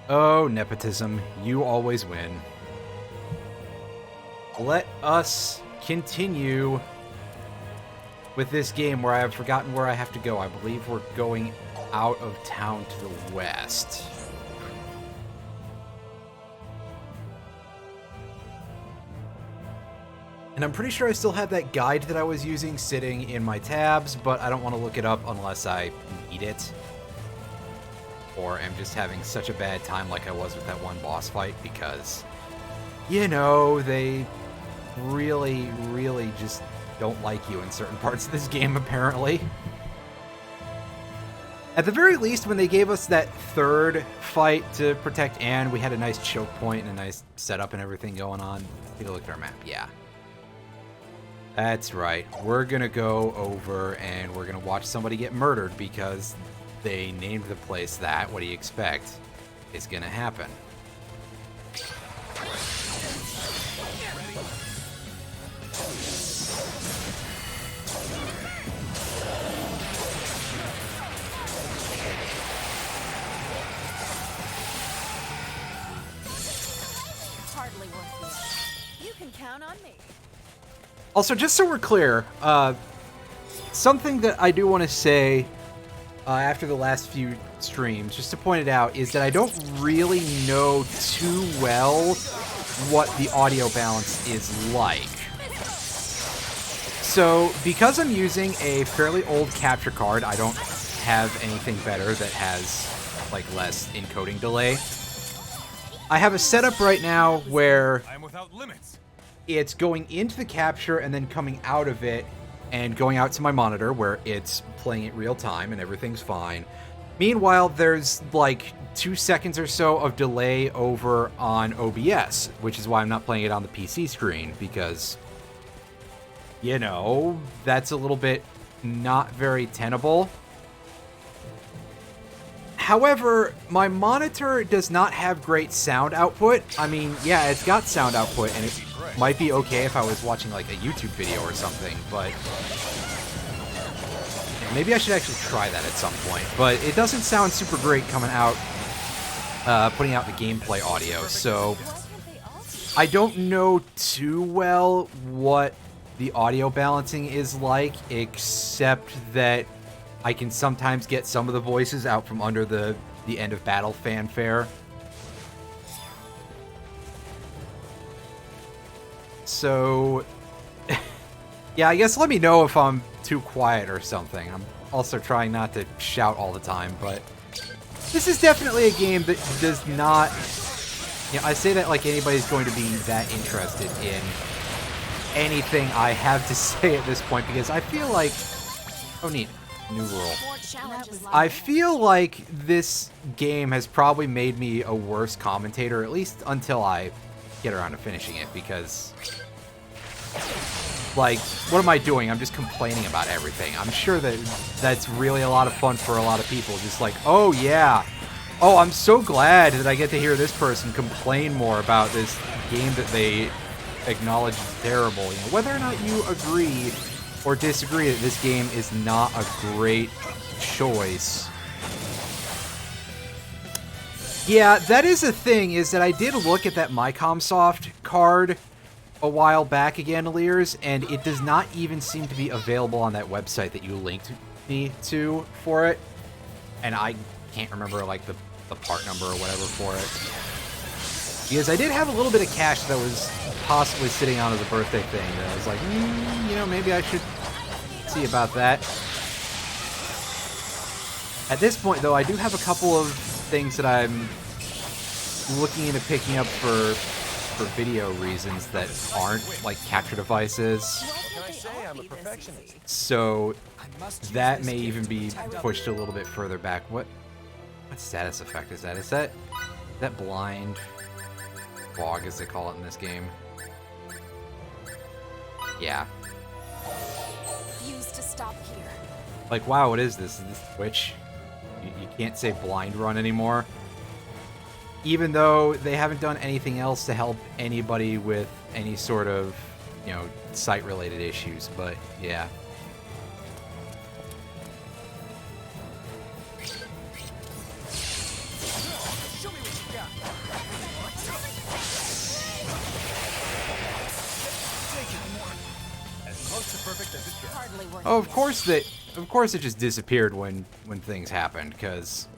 Oh, nepotism, you always win. Let us continue with this game where I have forgotten where I have to go. I believe we're going out of town to the west. And I'm pretty sure I still have that guide that I was using sitting in my tabs, but I don't want to look it up unless I need it. Or am just having such a bad time like I was with that one boss fight because, you know, they really, really just don't like you in certain parts of this game, apparently. At the very least, when they gave us that third fight to protect Anne, we had a nice choke point and a nice setup and everything going on. Take a look at our map, yeah. That's right. We're gonna go over and we're gonna watch somebody get murdered because they named the place that. What do you expect is gonna happen? Hardly worth it. You can count on me. Also, just so we're clear, something that I do want to say after the last few streams, just to point it out, is that I don't really know too well what the audio balance is like. So, because I'm using a fairly old capture card, I don't have anything better that has, like, less encoding delay. I have a setup right now where I am without limits. it's going into the capture and then coming out of it and going out to my monitor where it's playing it real time and everything's fine. Meanwhile, there's like 2 seconds or so of delay over on OBS, which is why I'm not playing it on the PC screen because, you know, that's a little bit not very tenable. However, my monitor does not have great sound output. I mean, yeah, it's got sound output, and it might be okay if I was watching, like, a YouTube video or something, but maybe I should actually try that at some point. But it doesn't sound super great coming out, putting out the gameplay audio, so I don't know too well what the audio balancing is like, except that I can sometimes get some of the voices out from under the end of battle fanfare. So, yeah, I guess let me know if I'm too quiet or something. I'm also trying not to shout all the time, but this is definitely a game that does not... You know, I say that like anybody's going to be that interested in anything I have to say at this point, because I feel like... Oh, neat. New rule. I feel like this game has probably made me a worse commentator, at least until I get around to finishing it, because, like, what am I doing? I'm just complaining about everything. I'm sure that that's really a lot of fun for a lot of people, just like, oh yeah, oh, I'm so glad that I get to hear this person complain more about this game that they acknowledge is terrible. You know, whether or not you agree or disagree that this game is not a great choice. Yeah, that is a thing, is that I did look at that MyComSoft card a while back again, Lears, and it does not even seem to be available on that website that you linked me to for it. And I can't remember, like, the part number or whatever for it. Because I did have a little bit of cash that was possibly sitting on as a birthday thing, and I was like, you know, maybe I should see about that. At this point, though, I do have a couple of things that I'm looking into picking up for video reasons that aren't, like, capture devices. What can I say? I'm a perfectionist. So that may even be pushed a little bit further back. What status effect is that? Is that blind fog, as they call it in this game? Yeah. Refuse to stop here. Like, wow, what is this? Is this Twitch? You can't say blind run anymore. Even though they haven't done anything else to help anybody with any sort of, you know, site-related issues, but yeah. Show me what you got. worth Oh, the effort. of course it just disappeared when things happened, because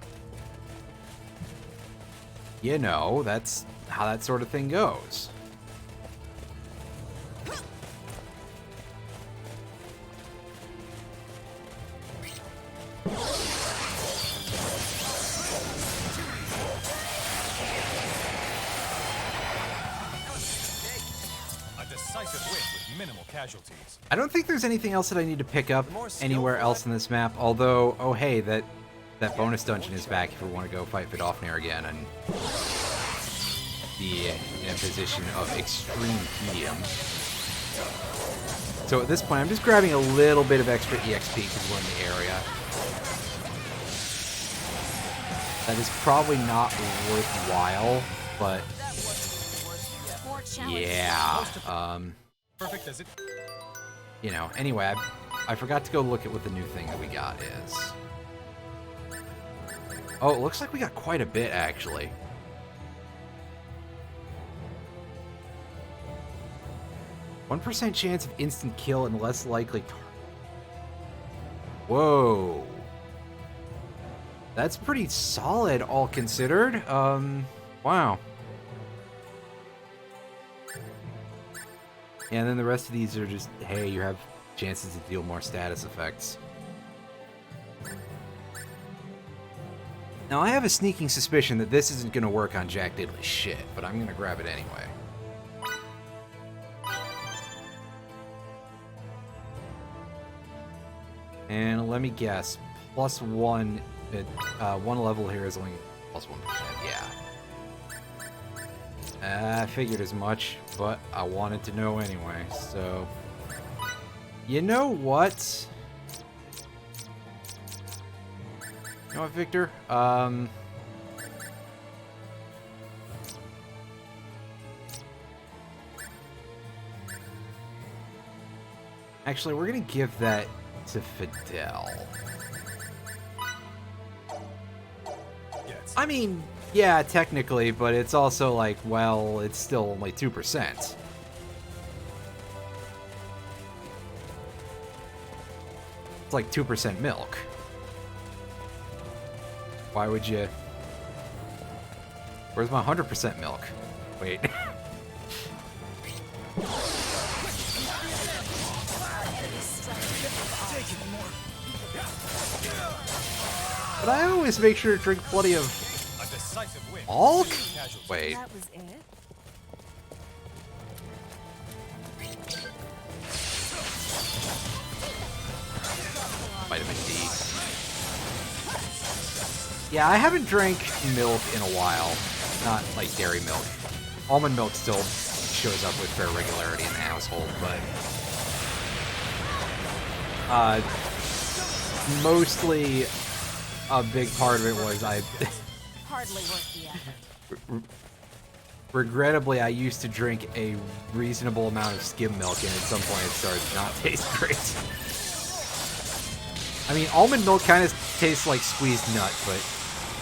you know, that's how that sort of thing goes. A decisive win with minimal casualties. I don't think there's anything else that I need to pick up more skillful anywhere else in this map, although, oh hey, that bonus dungeon is back if we want to go fight Vidofnir again and be in a position of extreme tedium. So at this point, I'm just grabbing a little bit of extra EXP because we're in the area. That is probably not worthwhile, but More challenges. yeah. Perfect as it. You know, anyway, I forgot to go look at what the new thing that we got is. Oh, it looks like we got quite a bit, actually. %1 chance of instant kill and less likely target. Whoa. That's pretty solid, all considered. Wow. And then the rest of these are just, hey, you have chances to deal more status effects. Now, I have a sneaking suspicion that this isn't going to work on Jack Diddley's shit, but I'm going to grab it anyway. And let me guess, +1, one level here is only +1%, yeah. I figured as much, but I wanted to know anyway, so... You know what? You know what, Victor? Actually, we're gonna give that to Fidel. Yes. I mean, yeah, technically, but it's also like, well, it's still only 2%. It's like 2% milk. Why would you... Where's my 100% milk? Wait. But I always make sure to drink plenty of A decisive win. Alk? Casualties. Wait. That was it? Vitamin D. Yeah, I haven't drank milk in a while. Not like dairy milk. Almond milk still shows up with fair regularity in the household, but... mostly a big part of it was I... Hardly worth the effort. Regrettably, I used to drink a reasonable amount of skim milk, and at some point it started to not taste great. I mean, almond milk kind of tastes like squeezed nut, but,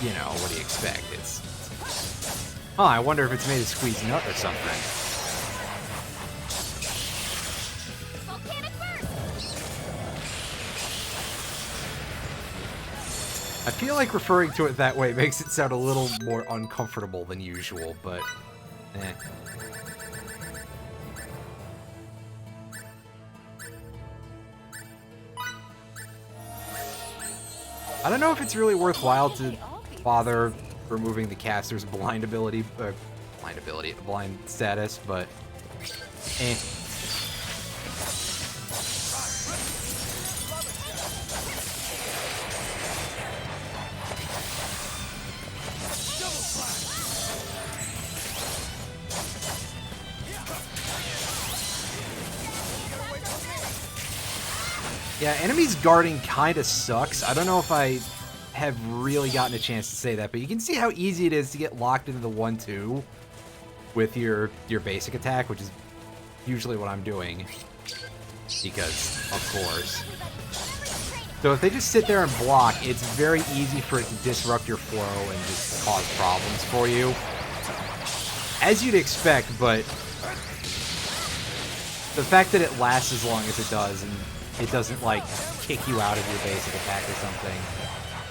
you know, what do you expect? It's... Huh, I wonder if it's made of squeezed nut or something. Volcanic burst! I feel like referring to it that way makes it sound a little more uncomfortable than usual, but... eh. I don't know if it's really worthwhile to bother removing the caster's blind status, but eh. Yeah, enemies guarding kind of sucks. I don't know if I have really gotten a chance to say that, but you can see how easy it is to get locked into the 1-2 with your basic attack, which is usually what I'm doing, because of course. So if they just sit there and block, it's very easy for it to disrupt your flow and just cause problems for you. As you'd expect, but the fact that it lasts as long as it does and it doesn't, like, kick you out of your basic attack or something.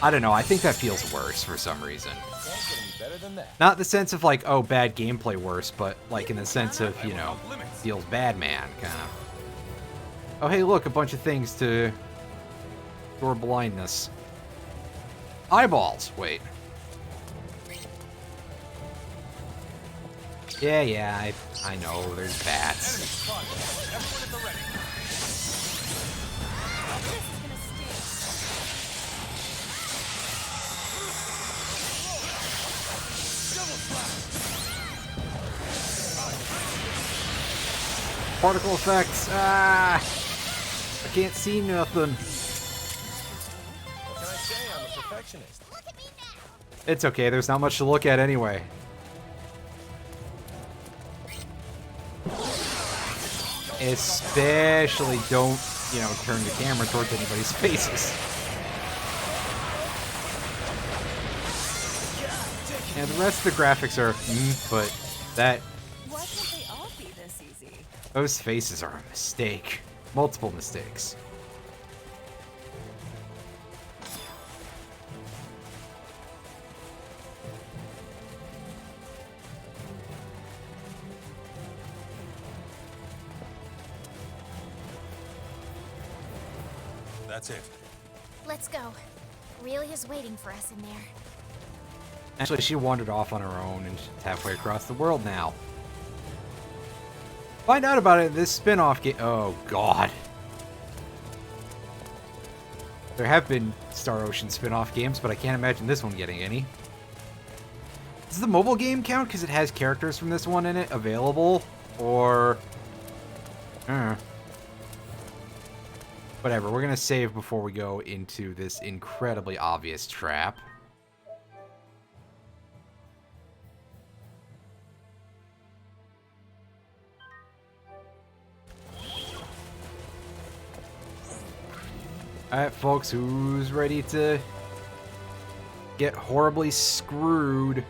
I don't know, I think that feels worse for some reason. Can't get any better than that. Not in the sense of, like, oh, bad gameplay worse, but, like, in the sense of, you know, feels bad man, kind of. Oh, hey, look, a bunch of things to cure blindness. Eyeballs! Wait. Yeah, I know, there's bats. Fun. Everyone at the ready. This is gonna sting. Particle effects! Ah! I can't see nothing. What can I say? I'm a perfectionist. It's okay, there's not much to look at anyway. Especially don't, you know, turn the camera towards anybody's faces. And the rest of the graphics are, but that, Why can't they all be this easy? those faces are a mistake. Multiple mistakes. That's it. Let's go. Aurelia's waiting for us in there. Actually, she wandered off on her own and she's halfway across the world now. Find out about it in this spin-off game. Oh, God. There have been Star Ocean spin-off games, but I can't imagine this one getting any. Does the mobile game count because it has characters from this one in it available? Or... Whatever, we're gonna save before we go into this incredibly obvious trap. Alright, folks, who's ready to get horribly screwed?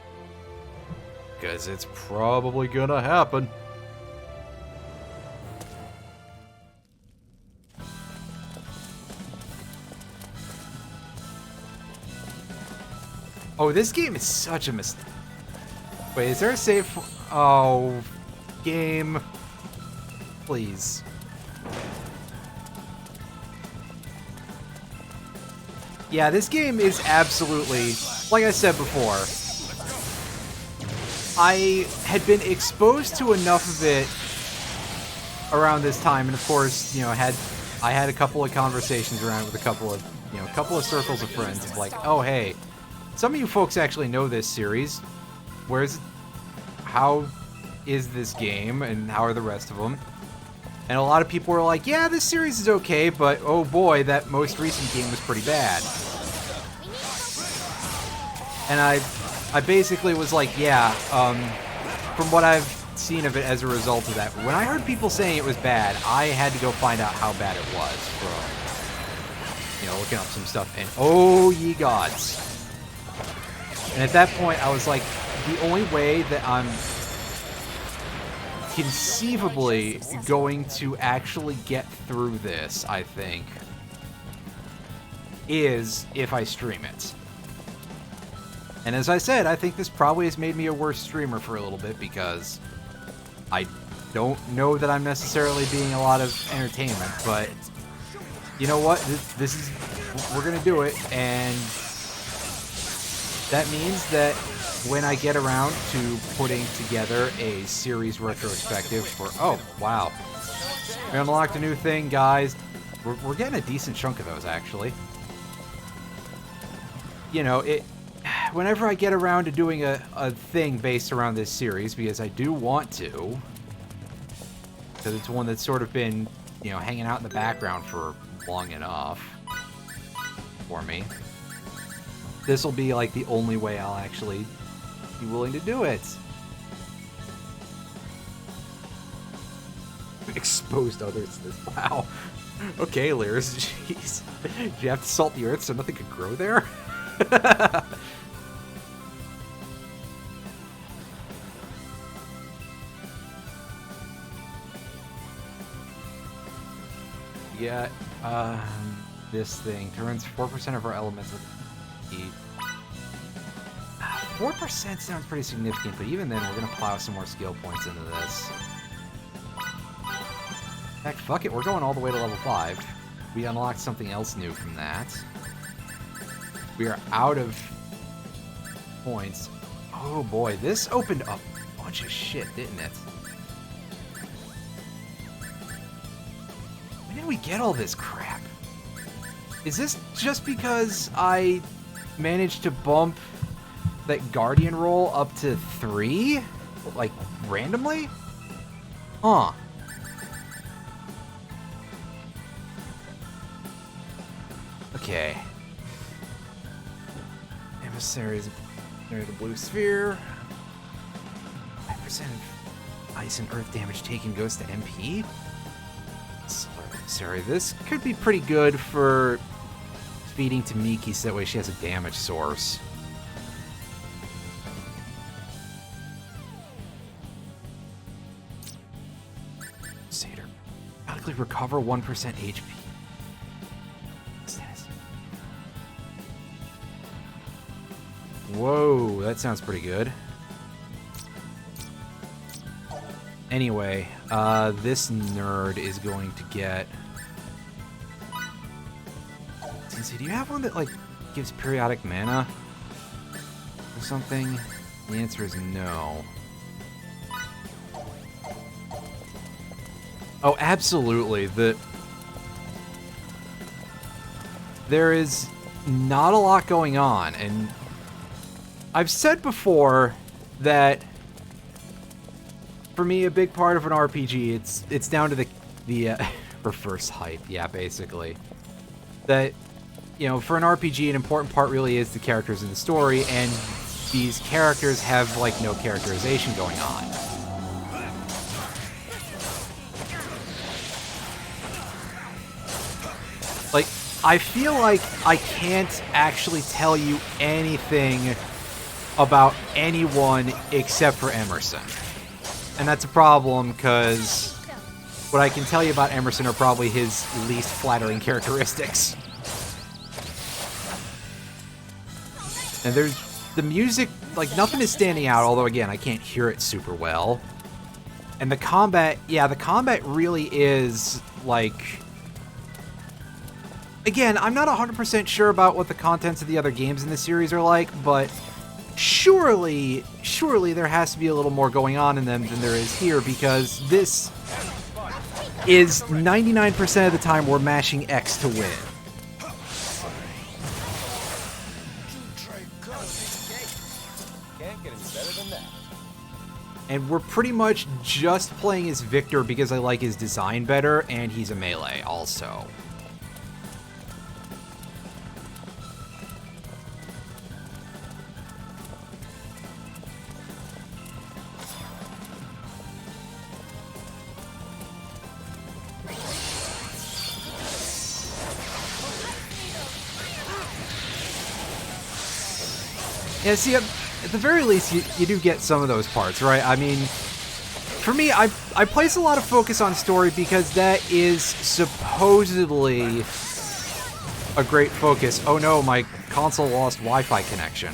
Because it's probably gonna happen. Oh, this game is such a mistake. Wait, is there a save? Oh, game. Please. Yeah, this game is absolutely, like I said before, I had been exposed to enough of it around this time, and of course, you know, I had a couple of conversations around it with a couple of circles of friends of like, oh hey, some of you folks actually know this series. How is this game, and how are the rest of them? And a lot of people were like, yeah, this series is okay, but oh boy, that most recent game was pretty bad. And I basically was like, yeah, from what I've seen of it as a result of that, when I heard people saying it was bad, I had to go find out how bad it was from, you know, looking up some stuff, and oh ye gods. And at that point, I was like, the only way that I'm conceivably going to actually get through this, I think, is if I stream it. And as I said, I think this probably has made me a worse streamer for a little bit because I don't know that I'm necessarily being a lot of entertainment, but you know what? This is, we're gonna do it, and that means that when I get around to putting together a series retrospective for, oh, wow. We unlocked a new thing, guys. We're getting a decent chunk of those, actually. You know, whenever I get around to doing a thing based around this series, because I do want to, because it's one that's sort of been, you know, hanging out in the background for long enough for me. This will be like the only way I'll actually be willing to do it. Exposed others to this. Wow. Okay, Lirs. Jeez. Did you have to salt the earth so nothing could grow there? Yeah. This thing turns 4% of our elemental heat. 4% sounds pretty significant, but even then, we're gonna plow some more skill points into this. In fact, fuck it, we're going all the way to level 5. We unlocked something else new from that. We are out of points. Oh boy, this opened up a bunch of shit, didn't it? When did we get all this crap? Is this just because I managed to bump that Guardian roll up to 3? Like, randomly? Huh. Okay. Emissaries, the blue sphere. 5% of ice and earth damage taken goes to MP? Sorry, this could be pretty good for feeding to Miki so that way she has a damage source. Satyr. Automatically recover 1% HP. Whoa, that sounds pretty good. Anyway, this nerd is going to get... Do you have one that, like, gives periodic mana? Or something? The answer is no. Oh, absolutely. There is not a lot going on, and I've said before that for me, a big part of an RPG, it's down to the reverse hype. Yeah, basically. That, you know, for an RPG, an important part really is the characters in the story, and these characters have, like, no characterization going on. Like, I feel like I can't actually tell you anything about anyone except for Emerson. And that's a problem, because what I can tell you about Emerson are probably his least flattering characteristics. And there's the music, like, nothing is standing out, although, again, I can't hear it super well. And the combat, yeah, the combat really is, like... Again, I'm not 100% sure about what the contents of the other games in the series are like, but surely there has to be a little more going on in them than there is here, because this is 99% of the time we're mashing X to win. Can't get any better than that. And we're pretty much just playing as Victor because I like his design better, and he's a melee also. Yeah, see, at the very least, you do get some of those parts, right? I mean, for me, I place a lot of focus on story because that is supposedly a great focus. Oh no, my console lost Wi-Fi connection.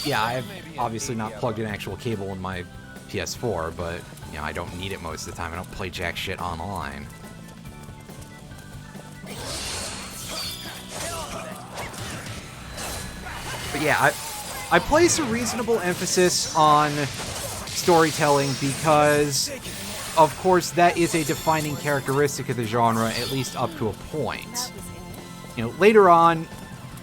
Yeah, I've obviously not plugged an actual cable in my PS4, but, you know, I don't need it most of the time. I don't play jack shit online. But yeah, I place a reasonable emphasis on storytelling because, of course, that is a defining characteristic of the genre, at least up to a point. You know, later on,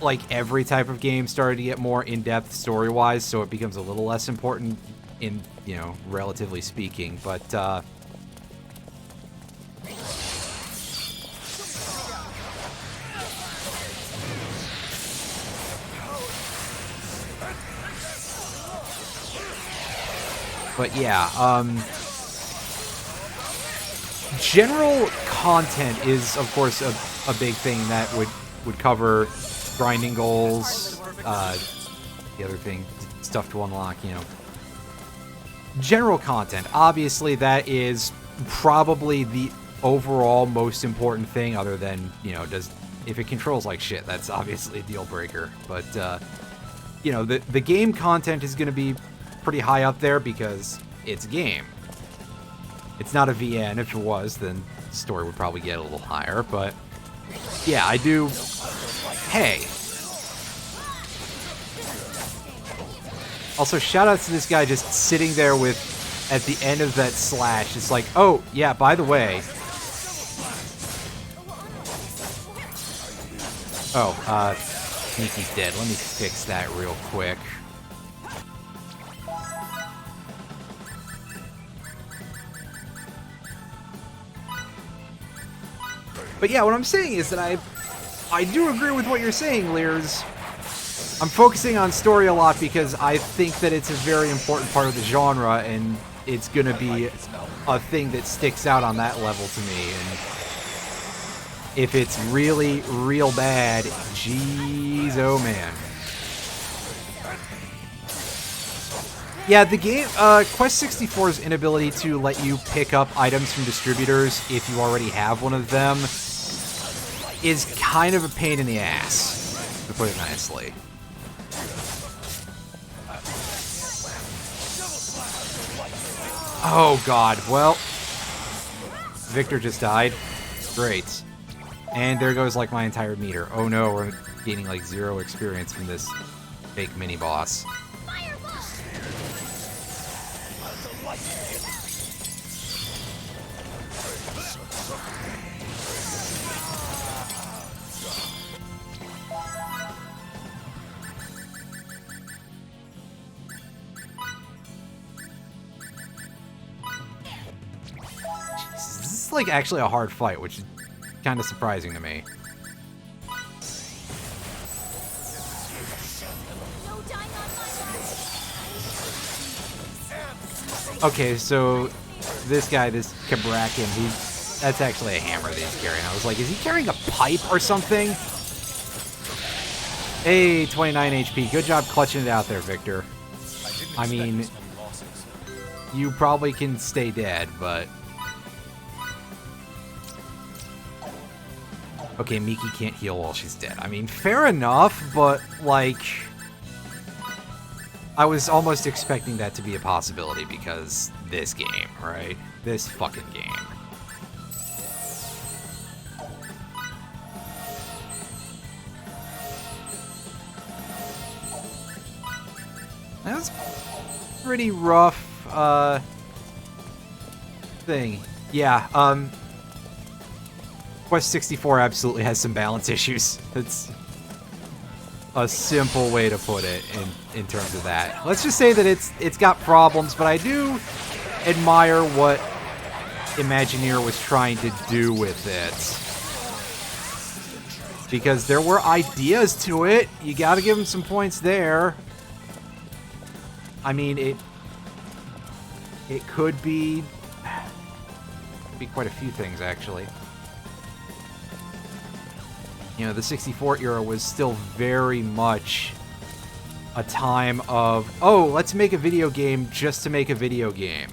like, every type of game started to get more in-depth story-wise, so it becomes a little less important in, you know, relatively speaking, but, But yeah, general content is, of course, a big thing that would cover grinding goals, the other thing, stuff to unlock, you know. General content, obviously that is probably the overall most important thing, other than, you know, if it controls like shit, that's obviously a deal breaker. But, you know, the game content is going to be pretty high up there because it's a game. It's not a VN. If it was, then the story would probably get a little higher. But, yeah, I do... Hey. Also, shout out to this guy just sitting there with, at the end of that slash, it's like, oh, yeah, by the way. Oh, Mickey's dead. Let me fix that real quick. But yeah, what I'm saying is that I do agree with what you're saying, Lears. I'm focusing on story a lot because I think that it's a very important part of the genre, and it's gonna be a thing that sticks out on that level to me. And if it's really, real bad, jeez, oh man. Yeah, the game, Quest 64's inability to let you pick up items from distributors if you already have one of them is kind of a pain in the ass, to put it nicely. Oh god, well, Victor just died. Great. And there goes like my entire meter. Oh no, we're gaining like 0 experience from this fake mini-boss. This is like actually a hard fight, which is kind of surprising to me. Okay, so this guy, this Kabrakan, that's actually a hammer that he's carrying. I was like, is he carrying a pipe or something? Hey, 29 HP. Good job clutching it out there, Victor. I mean, you probably can stay dead, but... Okay, Miki can't heal while she's dead. I mean, fair enough, but, like... I was almost expecting that to be a possibility because this game, right? This fucking game. That was pretty rough, thing. Yeah, Quest 64 absolutely has some balance issues. It's a simple way to put it in terms of that. Let's just say that it's got problems, but I do admire what Imagineer was trying to do with it. Because there were ideas to it. You gotta give them some points there. I mean, it could be quite a few things, actually. You know, the 64 era was still very much a time of, oh, let's make a video game just to make a video game.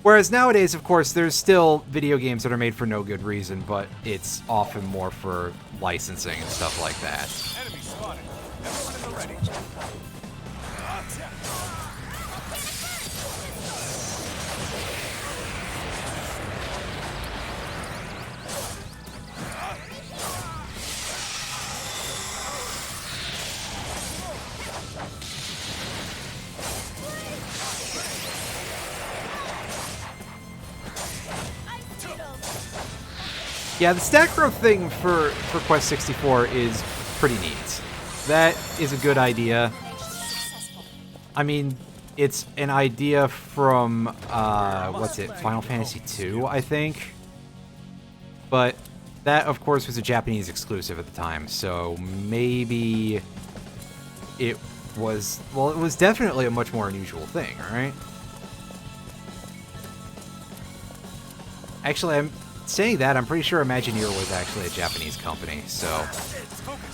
Whereas nowadays, of course, there's still video games that are made for no good reason, but it's often more for licensing and stuff like that. Enemy spotted. Everyone in the ready. Yeah, the stack growth thing for Quest 64 is pretty neat. That is a good idea. I mean, it's an idea from, what's it, Final Fantasy II, I think? But that, of course, was a Japanese exclusive at the time, so maybe it was, well, it was definitely a much more unusual thing, right? Actually, I'm saying that, I'm pretty sure Imagineer was actually a Japanese company, so...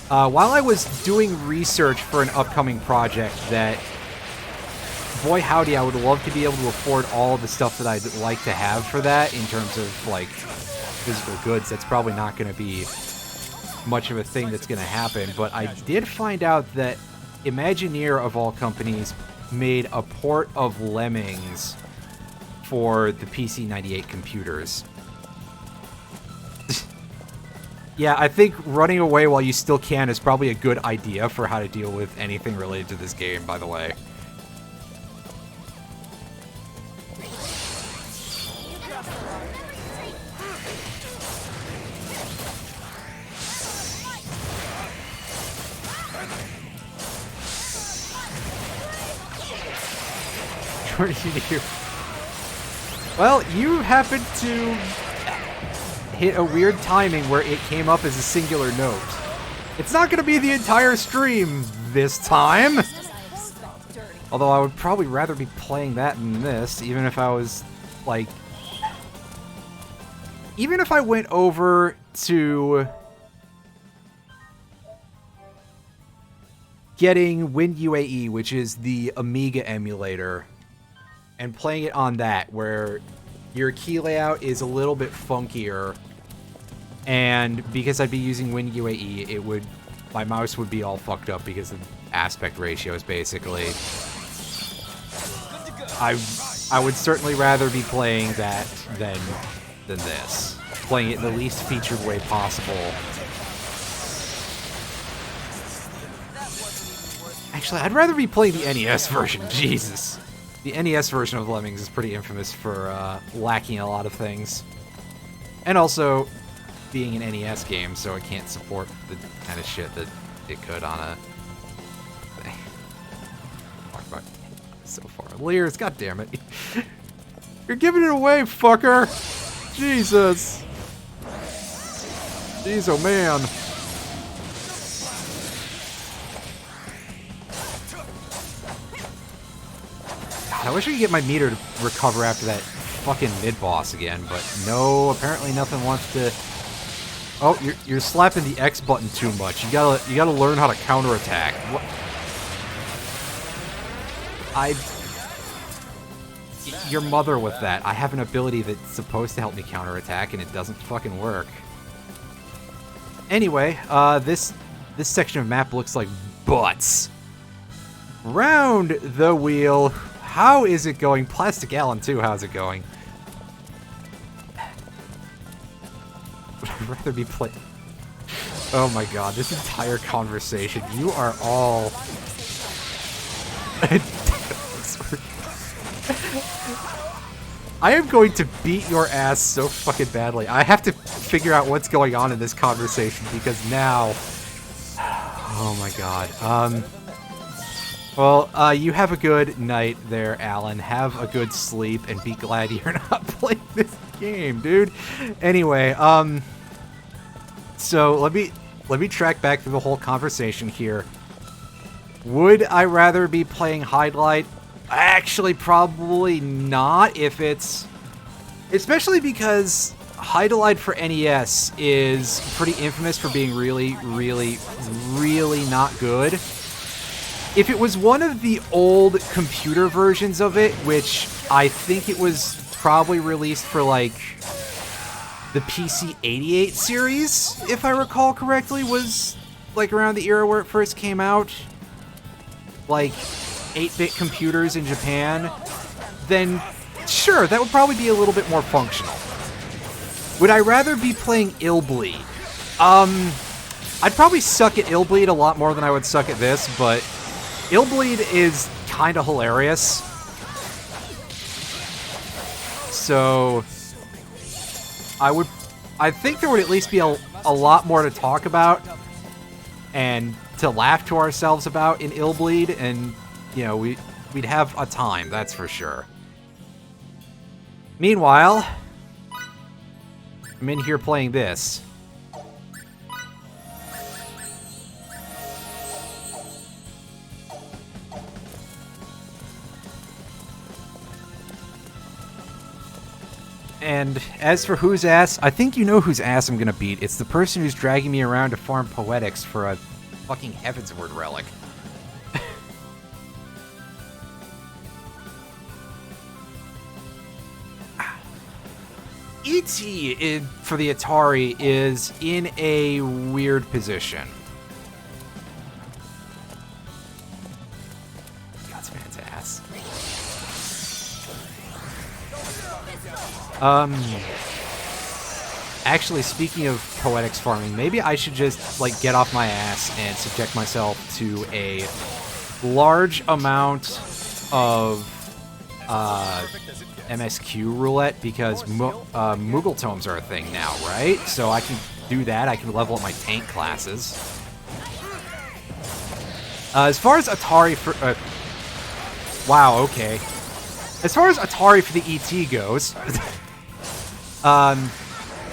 while I was doing research for an upcoming project that boy howdy, I would love to be able to afford all the stuff that I'd like to have for that in terms of, like, physical goods. That's probably not going to be much of a thing that's going to happen, but I did find out that Imagineer, of all companies, made a port of Lemmings for the PC-98 computers. Yeah, I think running away while you still can is probably a good idea for how to deal with anything related to this game, by the way. Well, you happened to hit a weird timing where it came up as a singular note. It's not going to be the entire stream this time. Although I would probably rather be playing that than this, even if I was, like... Even if I went over to... getting WinUAE, which is the Amiga emulator, and playing it on that, where your key layout is a little bit funkier, and because I'd be using WinUAE, it would, my mouse would be all fucked up because of aspect ratios, basically. I would certainly rather be playing that than this. Playing it in the least featured way possible. Actually, I'd rather be playing the NES version. Jesus. The NES version of Lemmings is pretty infamous for lacking a lot of things. And also being an NES game, so it can't support the kind of shit that it could on a thing. Talk about so far. Lears, goddammit. You're giving it away, fucker! Jesus! Jeez, oh man. I wish I could get my meter to recover after that fucking mid-boss again, but no, apparently nothing wants to... Oh, you're slapping the X button too much. You gotta learn how to counterattack. What? Your mother with that. I have an ability that's supposed to help me counterattack, and it doesn't fucking work. Anyway, this section of map looks like butts. Round the wheel. How is it going? Plastic Allen, too. How's it going? I'd rather be playing... Oh my god, this entire conversation. You are all... I am going to beat your ass so fucking badly. I have to figure out what's going on in this conversation because now... Oh my god. Well, you have a good night there, Alan. Have a good sleep, and be glad you're not playing this game, dude. Anyway, so let me track back through the whole conversation here. Would I rather be playing Highlight? Actually, probably not, if it's... Especially because Highlight for NES is pretty infamous for being really, really, really not good. If it was one of the old computer versions of it, which I think it was probably released for, like, the PC-88 series, if I recall correctly, was, like, around the era where it first came out, like, 8-bit computers in Japan, then sure, that would probably be a little bit more functional. Would I rather be playing Illbleed? I'd probably suck at Illbleed a lot more than I would suck at this, but... Illbleed is kind of hilarious. So I think there would at least be a lot more to talk about and to laugh to ourselves about in Illbleed, and you know, we'd have a time, that's for sure. Meanwhile, I'm in here playing this. And as for whose ass, I think you know whose ass I'm gonna beat. It's the person who's dragging me around to farm Poetics for a fucking Heavensward relic. ET for the Atari is in a weird position. God's man's ass. Actually, speaking of poetics farming, maybe I should just, like, get off my ass and subject myself to a large amount of, MSQ roulette, because Moogle tomes are a thing now, right? So I can do that. I can level up my tank classes. As far as Atari for... wow, okay. As far as Atari for the ET goes...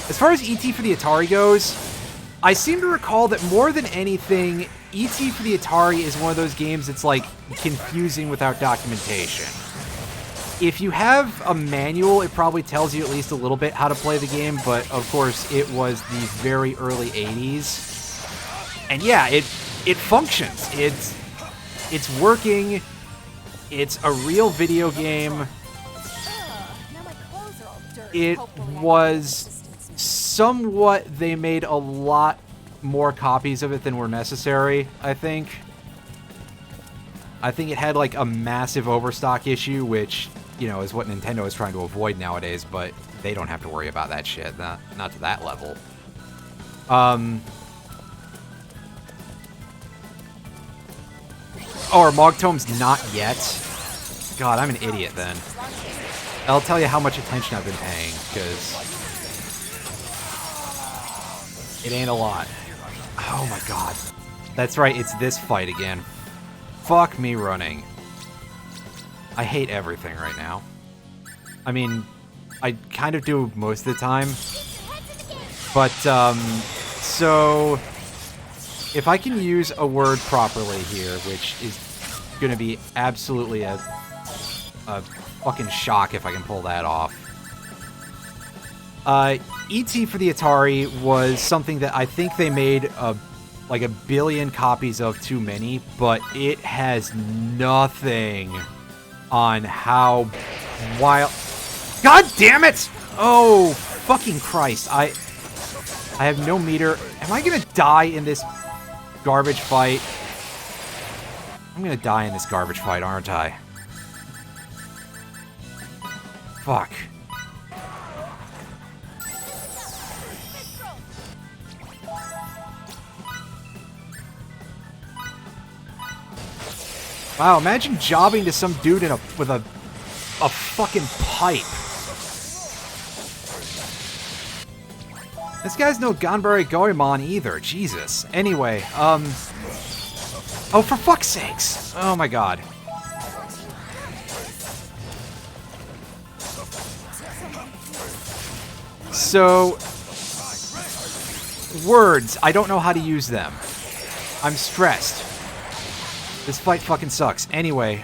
as far as ET for the Atari goes, I seem to recall that more than anything, ET for the Atari is one of those games that's, like, confusing without documentation. If you have a manual, it probably tells you at least a little bit how to play the game, but of course it was the very early 80s. And yeah, it functions. It's working. It's a real video game. Now my clothes are all dirty. It Hopefully I was can resistance. somewhat, they made a lot more copies of it than were necessary, I think. I think it had like a massive overstock issue, which, you know, is what Nintendo is trying to avoid nowadays, but they don't have to worry about that shit. Not to that level. Oh, are Mog Tomes not yet? God, I'm an idiot then. I'll tell you how much attention I've been paying, because it ain't a lot. Oh my god. That's right, it's this fight again. Fuck me running. I hate everything right now. I mean, I kind of do most of the time. But, so... if I can use a word properly here, which is gonna be absolutely a fucking shock if I can pull that off. E.T. for the Atari was something that I think they made like a billion copies of too many, but it has nothing on how wild... God damn it! Oh, fucking Christ. I have no meter. Am I gonna die in this garbage fight? I'm gonna die in this garbage fight, aren't I? Fuck. Wow, imagine jobbing to some dude with a fucking pipe. This guy's no Ganbare Goemon either, Jesus. Anyway, oh, for fuck's sakes. Oh my god. So, words, I don't know how to use them. I'm stressed. This fight fucking sucks. Anyway,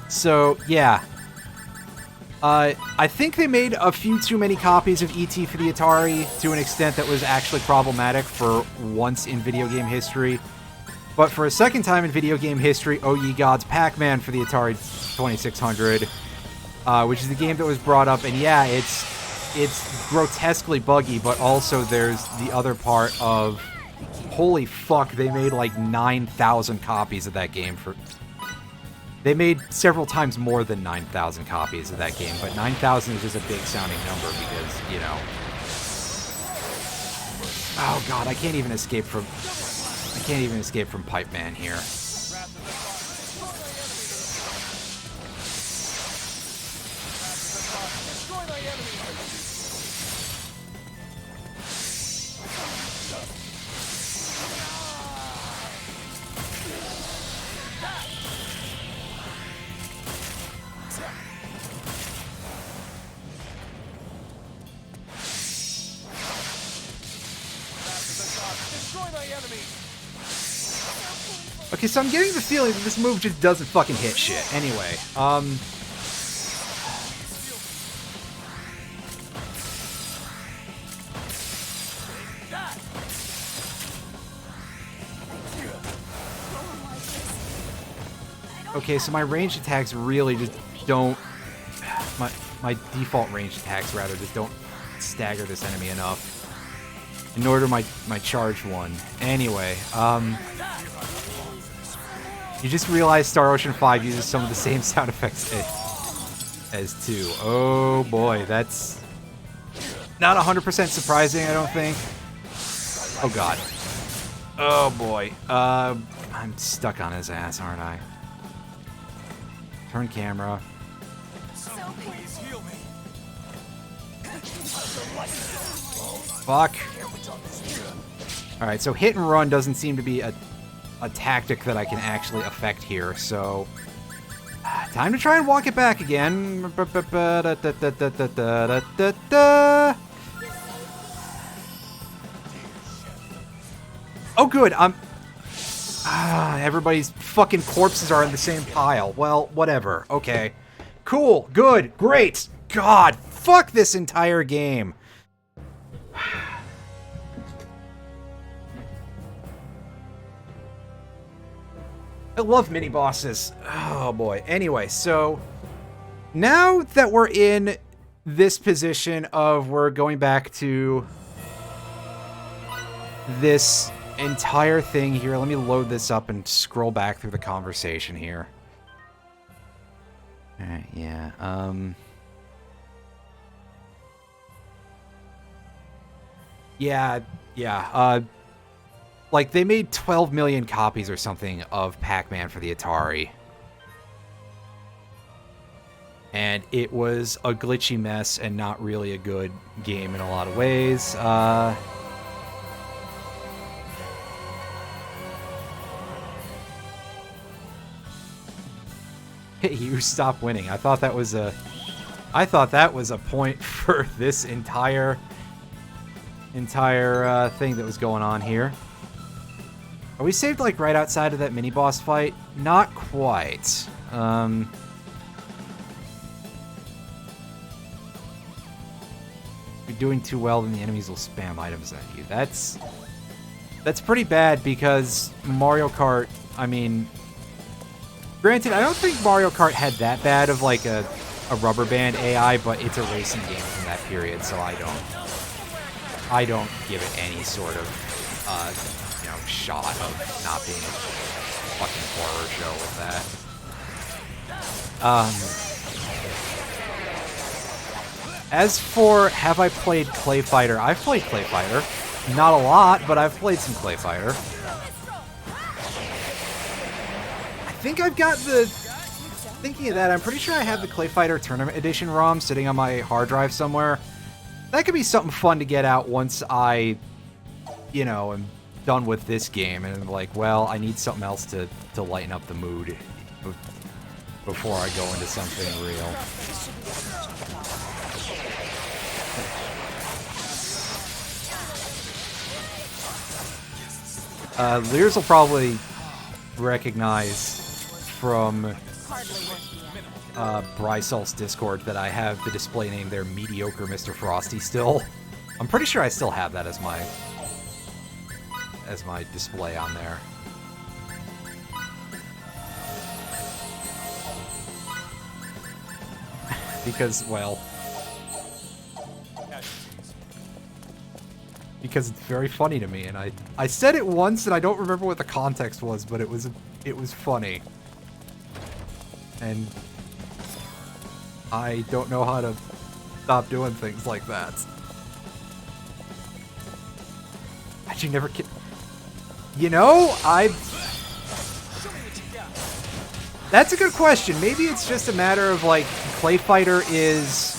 so, yeah. I think they made a few too many copies of E.T. for the Atari to an extent that was actually problematic for once in video game history. But for a second time in video game history, oh ye gods, Pac-Man for the Atari 2600, which is the game that was brought up, and yeah, it's grotesquely buggy, but also there's the other part of, holy fuck, they made like 9,000 copies of that game for... They made several times more than 9,000 copies of that game, but 9,000 is just a big sounding number because, you know... Oh god, I can't even escape from Pipe Man here. Okay, so I'm getting the feeling that this move just doesn't fucking hit shit. Anyway, okay, so my ranged attacks really just don't... My default ranged attacks, rather, just don't stagger this enemy enough in order my charge one. Anyway, you just realized Star Ocean 5 uses some of the same sound effects as 2. Oh boy, that's not 100% surprising, I don't think. Oh god. Oh boy. I'm stuck on his ass, aren't I? Turn camera. Please heal me. Fuck. Alright, so hit and run doesn't seem to be a tactic that I can actually affect here, so... time to try and walk it back again. Oh good, everybody's fucking corpses are in the same pile. Well, whatever. Okay. Cool. Good. Great. God, fuck this entire game. I love mini-bosses. Oh, boy. Anyway, so now that we're in this position of we're going back to this entire thing here. Let me load this up and scroll back through the conversation here. Alright, yeah. Yeah. Like, they made 12 million copies or something of Pac-Man for the Atari. And it was a glitchy mess and not really a good game in a lot of ways. You stop winning. I thought that was a point for this entire thing that was going on here. Are we saved like right outside of that mini boss fight? Not quite. You're doing too well, then the enemies will spam items at you. That's pretty bad because Mario Kart, I mean, granted, I don't think Mario Kart had that bad of like a rubber band AI, but it's a racing game from that period, so I don't give it any sort of shot of not being a fucking horror show with that. As for have I played Clay Fighter? I've played Clay Fighter. Not a lot, but I've played some Clay Fighter. I think I've got the... Thinking of that, I'm pretty sure I have the Clay Fighter Tournament Edition ROM sitting on my hard drive somewhere. That could be something fun to get out once I, am done with this game. And I'm like, well, I need something else to lighten up the mood before I go into something real. Lears will probably recognize from Brysol's Discord that I have the display name there, Mediocre Mr. Frosty, still. I'm pretty sure I still have that as my display on there. Because, well... because it's very funny to me, and I said it once, and I don't remember what the context was, but it was funny. And I don't know how to stop doing things like that. How'd you never get... That's a good question. Maybe it's just a matter of, like, Clay Fighter is...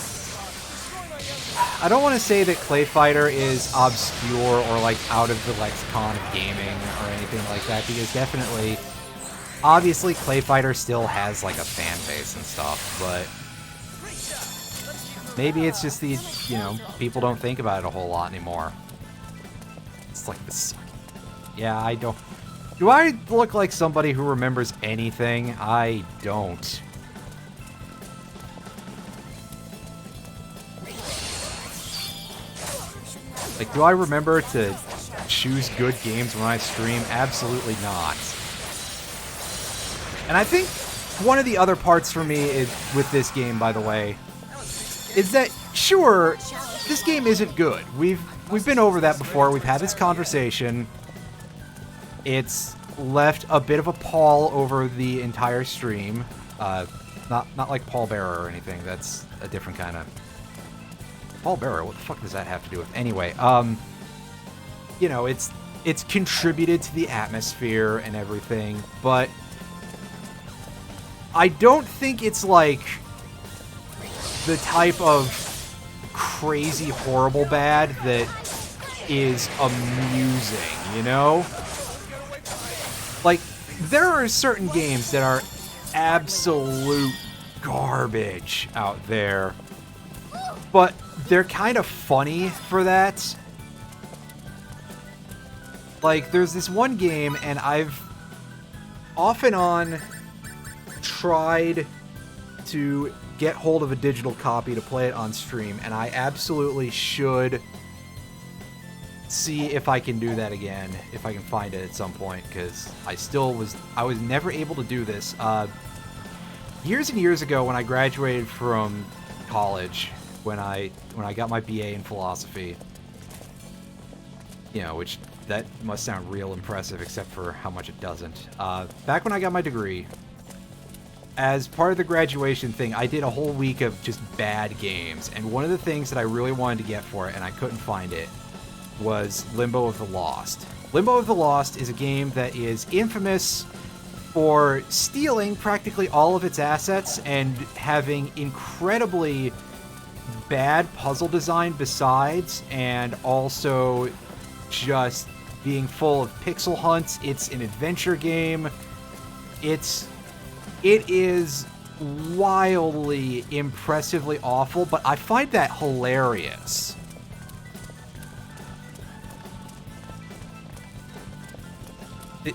I don't want to say that Clay Fighter is obscure or, like, out of the lexicon of gaming or anything like that, because definitely... Obviously, Clay Fighter still has, like, a fan base and stuff, but... Maybe it's just the, people don't think about it a whole lot anymore. It's like this... Yeah, I don't... Do I look like somebody who remembers anything? I don't. Like, do I remember to choose good games when I stream? Absolutely not. And I think one of the other parts for me with this game, by the way, is that sure, this game isn't good. We've been over that before. We've had this conversation. It's left a bit of a pall over the entire stream. Not like Paul Bearer or anything. That's a different kind of... Paul Bearer, what the fuck does that have to do with... Anyway, you know, it's contributed to the atmosphere and everything, but I don't think it's like the type of crazy horrible bad that is amusing, you know? Like, there are certain games that are absolute garbage out there, but they're kind of funny for that. Like, there's this one game, and I've off and on tried to get hold of a digital copy to play it on stream, and I absolutely should see if I can do that again, if I can find it at some point, because I was never able to do this. Years and years ago, when I graduated from college, when I got my BA in philosophy, you know, which that must sound real impressive, except for how much it doesn't. Back when I got my degree, as part of the graduation thing, I did a whole week of just bad games, and one of the things that I really wanted to get for it, and I couldn't find it, was Limbo of the Lost. Limbo of the Lost is a game that is infamous for stealing practically all of its assets and having incredibly bad puzzle design besides, and also just being full of pixel hunts. It's an adventure game. It is wildly, impressively awful, but I find that hilarious.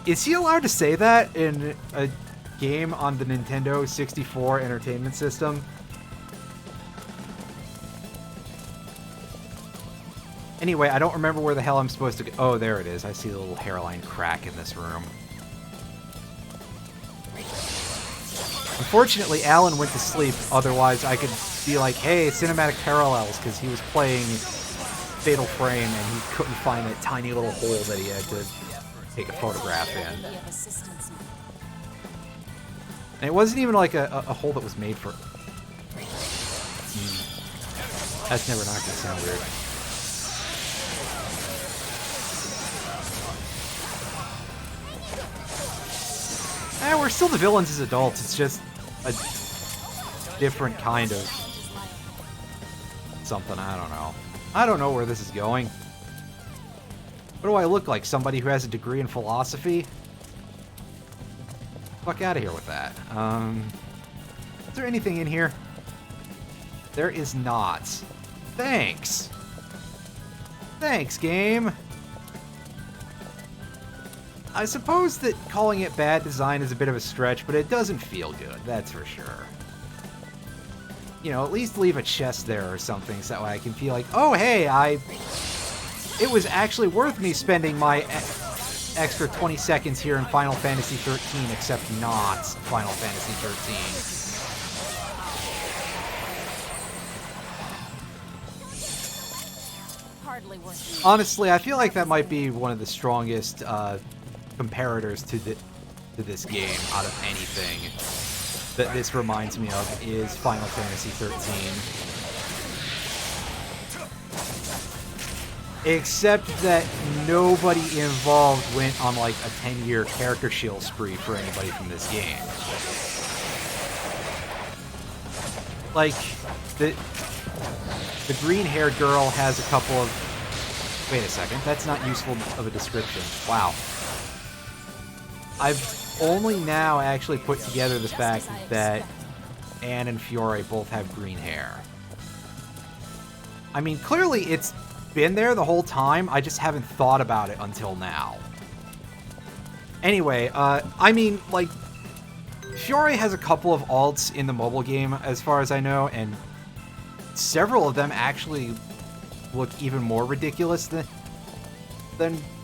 Is he allowed to say that in a game on the Nintendo 64 Entertainment System? Anyway, I don't remember where the hell I'm supposed to go. Oh, there it is. I see the little hairline crack in this room. Unfortunately, Alan went to sleep. Otherwise, I could be like, hey, cinematic parallels, because he was playing Fatal Frame and he couldn't find that tiny little hole that he had to take a photograph in. And it wasn't even like a hole that was made for... That's never not going to sound weird. We're still the villains as adults. It's just a different kind of something. I don't know. I don't know where this is going. What do I look like? Somebody who has a degree in philosophy? Fuck out of here with that. Is there anything in here? There is not. Thanks. Thanks, game. I suppose that calling it bad design is a bit of a stretch, but it doesn't feel good, that's for sure. You know, at least leave a chest there or something, so that way I can feel like, oh, hey, it was actually worth me spending my extra 20 seconds here in Final Fantasy XIII, except not Final Fantasy XIII. Honestly, I feel like that might be one of the strongest comparators to this game out of anything that this reminds me of is Final Fantasy XIII. Except that nobody involved went on like a 10-year character shield spree for anybody from this game. Like, the green-haired girl has a couple of... Wait a second, that's not useful of a description. Wow. I've only now actually put together the fact that Anne and Fiore both have green hair. I mean, clearly it's been there the whole time, I just haven't thought about it until now. Anyway, I mean, like, Fiore has a couple of alts in the mobile game, as far as I know, and several of them actually look even more ridiculous than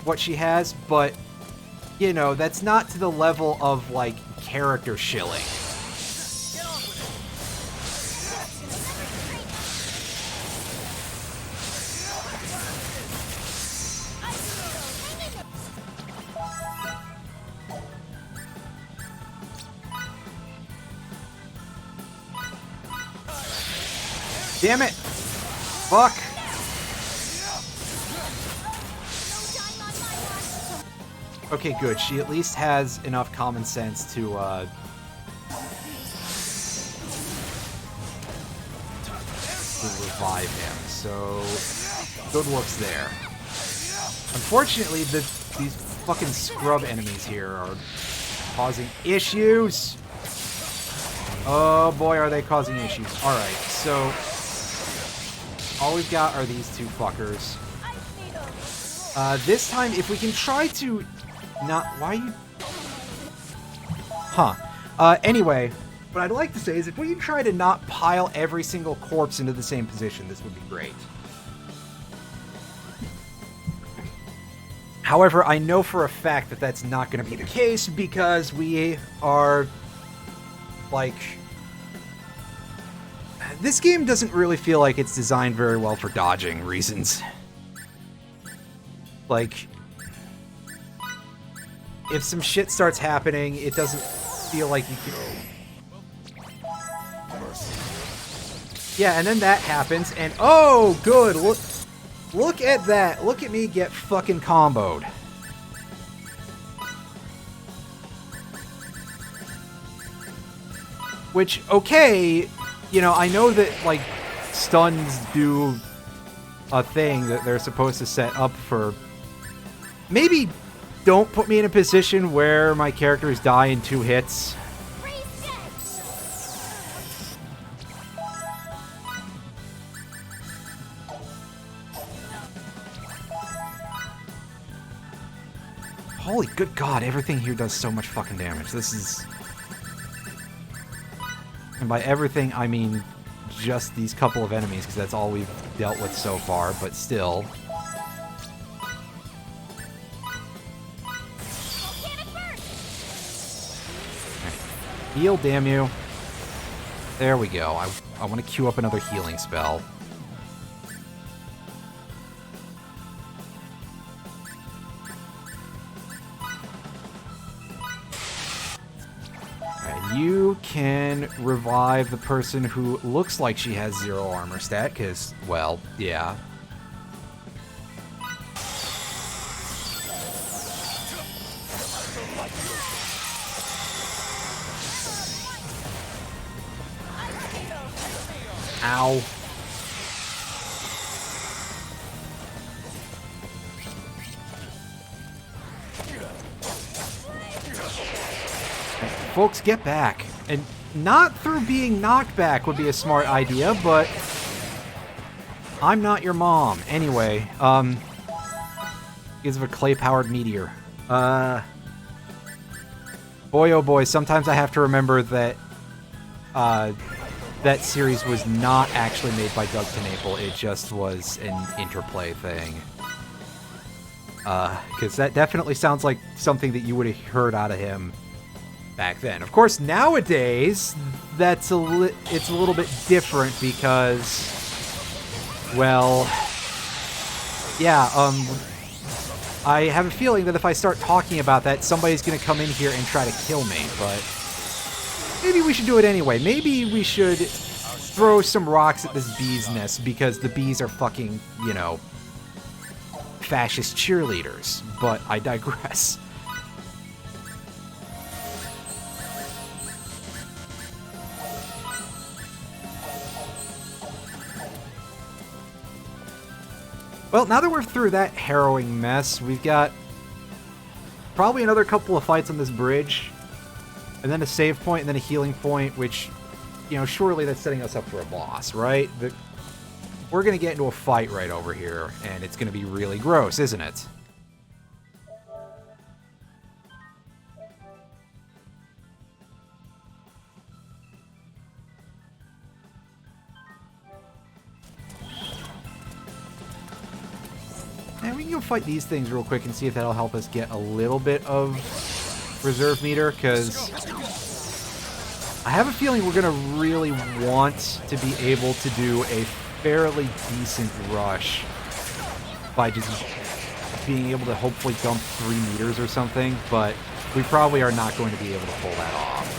what she has, but, you know, that's not to the level of, like, character shilling. Damn it! Fuck! Okay, good. She at least has enough common sense to revive him. So, good looks there. Unfortunately, these fucking scrub enemies here are causing issues. Oh boy, are they causing issues. Alright, so all we've got are these two fuckers. This time, if we can try to not... Why are you... Huh. Anyway, what I'd like to say is if we can try to not pile every single corpse into the same position, this would be great. However, I know for a fact that that's not going to be the case because we are... Like... This game doesn't really feel like it's designed very well for dodging reasons. Like... If some shit starts happening, it doesn't feel like you can... Yeah, and then that happens, and oh, good! Look at that! Look at me get fucking comboed. Which, okay, you know, I know that, like, stuns do a thing that they're supposed to set up for... Maybe don't put me in a position where my characters die in 2 hits. Holy good god, everything here does so much fucking damage. This is... And by everything, I mean just these couple of enemies, because that's all we've dealt with so far, but still. Heal, damn you. There we go. I want to queue up another healing spell. You can revive the person who looks like she has 0 armor stat, because, well, yeah. Ow. Folks, get back. And not through being knocked back would be a smart idea, but I'm not your mom. Anyway, gives of a clay-powered meteor. Boy, oh boy, sometimes I have to remember that that series was not actually made by Doug TenNapel. It just was an Interplay thing. Because that definitely sounds like something that you would have heard out of him back then. Of course, nowadays, it's a little bit different because, well, yeah, I have a feeling that if I start talking about that, somebody's going to come in here and try to kill me, but maybe we should do it anyway. Maybe we should throw some rocks at this bee's nest because the bees are fucking, you know, fascist cheerleaders, but I digress. Well, now that we're through that harrowing mess, we've got probably another couple of fights on this bridge, and then a save point, and then a healing point, which, you know, surely that's setting us up for a boss, right? We're going to get into a fight right over here, and it's going to be really gross, isn't it? And we can go fight these things real quick and see if that'll help us get a little bit of reserve meter, because I have a feeling we're going to really want to be able to do a fairly decent rush by just being able to hopefully dump 3 meters or something, but we probably are not going to be able to pull that off.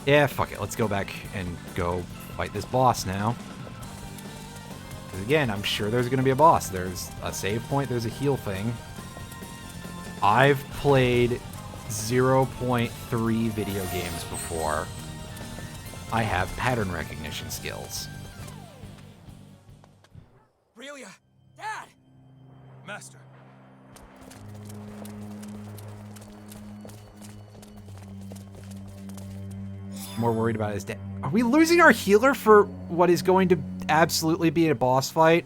Yeah, fuck it. Let's go back and go fight this boss now. 'Cause again, I'm sure there's going to be a boss. There's a save point. There's a heal thing. I've played 0.3 video games before. I have pattern recognition skills. Aurelia! Dad! Master. More worried about his dad. Are we losing our healer for what is going to absolutely be a boss fight?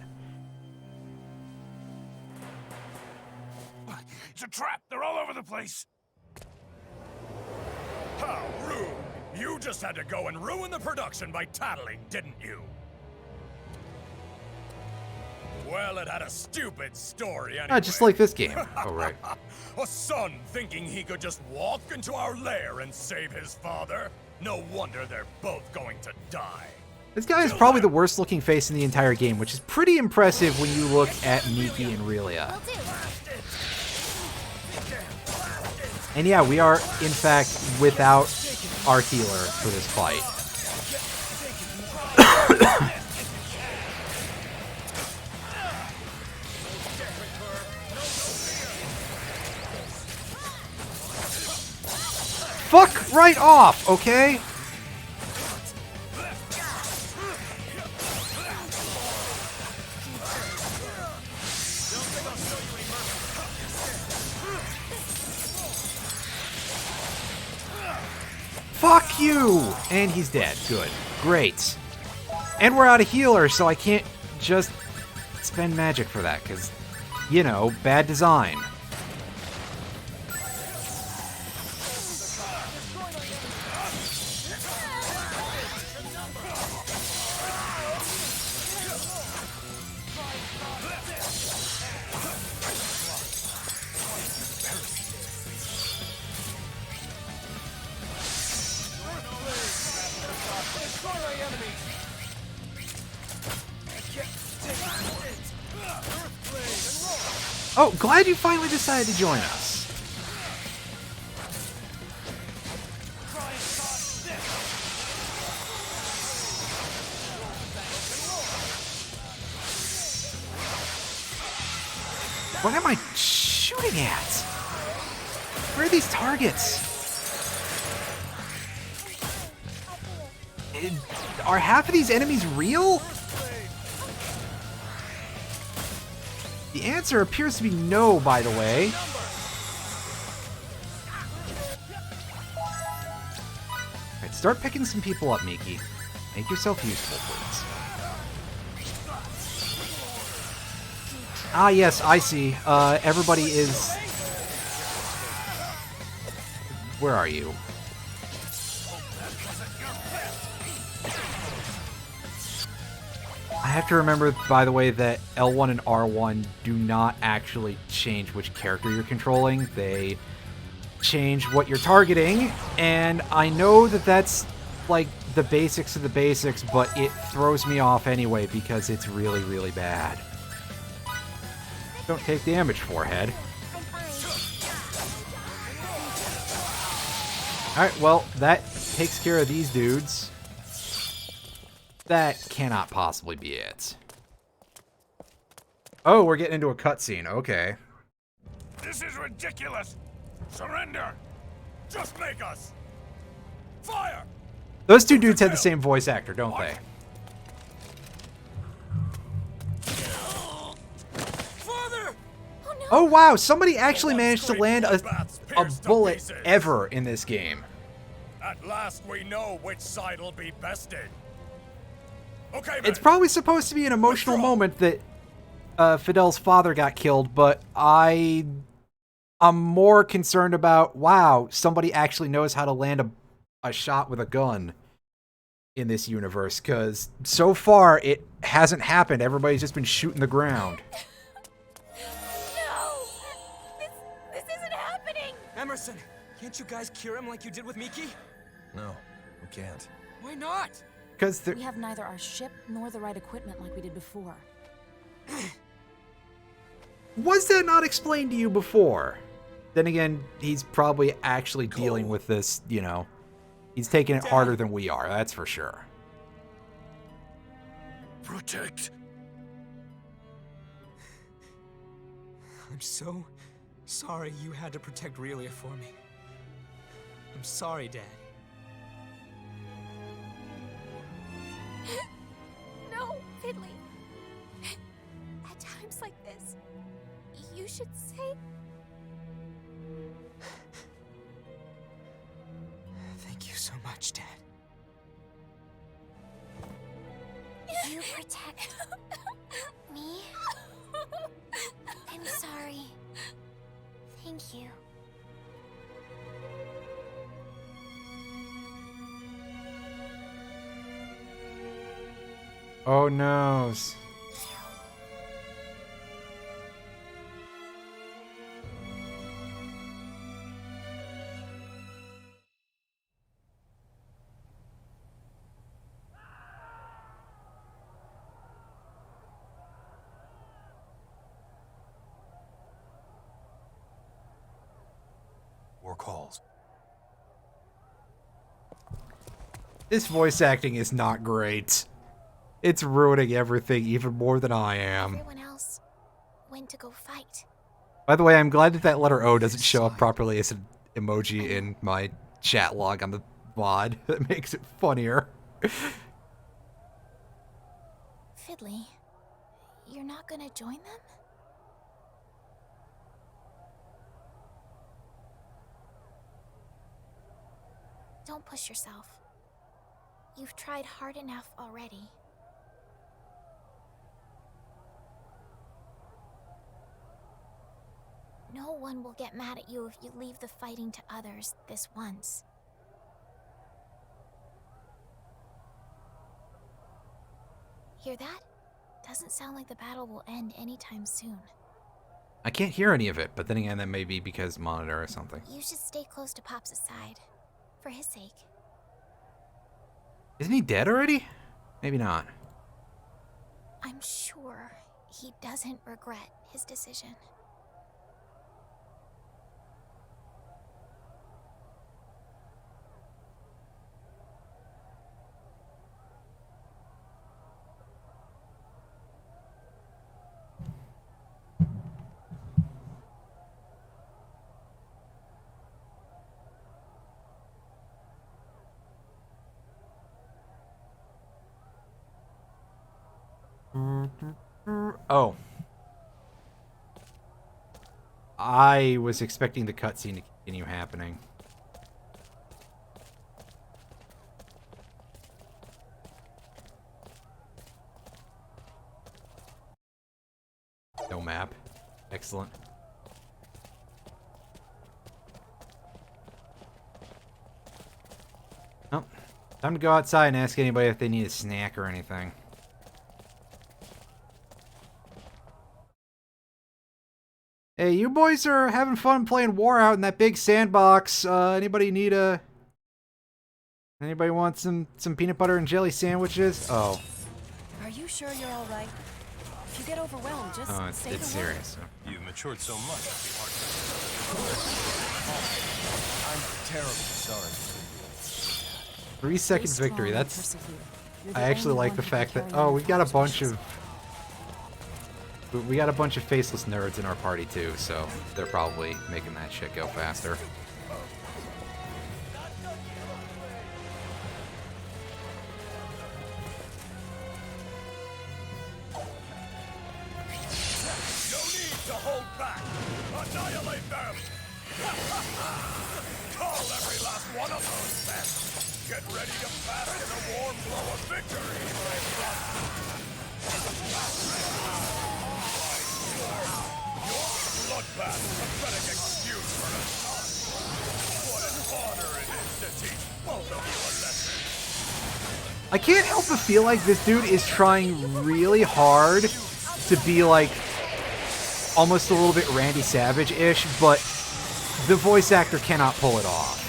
It's a trap! They're all over the place! How rude! You just had to go and ruin the production by tattling, didn't you? Well, it had a stupid story anyway. Just like this game. Oh, right. A son thinking he could just walk into our lair and save his father? No wonder they're both going to die. This guy is probably the worst looking face in the entire game, which is pretty impressive when you look at Miki and Aurelia. Will do. And yeah, we are, in fact, without our healer for this fight. Fuck right off, okay? Fuck you! And he's dead. Good. Great. And we're out of healer, so I can't just spend magic for that, because, you know, bad design. Oh, glad you finally decided to join us. What am I shooting at? Where are these targets? Are half of these enemies real? The answer appears to be no, by the way. Alright, start picking some people up, Miki. Make yourself useful, please. Ah, yes, I see. Everybody is... Where are you? I have to remember, by the way, that L1 and R1 do not actually change which character you're controlling. They change what you're targeting, and I know that that's, like, the basics of the basics, but it throws me off anyway because it's really, really bad. Don't take damage, forehead. I'm fine. Alright, well, that takes care of these dudes. That cannot possibly be it. Oh, we're getting into a cutscene. Okay. This is ridiculous! Surrender! Just make us! Fire! Those two dudes had the same voice actor, don't they? Father! Oh no! Oh, wow. Somebody actually managed to Great land a bloodbaths pierced to bullet pieces. ever in this game. At last we know which side will be bested. Okay, It's men. probably supposed to be an emotional Withdraw. moment that Fidel's father got killed, but I'm more concerned about, wow, somebody actually knows how to land a shot with a gun in this universe, because so far it hasn't happened. Everybody's just been shooting the ground. No! This isn't happening! Emerson, can't you guys cure him like you did with Miki? No, we can't. Why not? Because We have neither our ship nor the right equipment like we did before. was that not explained to you before? Then again, he's probably actually dealing with this, you know, He's taking it harder than we are, that's for sure. Protect. I'm so sorry you had to protect Relia for me. I'm sorry, Dad. No, Fiddly. At times like this, you should say... Thank you so much, Dad. You protect me? I'm sorry. Thank you. Oh noes. War calls. This voice acting is not great. It's ruining everything even more than I am. Everyone else went to go fight. By the way, I'm glad that that letter O doesn't show up properly as an emoji in my chat log on the VOD. That makes it funnier. Fiddly, you're not gonna join them? Don't push yourself. You've tried hard enough already. No one will get mad at you if you leave the fighting to others this once. Hear that? Doesn't sound like the battle will end anytime soon. I can't hear any of it, but then again, that may be because monitor or something. You should stay close to Pop's side, for his sake. Isn't he dead already? Maybe not. I'm sure he doesn't regret his decision. Oh. I was expecting the cutscene to continue happening. No map. Excellent. Oh, time to go outside and ask anybody if they need a snack or anything. Hey, you boys are having fun playing war out in that big sandbox. Anybody need a... Anybody want some peanut butter and jelly sandwiches? Oh. Are you sure you're all right? If you get overwhelmed, just Oh, say it's the word. serious. You've matured so much. I'm terribly sorry. 3-second Stay victory. strong and That's... persevere. You're the I actually only like one the who can fact that... carry Oh, on we've got a without bunch us. of... We got a bunch of faceless nerds in our party too, so they're probably making that shit go faster. No need to hold back! Annihilate them! Call every last one of those men! Get ready to bask in the warm glow of victory, my Your bloodbath, pathetic excuse for a son! What an honor it is to teach both of you a lesson! I can't help but feel like this dude is trying really hard to be like almost a little bit Randy Savage-ish, but the voice actor cannot pull it off.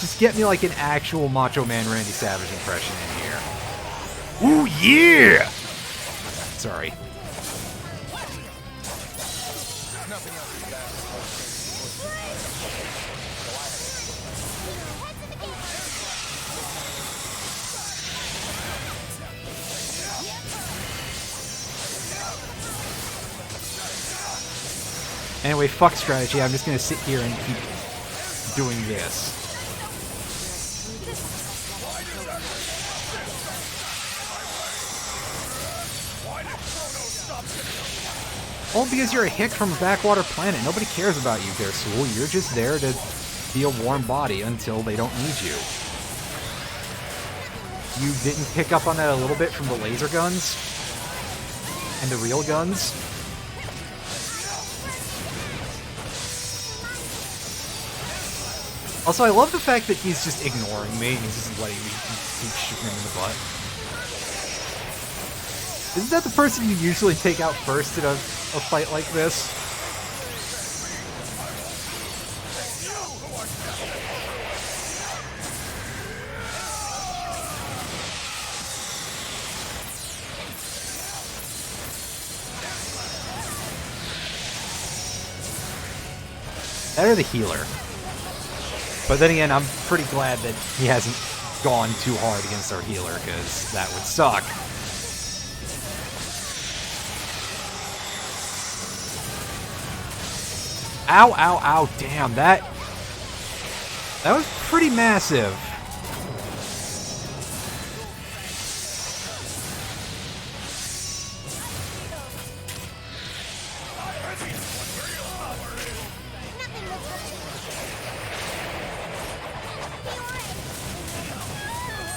Just get me like an actual Macho Man Randy Savage impression in here. Ooh, yeah! Sorry. Nothing else is bad. Anyway, fuck strategy. I'm just gonna sit here and keep doing this. All because you're a hick from a backwater planet. Nobody cares about you, Dersul. You're just there to be a warm body until they don't need you. You didn't pick up on that a little bit from the laser guns? And the real guns? Also, I love the fact that he's just ignoring me. He's just letting me keep shooting him in the butt. Isn't that the person you usually take out first in a fight like this? That or the healer. But then again, I'm pretty glad that he hasn't gone too hard against our healer, because that would suck. Ow, ow, ow, damn, that was pretty massive.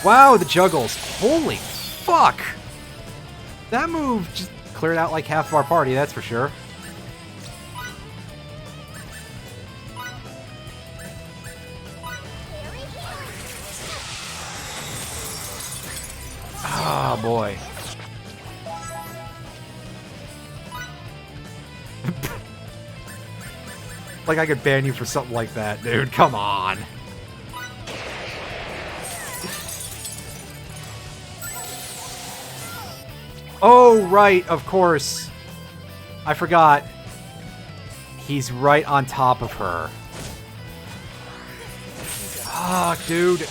Wow, the juggles. Holy fuck! That move just cleared out like half of our party, that's for sure. Ah, boy. Like I could ban you for something like that, dude. Come on. Oh, right, of course. I forgot. He's right on top of her. Fuck, dude,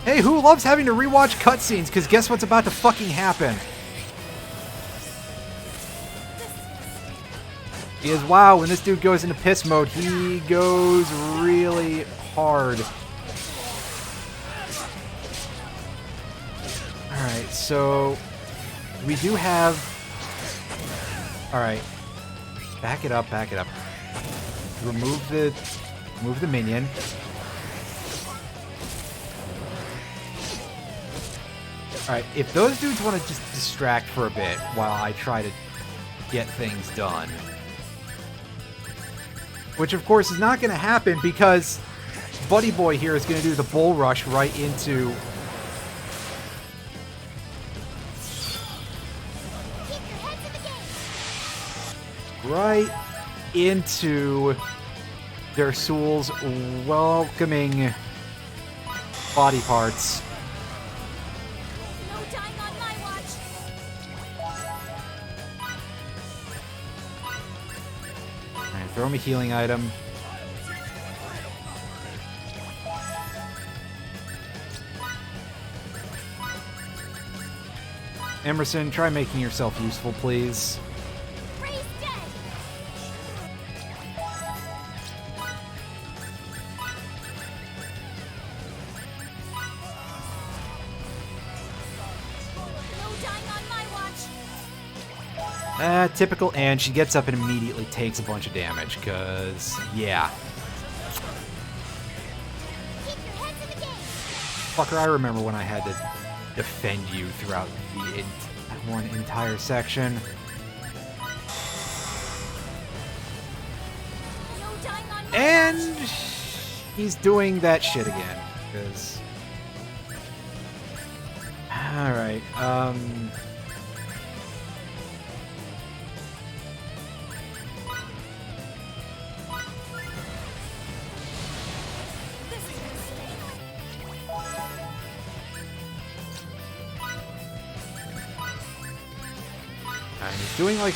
Hey, who loves having to rewatch cutscenes? Because guess what's about to fucking happen? Because, wow, when this dude goes into piss mode, he goes really hard. Alright, so we do have... Alright. Back it up, back it up. Remove the minion. Alright, if those dudes want to just distract for a bit while I try to get things done. Which, of course, is not going to happen because Buddy Boy here is going to do the bull rush right into... Right into Dersul's welcoming body parts. No dying on my watch. Alright, throw him a healing item. Emerson, try making yourself useful, please. Ray's dead. No dying on my watch. Typical Anne, she gets up and immediately takes a bunch of damage, because, yeah. Keep your heads in the game. Fucker, I remember when I had to defend you throughout the one entire section. No dying on my And he's doing that shit again, because... Alright, and he's doing like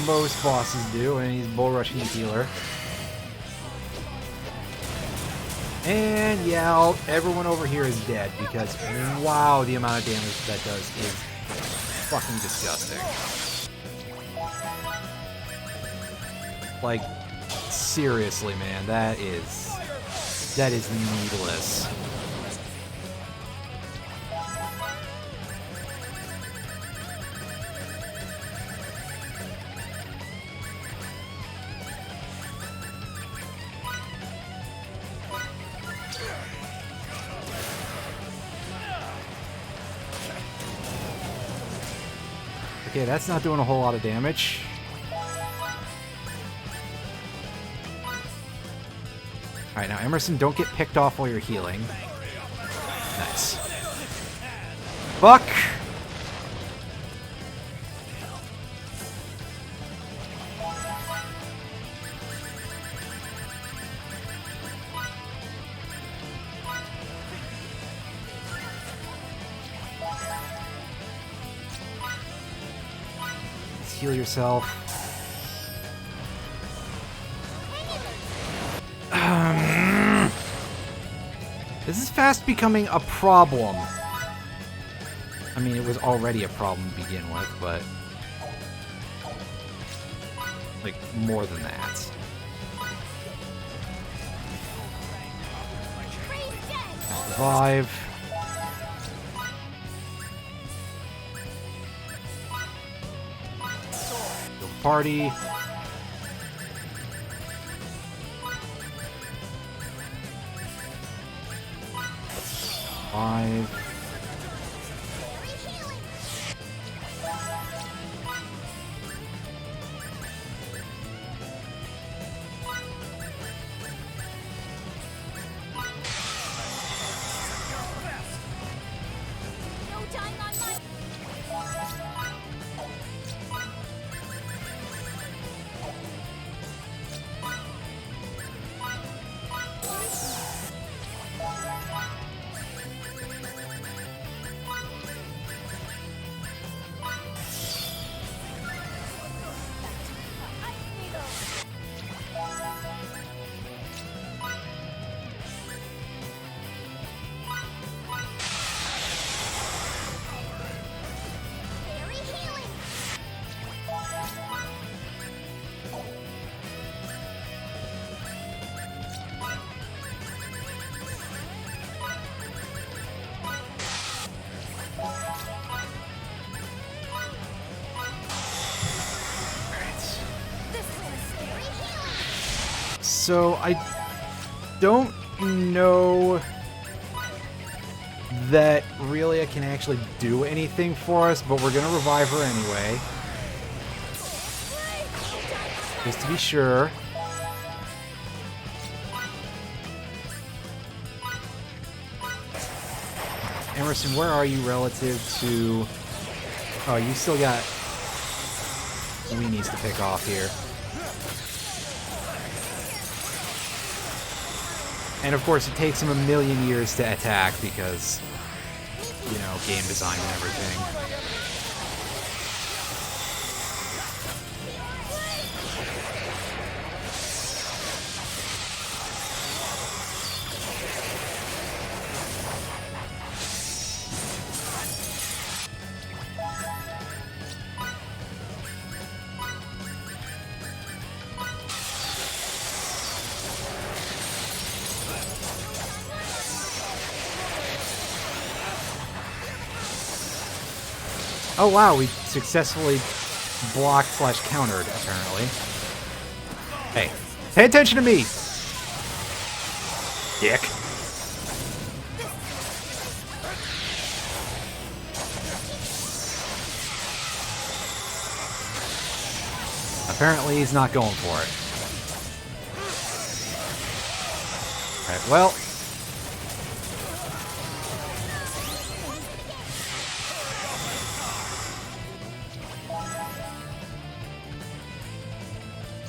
most bosses do, and he's bull rushing the healer. And yeah, everyone over here is dead because wow, the amount of damage that does is fucking disgusting. Like, seriously, man, that is needless. Okay, that's not doing a whole lot of damage. Alright, now Emerson, don't get picked off while you're healing. Nice. Fuck! Let's heal yourself. This is fast becoming a problem. I mean, it was already a problem to begin with, but... like, more than that. Revive. Go party. Five. No time on my... Very healing. This is very healing. So, I don't know that Relia can actually do anything for us, but we're gonna revive her anyway. Just to be sure. Emerson, where are you relative to... Oh, you still got weenies to pick off here. And of course, it takes him a million years to attack because, you know, game design and everything. Oh wow, we successfully blocked/countered, apparently. Hey, pay attention to me! Dick. Apparently he's not going for it. Alright, well...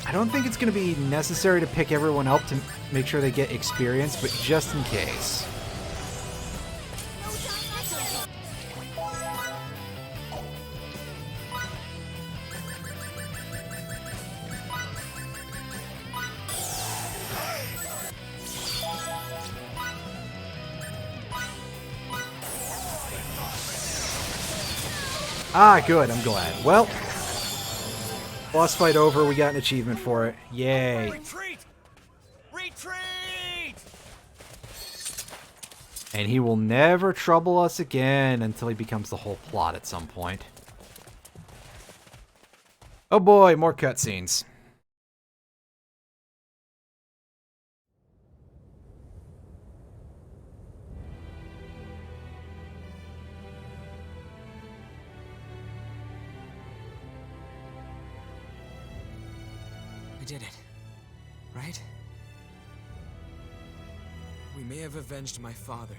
I don't think it's going to be necessary to pick everyone up to make sure they get experience, but just in case. Ah, good. I'm glad. Well, boss fight over. We got an achievement for it. Yay. Retreat! Retreat! And he will never trouble us again until he becomes the whole plot at some point. Oh boy, more cutscenes. I did it. Right? We may have avenged my father,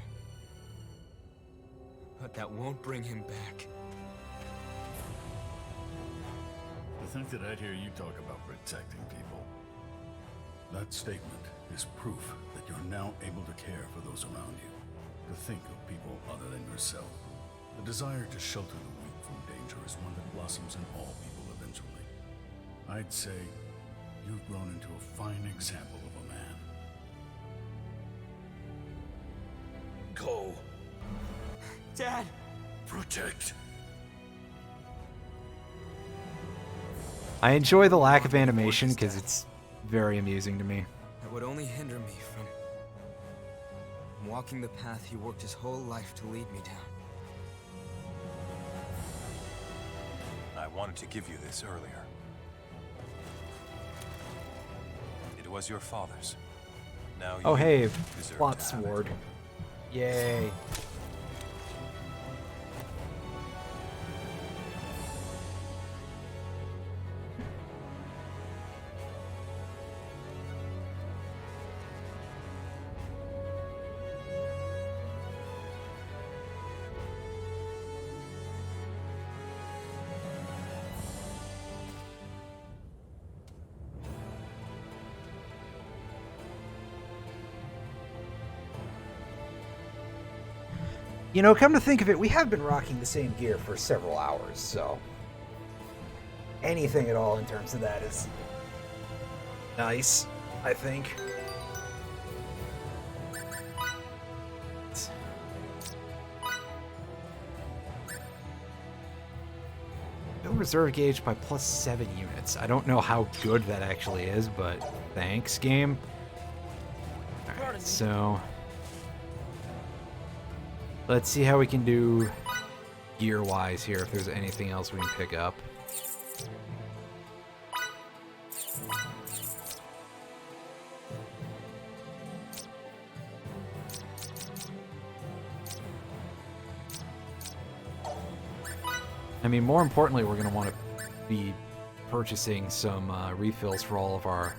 but that won't bring him back. To think that I'd hear you talk about protecting people. That statement is proof that you're now able to care for those around you, to think of people other than yourself. The desire to shelter the weak from danger is one that blossoms in all people eventually. I'd say you've grown into a fine example of a man. Go. Dad! Protect. I enjoy the lack of animation because it's very amusing to me. That would only hinder me from walking the path he worked his whole life to lead me down. I wanted to give you this earlier. It was your father's. Now Oh you hey, deserve plot to have it. sword. Yay. You know, come to think of it, we have been rocking the same gear for several hours, so anything at all in terms of that is nice, I think. Build reserve gauge by +7 units. I don't know how good that actually is, but thanks, game. Alright, so let's see how we can do gear-wise here, if there's anything else we can pick up. I mean, more importantly, we're going to want to be purchasing some refills for all of our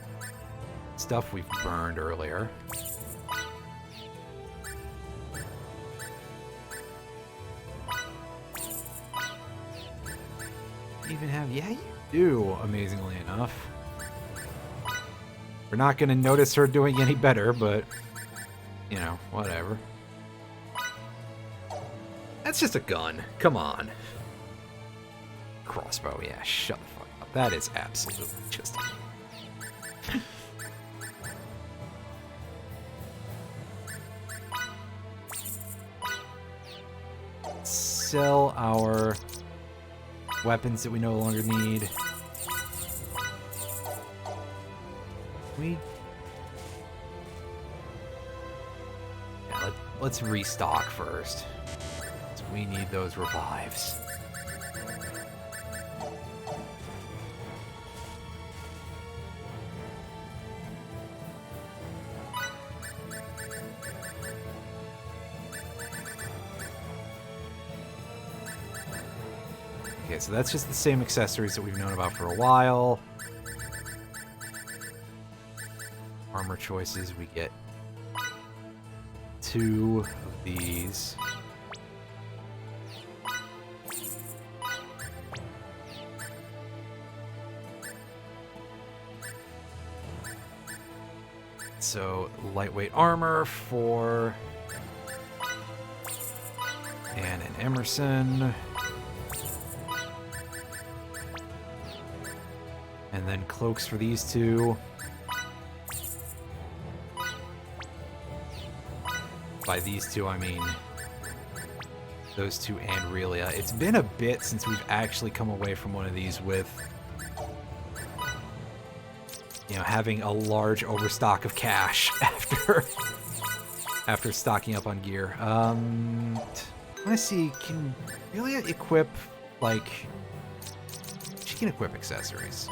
stuff we've burned earlier. Even have, yeah, you do, amazingly enough. We're not going to notice her doing any better, but, you know, whatever. That's just a gun. Come on. Crossbow, yeah, shut the fuck up. That is absolutely just sell our weapons that we no longer need. Let's restock first. So we need those revives. Okay, so that's just the same accessories that we've known about for a while. Armor choices, we get 2 of these. So, lightweight armor for Anne and Emerson. And then cloaks for these two. By these two, I mean those two and Relia. It's been a bit since we've actually come away from one of these with, you know, having a large overstock of cash after stocking up on gear. I want to see, can Relia equip, like, she can equip accessories.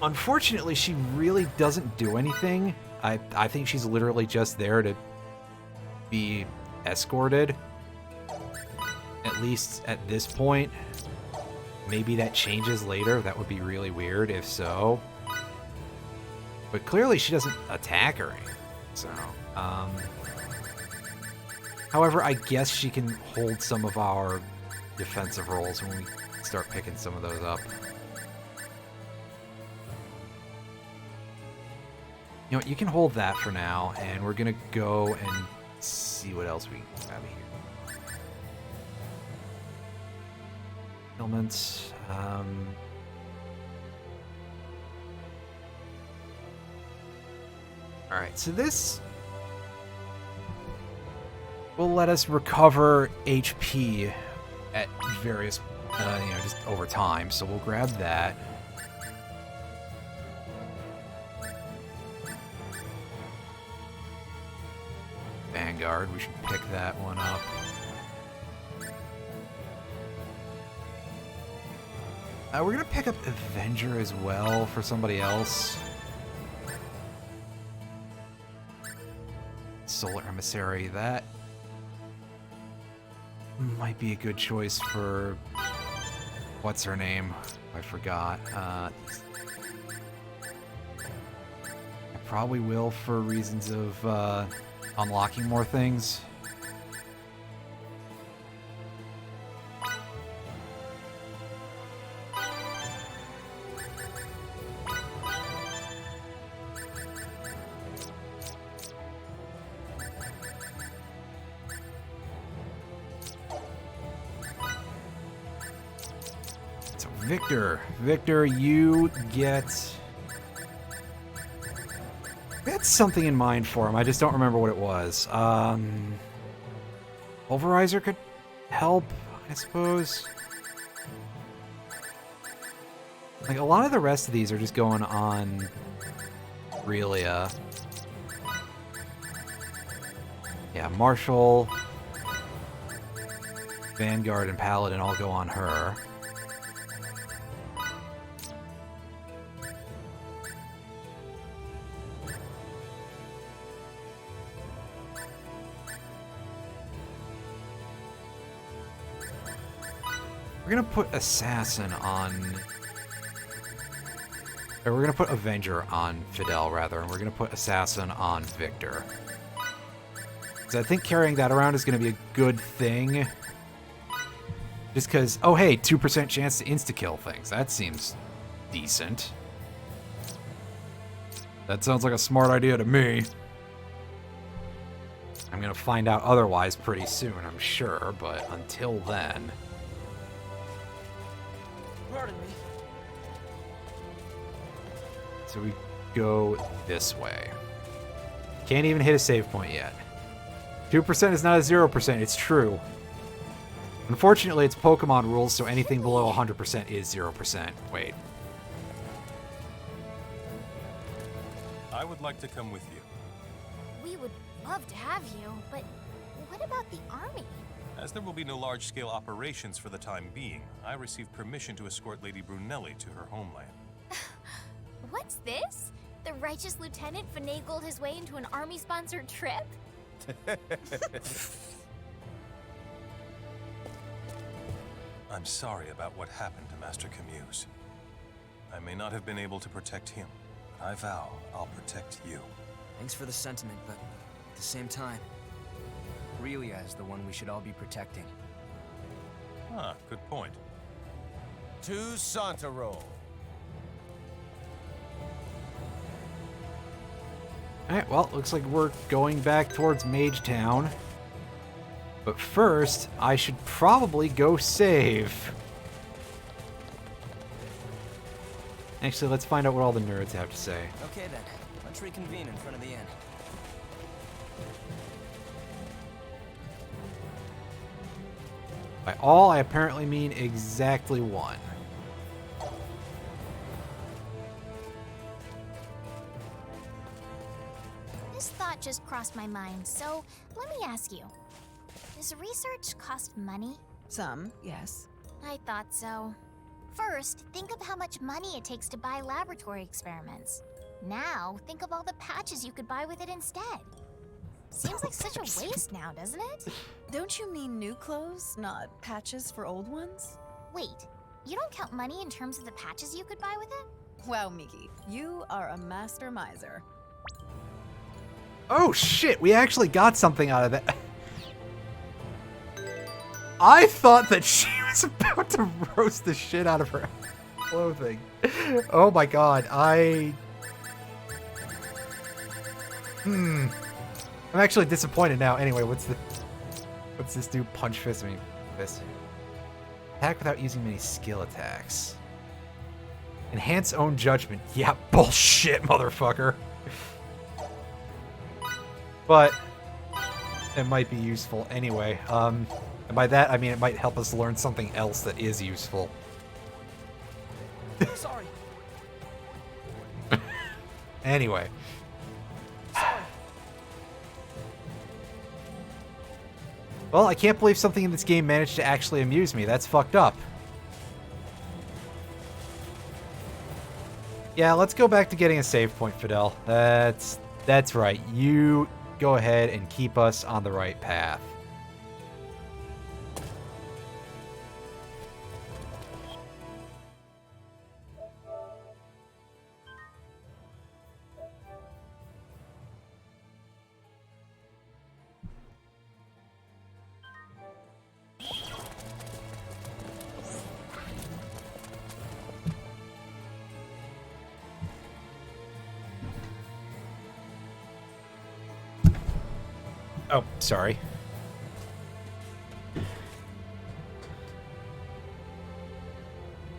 Unfortunately, she really doesn't do anything. I think she's literally just there to be escorted, at least at this point. Maybe that changes later. That would be really weird if so. But clearly she doesn't attack or anything. So, however, I guess she can hold some of our defensive roles when we start picking some of those up. You know what, you can hold that for now, and we're gonna go and see what else we have here. Elements. Alright, so this will let us recover HP at various, you know, just over time. So we'll grab that. Vanguard, we should pick that one up. We're gonna pick up Avenger as well for somebody else. Solar Emissary, that might be a good choice for what's her name? I forgot. I probably will for reasons of unlocking more things. So Victor, you get... I had something in mind for him. I just don't remember what it was. Pulverizer could help, I suppose. Like, a lot of the rest of these are just going on Relia. Yeah, Marshall, Vanguard, and Paladin all go on her. We're gonna put Assassin on... Or we're gonna put Avenger on Fidel, rather, and we're gonna put Assassin on Victor. Because I think carrying that around is gonna be a good thing. Just because, oh hey, 2% chance to insta-kill things. That seems decent. That sounds like a smart idea to me. I'm gonna find out otherwise pretty soon, I'm sure, but until then... Pardon me. So we go this way. Can't even hit a save point yet. 2% is not a 0%, it's true. Unfortunately, it's Pokemon rules, so anything below 100% is 0%. Wait. I would like to come with you. We would love to have you, but what about the army? As there will be no large-scale operations for the time being, I received permission to escort Lady Brunelli to her homeland. What's this? The righteous lieutenant finagled his way into an army-sponsored trip? I'm sorry about what happened to Master Camuse. I may not have been able to protect him, but I vow I'll protect you. Thanks for the sentiment, but at the same time, Relia is the one we should all be protecting. Ah, good point. To Santaro. Alright, well, looks like we're going back towards Mage Town. But first, I should probably go save. Actually, let's find out what all the nerds have to say. Okay then, let's reconvene in front of the inn. By all, I apparently mean exactly one. This thought just crossed my mind, so let me ask you. Does research cost money? Some, yes. I thought so. First, think of how much money it takes to buy laboratory experiments. Now, think of all the patches you could buy with it instead. Seems like such a waste now, doesn't it? Don't you mean new clothes, not patches for old ones? Wait, you don't count money in terms of the patches you could buy with it? Wow, Miki, you are a master miser. Oh shit, we actually got something out of that. I thought that she was about to roast the shit out of her clothing. Oh my god, I'm actually disappointed now. Anyway, what's this do? Punch fist? I mean, fist. Attack without using many skill attacks. Enhance own judgment. Yeah, bullshit, motherfucker. But it might be useful anyway. And by that, I mean it might help us learn something else that is useful. Sorry. Anyway. Well, I can't believe something in this game managed to actually amuse me. That's fucked up. Yeah, let's go back to getting a save point, Fidel. That's right. You go ahead and keep us on the right path. Oh, sorry.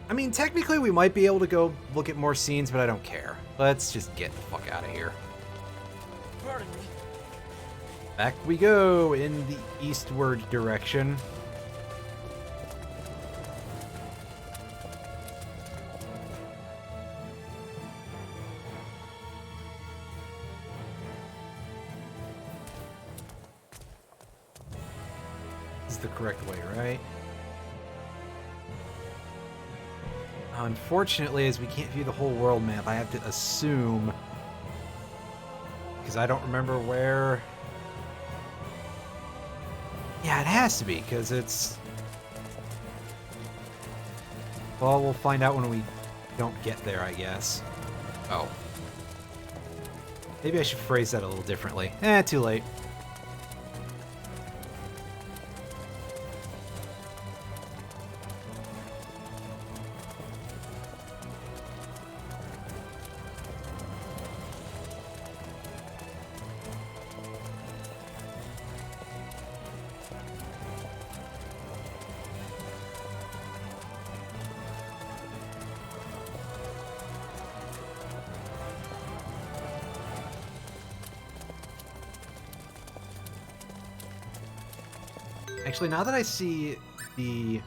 I mean, technically we might be able to go look at more scenes, but I don't care. Let's just get the fuck out of here. Pardon me. Back we go in the eastward direction. This is the correct way, right? Unfortunately, as we can't view the whole world map, I have to assume, because I don't remember where. Yeah, it has to be, because it's... Well, we'll find out when we don't get there, I guess. Oh. Maybe I should phrase that a little differently. Too late. Actually, now that I see the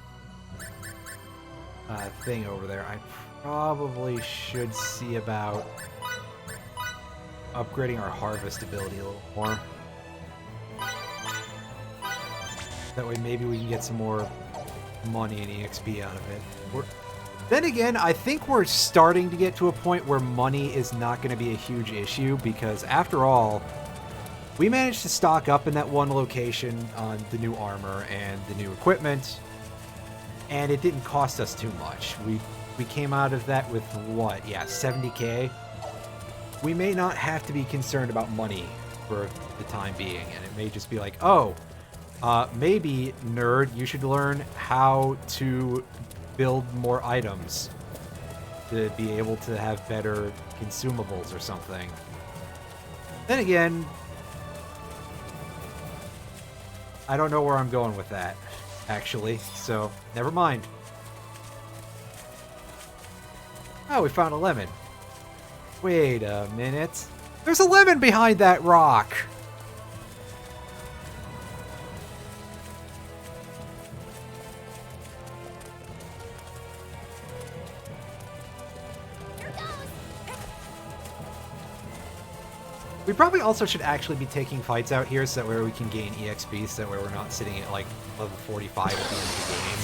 thing over there, I probably should see about upgrading our harvest ability a little more. That way maybe we can get some more money and EXP out of it. Then again, I think we're starting to get to a point where money is not going to be a huge issue, because after all, we managed to stock up in that one location on the new armor and the new equipment, and it didn't cost us too much. We came out of that with what? Yeah, 70k. We may not have to be concerned about money for the time being, and it may just be like, oh, maybe, nerd, you should learn how to build more items to be able to have better consumables or something. Then again, I don't know where I'm going with that, actually, so never mind. Oh, we found a lemon. Wait a minute. There's a lemon behind that rock! We probably also should actually be taking fights out here so that way we can gain EXP, so that way we're not sitting at like level 45 at the end of the game.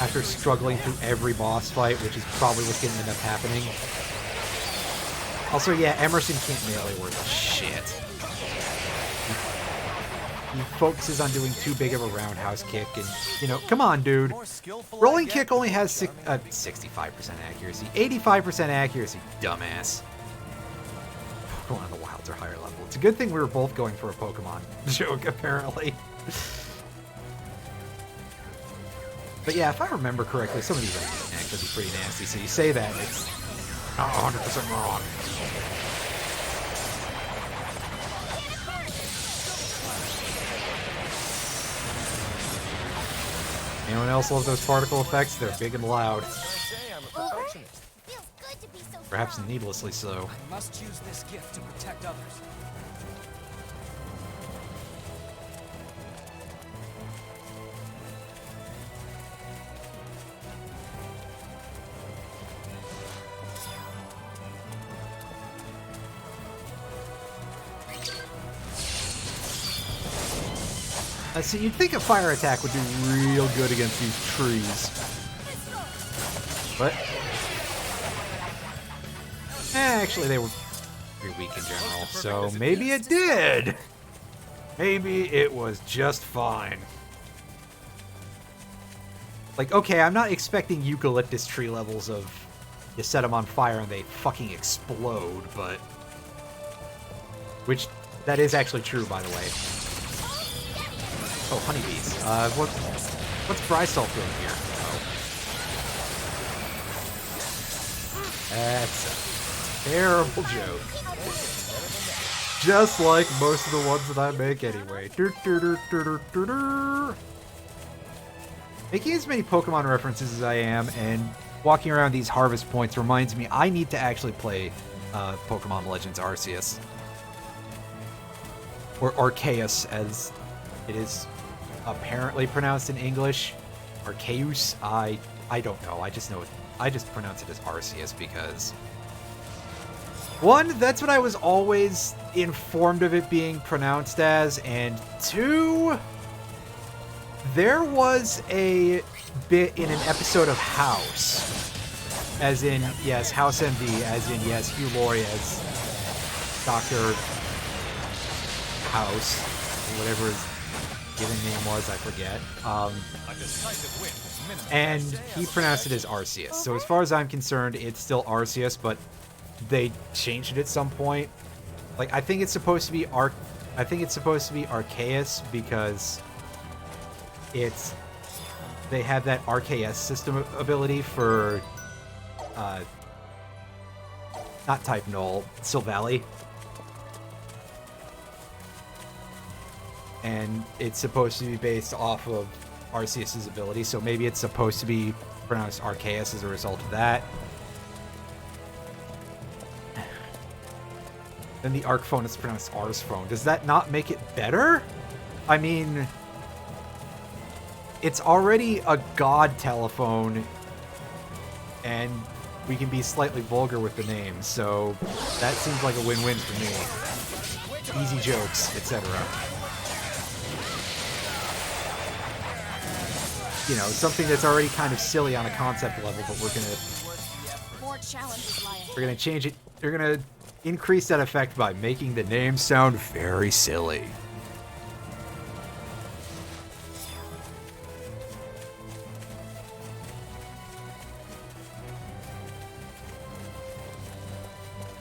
After struggling through every boss fight, which is probably what's going to end up happening. Also, yeah, Emerson can't melee worth a shit. He focuses on doing too big of a roundhouse kick, and, you know, come on, dude. Rolling kick only has 65% accuracy, 85% accuracy, dumbass. Pokemon in the wilds are higher level. It's a good thing we were both going for a Pokemon joke, apparently. But yeah, if I remember correctly, some of these ideas can actually be pretty nasty, so you say that, and it's not 100% wrong. Anyone else love those particle effects? They're big and loud. Over? Feels good to be so Perhaps strong. needlessly so. I must use this gift to protect others. So you'd think a fire attack would do real good against these trees. But actually they were pretty weak in general, so maybe it did! Maybe it was just fine. Like, okay, I'm not expecting eucalyptus tree levels of you set them on fire and they fucking explode, but... Which, that is actually true, by the way. Oh, honeybees. What's Brysol doing here? Oh. That's a terrible joke. Just like most of the ones that I make anyway. Making as many Pokemon references as I am and walking around these harvest points reminds me I need to actually play Pokemon Legends Arceus. Or Arceus, as it is apparently pronounced in English. Arceus? I don't know. I just pronounce it as Arceus because... One, that's what I was always informed of it being pronounced as, and two, there was a bit in an episode of House, as in, yes, House MD, as in, yes, Hugh Laurie as Dr. House, whatever his given name was, I forget. And he pronounced it as Arceus. So as far as I'm concerned, it's still Arceus, but they changed it at some point. Like, I think it's supposed to be Arceus because they have that RKS system ability for not type null, Silvally. And it's supposed to be based off of Arceus' ability, so maybe it's supposed to be pronounced Arceus as a result of that. Then the Arc phone is pronounced Ars phone. Does that not make it better? I mean, it's already a god telephone, and we can be slightly vulgar with the name, so that seems like a win-win for me. Easy jokes, etc. You know, something that's already kind of silly on a concept level, but we're gonna change it. We're gonna increase that effect by making the name sound very silly.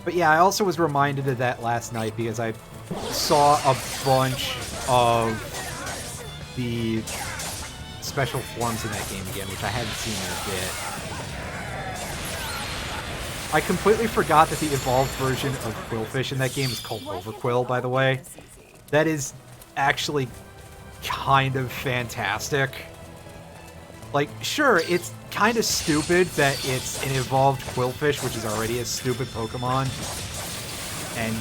But yeah, I also was reminded of that last night because I saw a bunch of the special forms in that game again, which I hadn't seen in a bit. I completely forgot that the evolved version of Quillfish in that game is called Overquill, by the way. That is actually kind of fantastic. Like, sure, it's kind of stupid that it's an evolved Quillfish, which is already a stupid Pokemon, and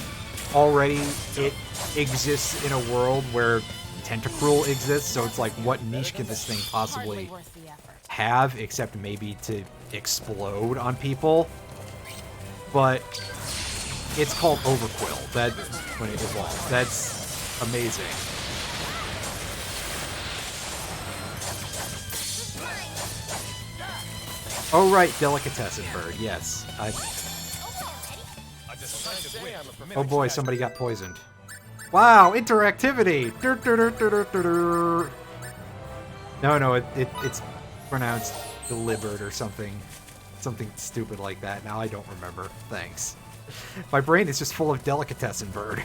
already it exists in a world where Tentacruel exists, so it's like, what niche can this thing possibly have, except maybe to explode on people? But it's called Overquill. That when it evolves. That's amazing. Oh right, Delicatessen Bird. Yes. Oh boy, somebody got poisoned. Wow, interactivity! Dur, dur, dur, dur, dur, dur, dur. No, it's pronounced deliberate or something. Something stupid like that. Now I don't remember. Thanks. My brain is just full of Delicatessen Bird.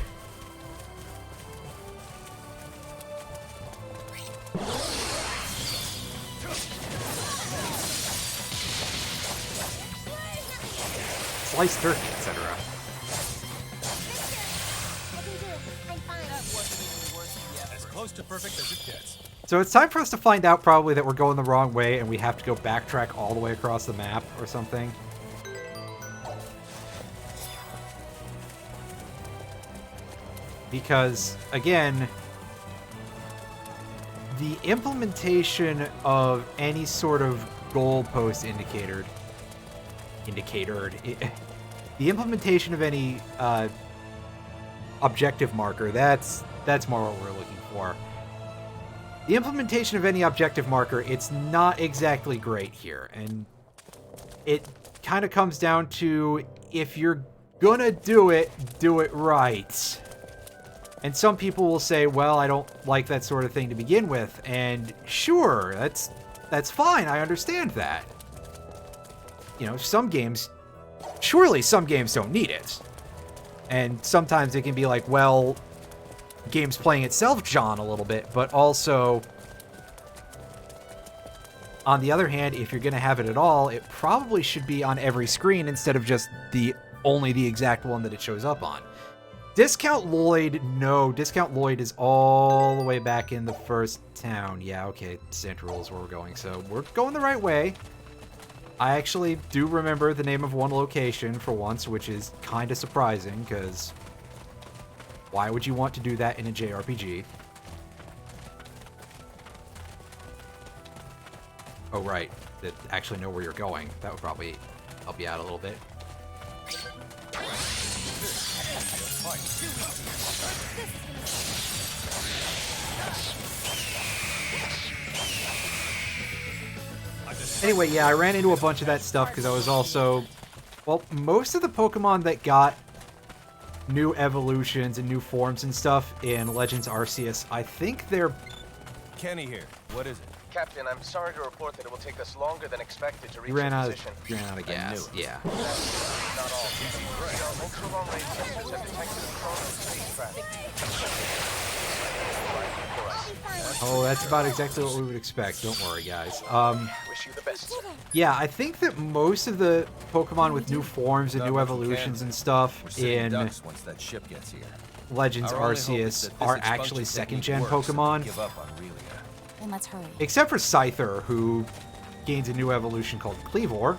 Sliced turkey, etc. As close to perfect as it gets. So it's time for us to find out probably that we're going the wrong way and we have to go backtrack all the way across the map or something. Because, again, the implementation of any sort of goalpost the implementation of any objective marker, that's more what we're looking for. The implementation of any objective marker, it's not exactly great here, and it kind of comes down to, if you're gonna do it right. And some people will say, well, I don't like that sort of thing to begin with, and sure, that's fine, I understand that. You know, surely some games don't need it. And sometimes it can be like, well, game's playing itself, John, a little bit, but also, on the other hand, if you're going to have it at all, it probably should be on every screen instead of just only the exact one that it shows up on. Discount Lloyd, no, Discount Lloyd is all the way back in the first town. Yeah, okay, Central is where we're going, so we're going the right way. I actually do remember the name of one location for once, which is kind of surprising, because why would you want to do that in a JRPG? Oh, right. To actually know where you're going. That would probably help you out a little bit. Anyway, yeah, I ran into a bunch of that stuff because I was also... Well, most of the Pokemon that got new evolutions and new forms and stuff in Legends Arceus, I think they're... Kenny here. What is it? Captain, I'm sorry to report that it will take us longer than expected to reach You ran your out position. of gas, yeah. Not all. Our ultra-long-range sensors have detected a chrono space traffic. Oh, that's about exactly what we would expect. Don't worry, guys. Wish you the best. Yeah, I think that most of the Pokemon with new forms and new evolutions and stuff in once that ship gets here. Legends Arceus are actually second-gen Pokemon. Give up on Relia. Then let's hurry. Except for Scyther, who gains a new evolution called Cleavor,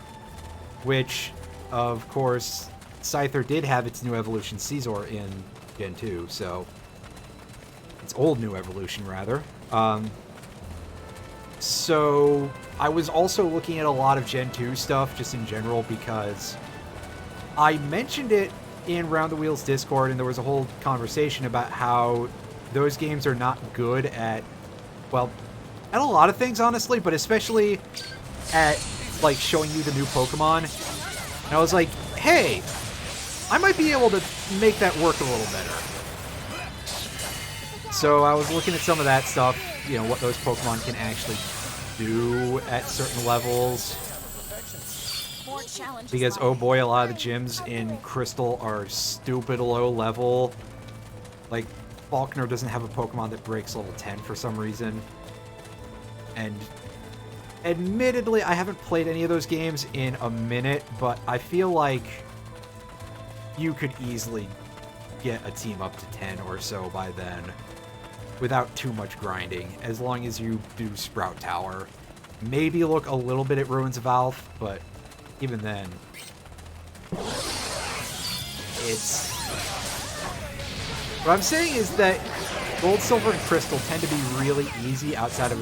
which, of course, Scyther did have its new evolution Caesar in Gen 2, so... Its old new evolution, rather. So, I was also looking at a lot of Gen 2 stuff, just in general, because I mentioned it in Round the Wheels Discord, and there was a whole conversation about how those games are not good at, well, at a lot of things, honestly, but especially at, like, showing you the new Pokemon. And I was like, hey, I might be able to make that work a little better. So I was looking at some of that stuff, you know, what those Pokemon can actually do at certain levels. Because, oh boy, a lot of the gyms in Crystal are stupid low level. Like, Falkner doesn't have a Pokemon that breaks level 10 for some reason. And admittedly, I haven't played any of those games in a minute, but I feel like you could easily get a team up to 10 or so by then without too much grinding, as long as you do Sprout Tower. Maybe look a little bit at Ruins of Alph, but even then, it's... What I'm saying is that Gold, Silver, and Crystal tend to be really easy outside of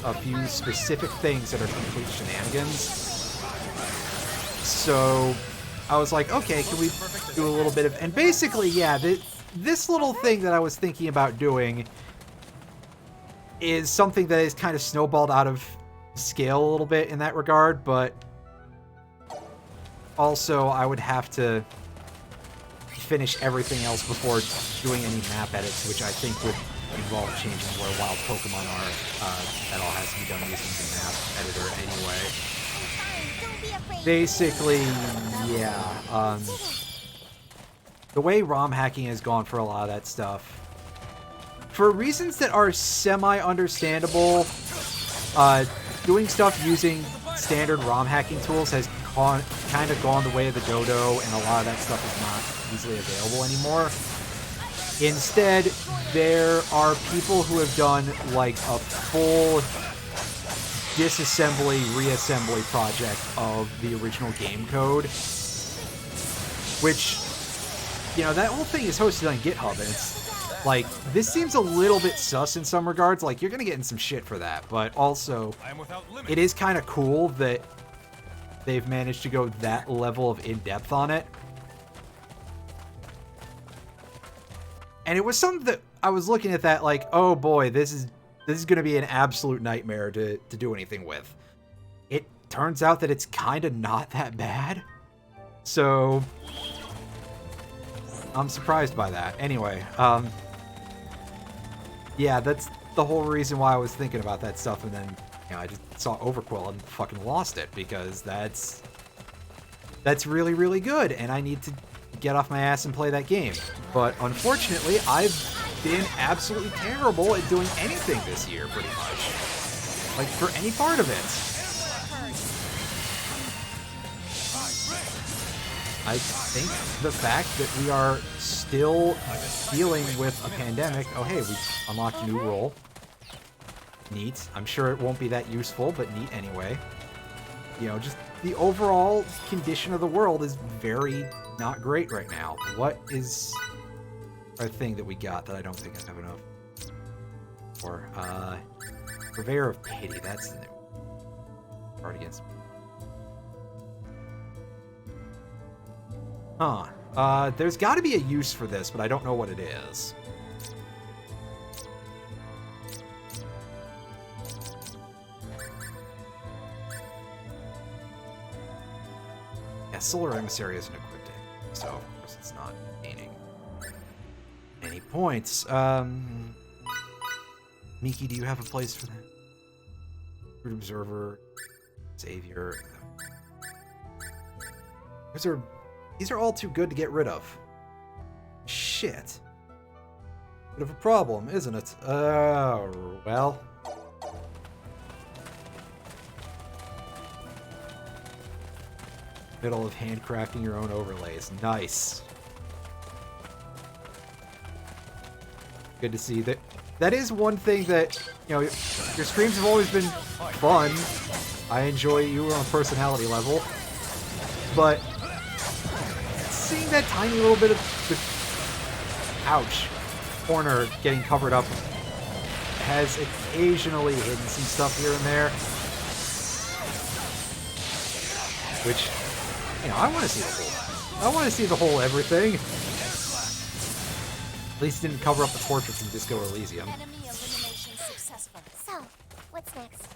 a few specific things that are complete shenanigans. So, I was like, okay, can we do a little bit of... And basically, yeah, this little thing that I was thinking about doing is something that is kind of snowballed out of scale a little bit in that regard, but also I would have to finish everything else before doing any map edits, which I think would involve changing where wild Pokemon are. That all has to be done using the map editor anyway. Basically, yeah. The way ROM hacking has gone for a lot of that stuff, for reasons that are semi-understandable, doing stuff using standard ROM hacking tools has kind of gone the way of the dodo, and a lot of that stuff is not easily available anymore. Instead, there are people who have done like a full disassembly, reassembly project of the original game code, which, you know, that whole thing is hosted on GitHub, and it's like, this seems a little bit sus in some regards. Like, you're gonna get in some shit for that, but also it is kind of cool that they've managed to go that level of in-depth on it. And it was something that I was looking at that like, oh boy, this is going to be an absolute nightmare to do anything with. It turns out that it's kind of not that bad. So I'm surprised by that. Anyway, yeah, that's the whole reason why I was thinking about that stuff, and then, you know, I just saw Overquill and fucking lost it, because that's really, really good, and I need to get off my ass and play that game. But unfortunately, I've been absolutely terrible at doing anything this year, pretty much. Like, for any part of it. I think the fact that we are still dealing with a pandemic... Oh, hey, we unlocked a new role. Neat. I'm sure it won't be that useful, but neat anyway. You know, just the overall condition of the world is very not great right now. What is our thing that we got that I don't think I have enough for? Purveyor of Pity, that's the new card against. Huh. There's got to be a use for this, but I don't know what it is. Yeah, Solar Emissary isn't equipped in, so of course it's not gaining any points. Miki, do you have a place for that? Root Observer, Savior. These are all too good to get rid of. Shit. Bit of a problem, isn't it? Well. Middle of handcrafting your own overlays. Nice. Good to see that. That is one thing that, you know, your streams have always been fun. I enjoy you on a personality level. But seeing that tiny little bit of the corner getting covered up has occasionally hidden some stuff here and there. Which, you know, I want to see the whole. I want to see the whole everything. At least it didn't cover up the portrait from Disco Elysium. Enemy elimination successful. So, what's next?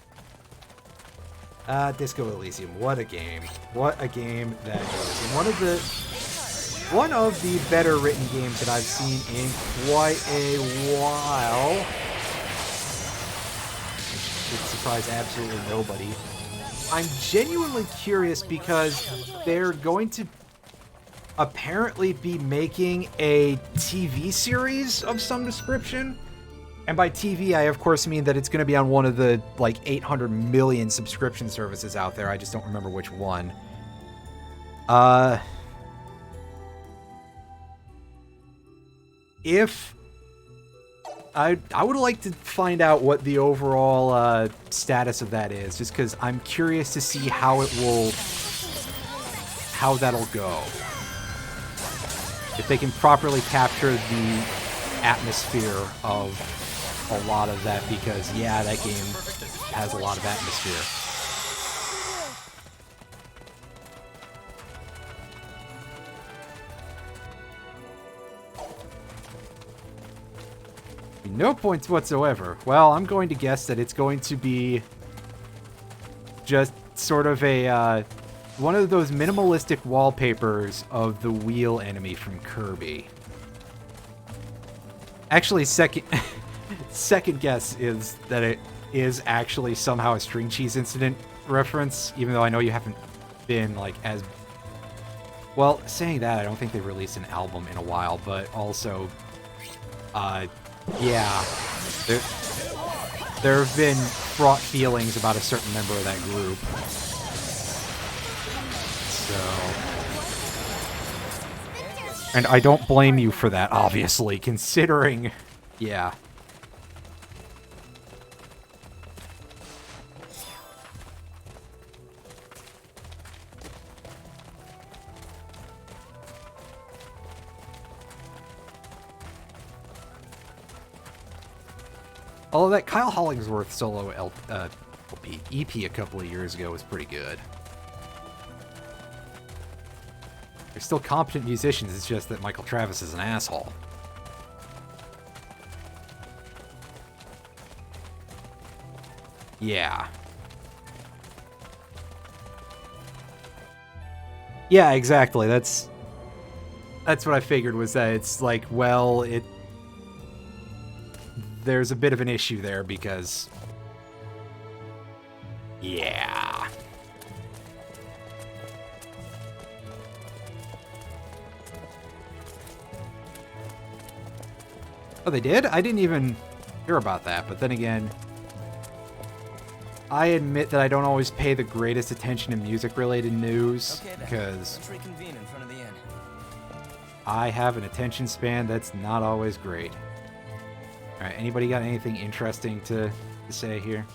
Disco Elysium. What a game. What a game that is. And one of the better written games that I've seen in quite a while. Which should surprise absolutely nobody. I'm genuinely curious because they're going to apparently be making a TV series of some description. And by TV, I of course mean that it's going to be on one of the like 800 million subscription services out there. I just don't remember which one. If I would like to find out what the overall status of that is, just because I'm curious to see how that'll go. If they can properly capture the atmosphere of a lot of that, because yeah, that game has a lot of atmosphere. No points whatsoever. Well, I'm going to guess that it's going to be just sort of a one of those minimalistic wallpapers of the wheel enemy from Kirby. Actually, second guess is that it is actually somehow a String Cheese Incident reference, even though I know you haven't been like as well. Saying that, I don't think they've released an album in a while, but also, yeah, there have been fraught feelings about a certain member of that group. So, and I don't blame you for that, obviously, considering, yeah. Although that Kyle Hollingsworth solo EP a couple of years ago was pretty good. They're still competent musicians, it's just that Michael Travis is an asshole. Yeah. Yeah, exactly. That's what I figured, was that it's like, well, there's a bit of an issue there because, yeah. Oh, they did? I didn't even hear about that, but then again, I admit that I don't always pay the greatest attention to music-related news, because Let's reconvene in front of the inn. I have an attention span that's not always great. Alright, anybody got anything interesting to say here?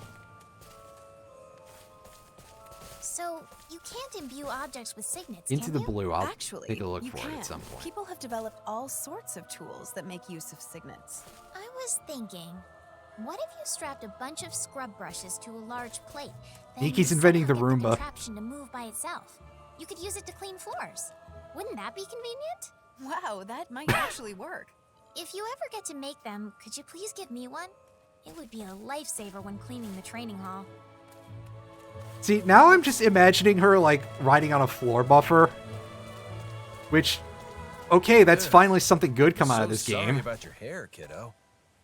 So, you can't imbue objects with signets, Into can the you? blue, I'll Actually, take a look you for it at some point. People have developed all sorts of tools that make use of signets. I was thinking, what if you strapped a bunch of scrub brushes to a large plate? Then Niki's you inventing the somehow get Roomba. contraption to move by itself. You could use it to clean floors. Wouldn't that be convenient? Wow, that might actually work. If you ever get to make them, could you please give me one? It would be a lifesaver when cleaning the training hall. See, now I'm just imagining her, like, riding on a floor buffer. Which, okay, that's finally something good come out of this Sorry game. about your hair, kiddo.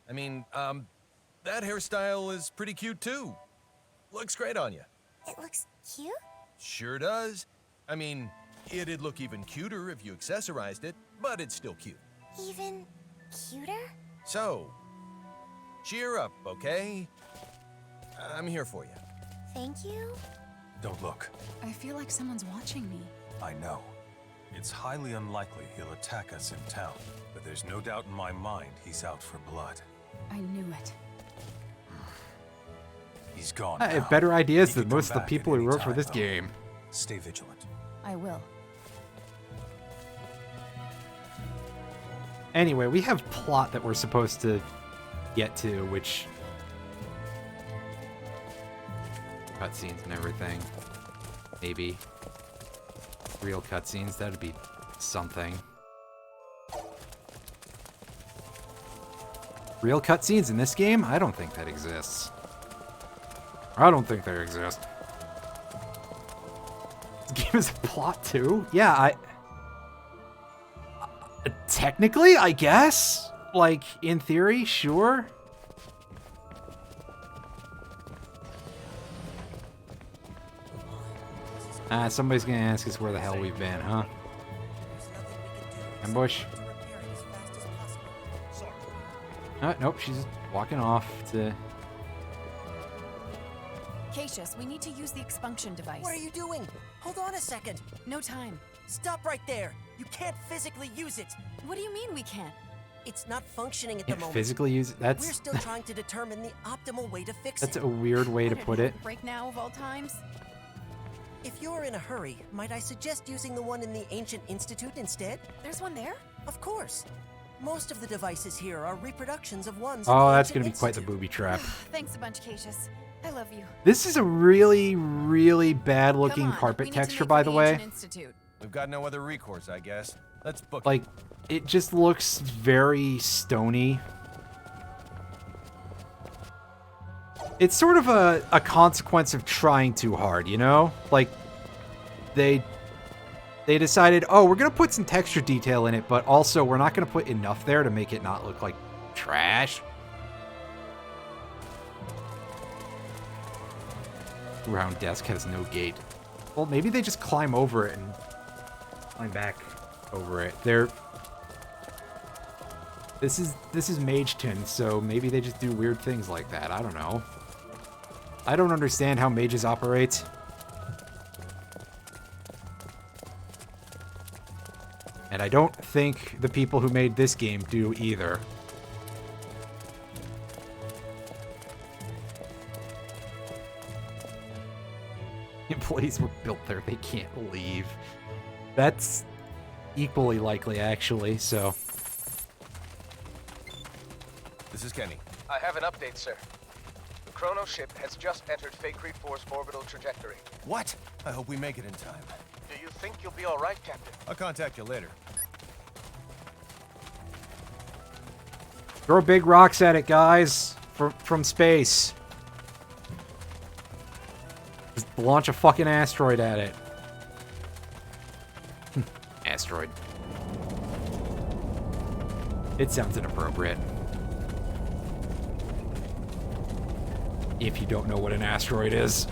I mean, that hairstyle is pretty cute too. Looks great on you. It looks cute? Sure does. I mean, it'd look even cuter if you accessorized it, but it's still cute. Even cuter? So, cheer up, okay? I'm here for you. Thank you. Don't look. I feel like someone's watching me. I know. It's highly unlikely he'll attack us in town, but there's no doubt in my mind he's out for blood. I knew it. He's gone I now. have better ideas He than could come most of the back people at who any wrote for time, this though. game. Stay vigilant. I will. Anyway, we have plot that we're supposed to get to, which... cutscenes and everything. Maybe. Real cutscenes, that'd be something. Real cutscenes in this game? I don't think that exists. I don't think they exist. This game is a plot too? Yeah, technically, I guess? Like, in theory, sure. Somebody's gonna ask us where the hell we've been, huh? Ambush? Nope, she's walking off to... Cassius, we need to use the expunction device. What are you doing? Hold on a second. No time. Stop right there. You can't physically use it. What do you mean we can't? It's not functioning at the Can't moment. physically use it? We're That's... still trying to determine the optimal way to fix that's it. a weird way to What, put it it. had to break now of all times? If you're in a hurry, might I suggest using the one in the Ancient Institute instead? There's one there? Of course. Most of the devices here are reproductions of ones. Oh, in the that's Ancient gonna be quite the Institute. booby trap. Thanks a bunch, Cassius. I love you. This is a really, really bad looking Come on, we carpet need to texture, make by for the way. Ancient Institute. We've got no other recourse, I guess. Let's book it. Like, it just looks very stony. It's sort of a consequence of trying too hard, you know? Like, they decided, oh, we're going to put some texture detail in it, but also we're not going to put enough there to make it not look like trash. Round desk has no gate. Well, maybe they just climb over it and climb back over it. This is Mageton, so maybe they just do weird things like that. I don't know. I don't understand how mages operate. And I don't think the people who made this game do either. Employees were built there. They can't leave. That's equally likely, actually, so... This is Kenny. I have an update, sir. The Chrono ship has just entered Fakri 4's orbital trajectory. What? I hope we make it in time. Do you think you'll be all right, Captain? I'll contact you later. Throw big rocks at it, guys. From space. Just launch a fucking asteroid at it. Asteroid. It sounds inappropriate. If you don't know what an asteroid is.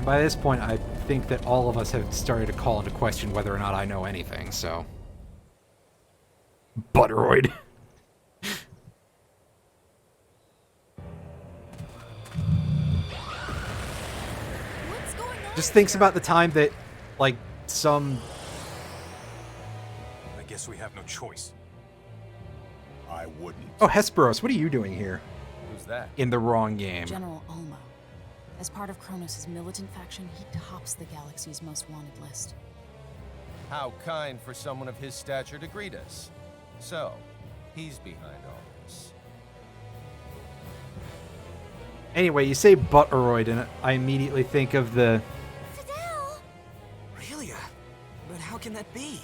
By this point, I think that all of us have started to call into question whether or not I know anything, so... Butteroid. What's going on? Just thinks about the time that, like, some... I guess we have no choice. I wouldn't. Oh, Hesperos, what are you doing here? Who's that? In the wrong game. General Ulmo. As part of Kronos' militant faction, he tops the galaxy's most wanted list. How kind for someone of his stature to greet us. So, he's behind all this. Anyway, you say Butteroid, and I immediately think of the... Fidel! Aurelia? But how can that be?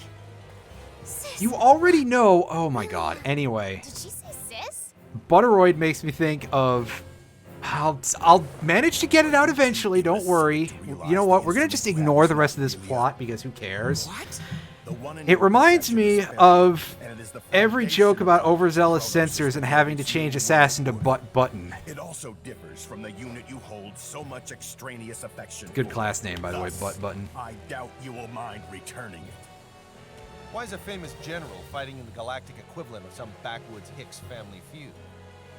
Sis! You already know... Oh my god. Anyway. Did she say sis? Butteroid makes me think of... I'll manage to get it out eventually, don't worry. You know what? We're gonna just ignore the rest of this plot, because who cares? What? It reminds me of every joke about overzealous censors and having to change assassin to Button. It also differs from the unit you hold so much extraneous affection Good for. class name, by the way, Thus, Button. I doubt you will mind returning it. Why is a famous general fighting in the galactic equivalent of some backwoods Hicks family feud?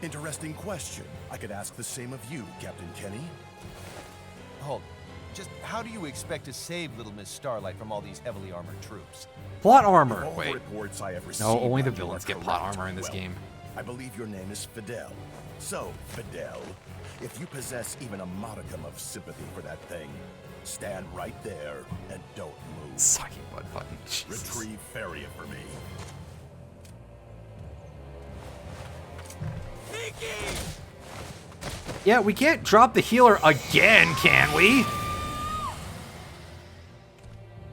Interesting question. I could ask the same of you, Captain Kenny. Hold. Just how do you expect to save little Miss Starlight from all these heavily armored troops? Plot armor. All the Wait. reports I have received No, only the on you villains are get plot correct. armor in this Well, game. I believe your name is Fidel. So, Fidel, if you possess even a modicum of sympathy for that thing, stand right there and don't move. Sucking Button. Jesus. Retrieve Feria for me. Yeah, we can't drop the healer again, can we?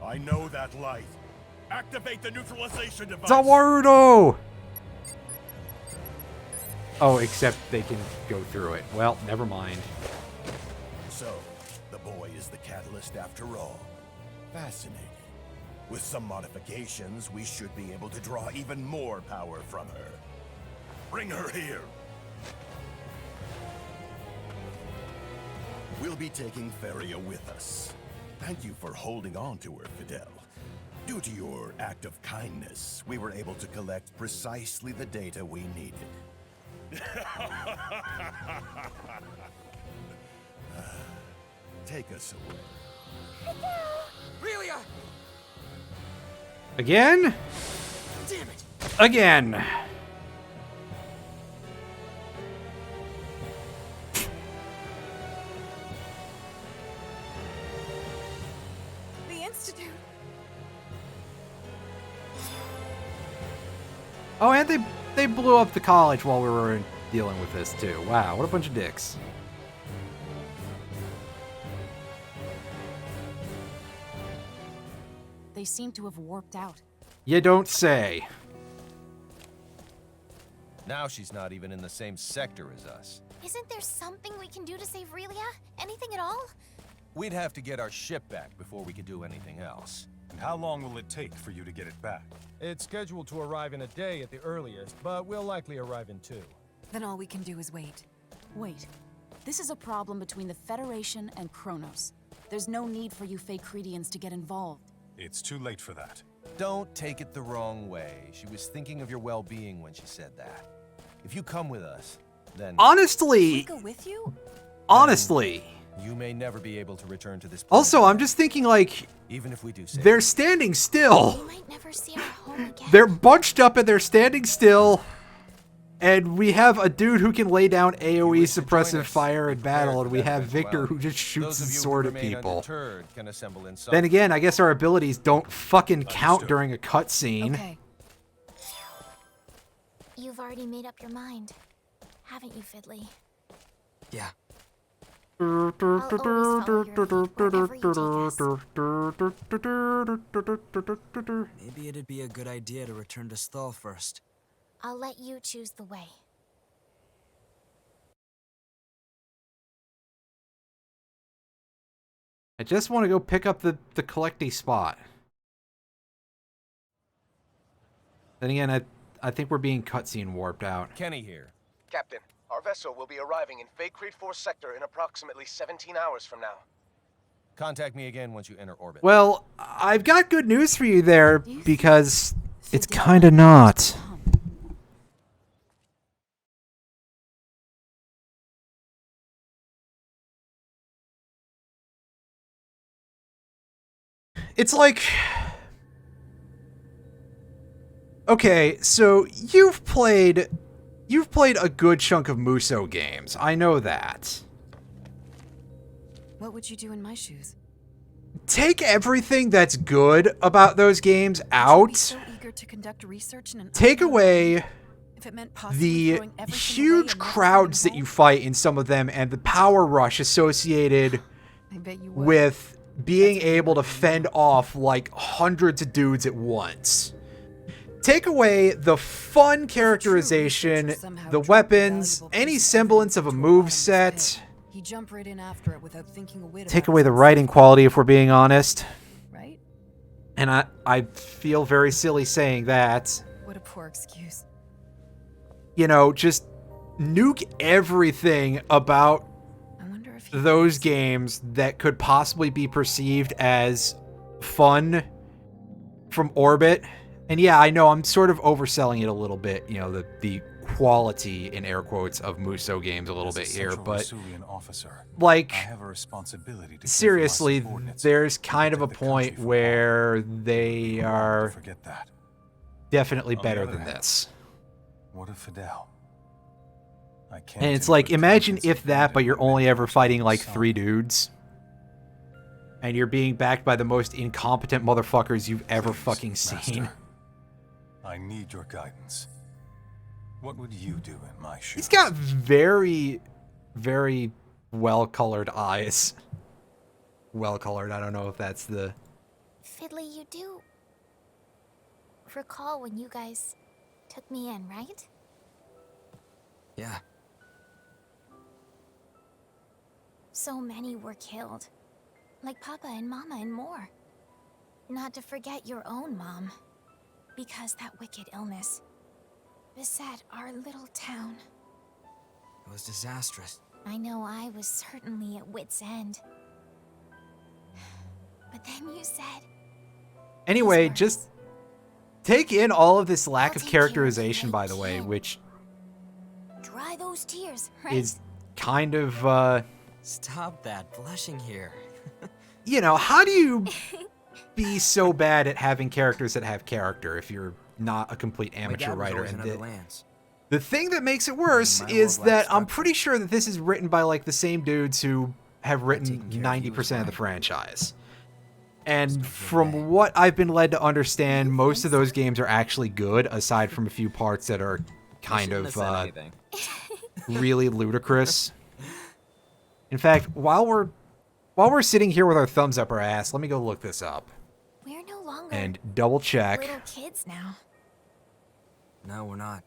I know that light. Activate the neutralization device. Zawarudo! Oh, except they can go through it. Well, never mind. So, the boy is the catalyst after all. Fascinating. With some modifications, we should be able to draw even more power from her. Bring her here. We'll be taking Feria with us. Thank you for holding on to her, Fidel. Due to your act of kindness, we were able to collect precisely the data we needed. Take us away. Aurelia! Again? Damn it! Again. The Institute. Oh, and they blew up the college while we were dealing with this too. Wow, what a bunch of dicks. They seem to have warped out. You don't say. Now she's not even in the same sector as us. Isn't there something we can do to save Relia? Anything at all? We'd have to get our ship back before we could do anything else. And how long will it take for you to get it back? It's scheduled to arrive in a day at the earliest, but we'll likely arrive in 2. Then all we can do is wait. Wait. This is a problem between the Federation and Kronos. There's no need for you fake Cretians to get involved. It's too late for that. Don't take it the wrong way. She was thinking of your well-being when she said that. If you come with us, then... Honestly... Go with you? Honestly... You may never be able to return to this planet. Also, I'm just thinking, like... Even if we do save they're standing still. We might never see our home again. They're bunched up and they're standing still. And we have a dude who can lay down AoE suppressive fire in battle, and we have Victor who just shoots his sword at people. Then again, I guess our abilities don't fucking count during a cutscene. Okay. You've already made up your mind, haven't you, Fiddly? Yeah. Maybe it'd be a good idea to return to Sthal first. I'll let you choose the way. I just want to go pick up the collecty spot. Then again, I think we're being cutscene warped out. Kenny here. Captain, our vessel will be arriving in Vagrate 4 sector in approximately 17 hours from now. Contact me again once you enter orbit. Well, I've got good news for you there, because it's kind of not. It's like... Okay, so you've played a good chunk of Muso games. I know that. What would you do in my shoes? Take everything that's good about those games out. So eager to conduct research in an Take away if it meant possibly the throwing everything huge away and crowds that you fight in some of them and the power rush associated I bet you would. with being able to fend off like hundreds of dudes at once. Take away the fun characterization, the weapons, any semblance of a move set. He jumped right in after it without thinking a whit Take about away the it. writing quality if we're being honest. Right? And I feel very silly saying that. What a poor excuse. You know, just nuke everything about those games that could possibly be perceived as fun from Orbit. And yeah, I know I'm sort of overselling it a little bit, you know, the quality in air quotes of Muso games a little bit here, but like, I have a responsibility to seriously, there's kind of a point where they are definitely better than this. What of Fidel? I can't. And it's like, imagine if that, but you're only ever fighting like 3 dudes. And you're being backed by the most incompetent motherfuckers you've ever fucking seen. Master, I need your guidance. What would you do in my shoes? He's got very, very well-colored eyes. Well-colored, I don't know if that's the... Fiddly, you do recall when you guys took me in, right? Yeah. So many were killed. Like Papa and Mama and more. Not to forget your own mom. Because that wicked illness beset our little town. It was disastrous. I know I was certainly at wit's end. But then you said... Anyway, just take in all of this lack of characterization, by the way, which... Dry those tears, right? is kind of, Stop that blushing here. you know, how do you be so bad at having characters that have character if you're not a complete amateur writer? And the thing that makes it worse is that I'm pretty sure that this is written by like the same dudes who have written 90% of the franchise. And from what I've been led to understand, most of those games are actually good, aside from a few parts that are kind of really ludicrous. In fact, while we're sitting here with our thumbs up our ass, let me go look this up. We're no longer and double check. little kids now. No, we're not.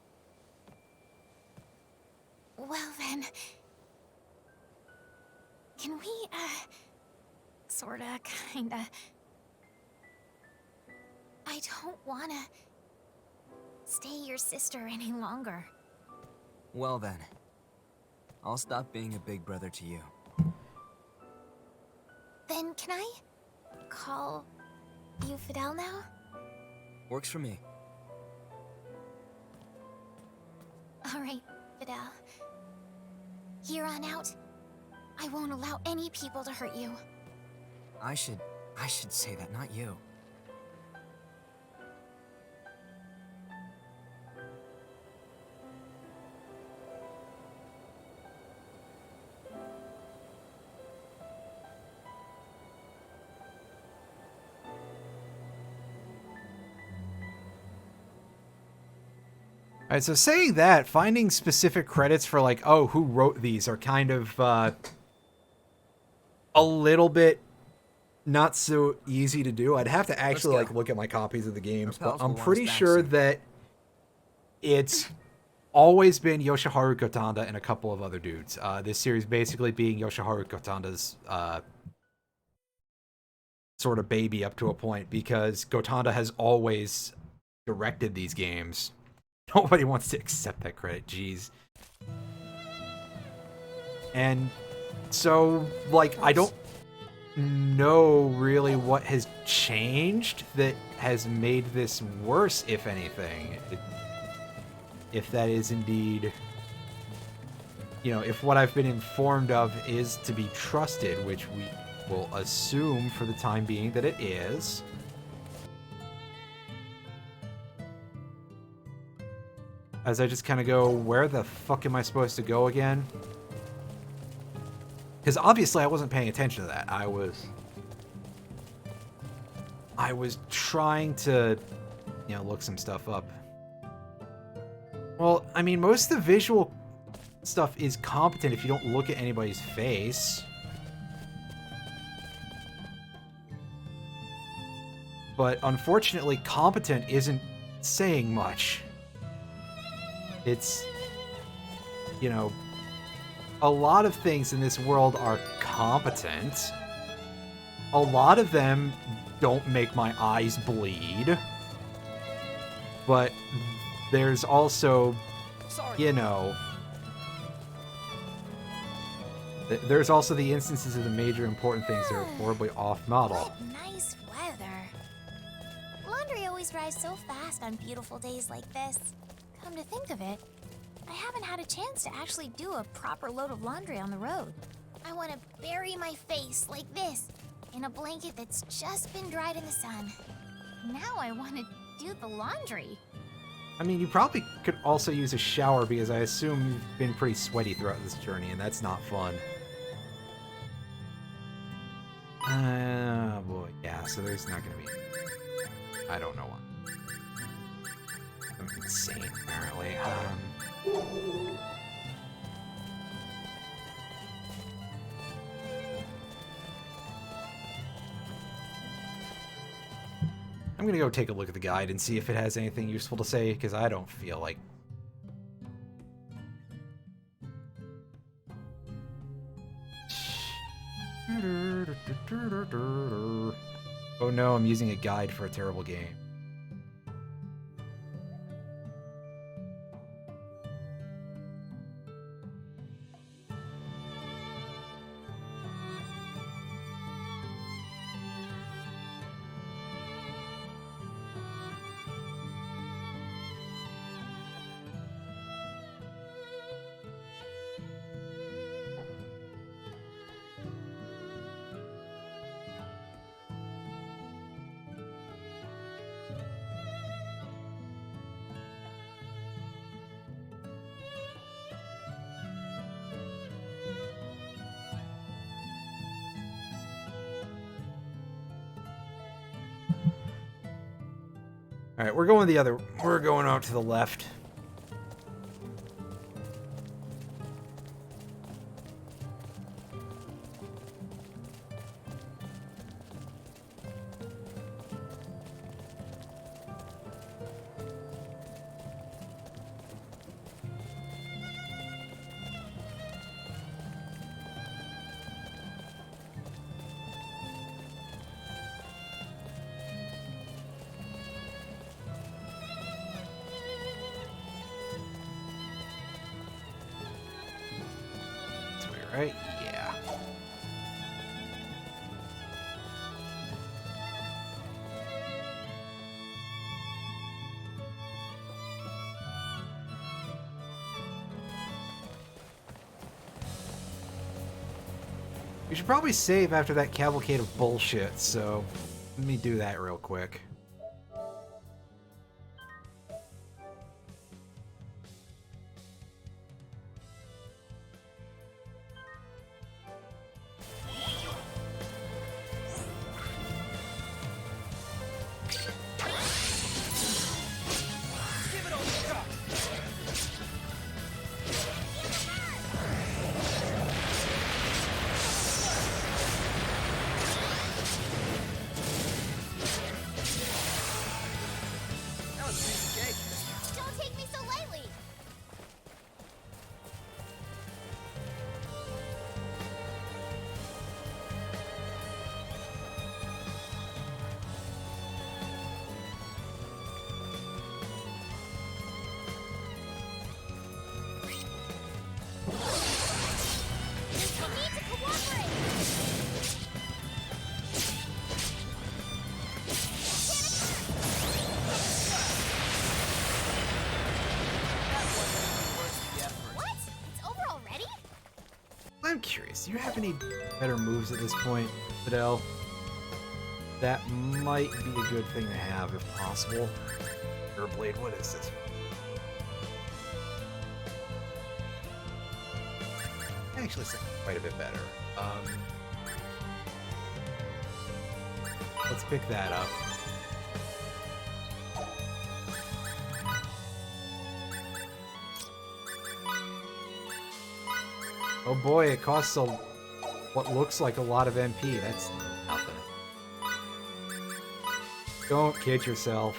Well then... Can we, sorta, kinda... I don't wanna... stay your sister any longer. Well then. I'll stop being a big brother to you. Then can I... call... you Fidel now? Works for me. Alright, Fidel. Here on out, I won't allow any people to hurt you. I should say that, not you. Alright, so saying that, finding specific credits for like, oh, who wrote these are kind of a little bit not so easy to do. I'd have to actually like look at my copies of the games, but I'm pretty sure that it's always been Yoshiharu Gotanda and a couple of other dudes. This series basically being Yoshiharu Gotanda's sort of baby up to a point, because Gotanda has always directed these games. Nobody wants to accept that credit, jeez. And so, like, I don't know really what has changed that has made this worse, if anything. If that is indeed, you know, if what I've been informed of is to be trusted, which we will assume for the time being that it is. As I just kind of go, where the fuck am I supposed to go again? Because obviously I wasn't paying attention to that. I was trying to, you know, look some stuff up. Well, I mean, most of the visual stuff is competent if you don't look at anybody's face. But unfortunately, competent isn't saying much. It's, you know, a lot of things in this world are competent. A lot of them don't make my eyes bleed. But there's also, you know, there's also the instances of the major important things that are horribly off-model. What nice weather. Laundry always dries so fast on beautiful days like this. Come to think of it, I haven't had a chance to actually do a proper load of laundry on the road. I want to bury my face like this, in a blanket that's just been dried in the sun. Now I want to do the laundry. I mean, you probably could also use a shower, because I assume you've been pretty sweaty throughout this journey, and that's not fun. Oh boy, yeah, so there's not gonna be... I don't know what. I'm insane, apparently. I'm gonna go take a look at the guide and see if it has anything useful to say, because I don't feel like... Oh no, I'm using a guide for a terrible game. Alright, we're going out to the left. right? Yeah. We should probably save after that cavalcade of bullshit, so let me do that real quick. Don't take me so lightly. We need to cooperate. What? It's over already? I'm curious, do you have any better moves at this point, Fidel? That might be a good thing to have if possible. Blade, what is this? Actually, it's quite a bit better. Let's pick that up. Oh boy, it costs what looks like a lot of MP. That's nothing. Don't kid yourself.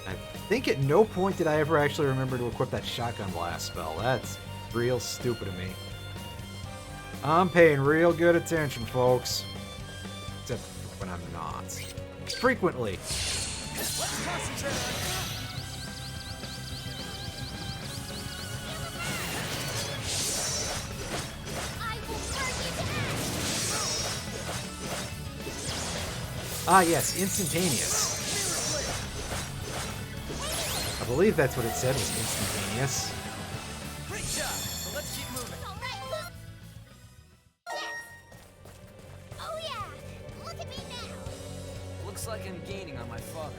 I think at no point did I ever actually remember to equip that shotgun blast spell. That's real stupid of me. I'm paying real good attention, folks. Except when I'm not. Frequently. Ah, yes, instantaneous. I believe that's what it said, was instantaneous. Great job. Well, let's keep moving. Oh yeah! Look at me now! Looks like I'm gaining on my father.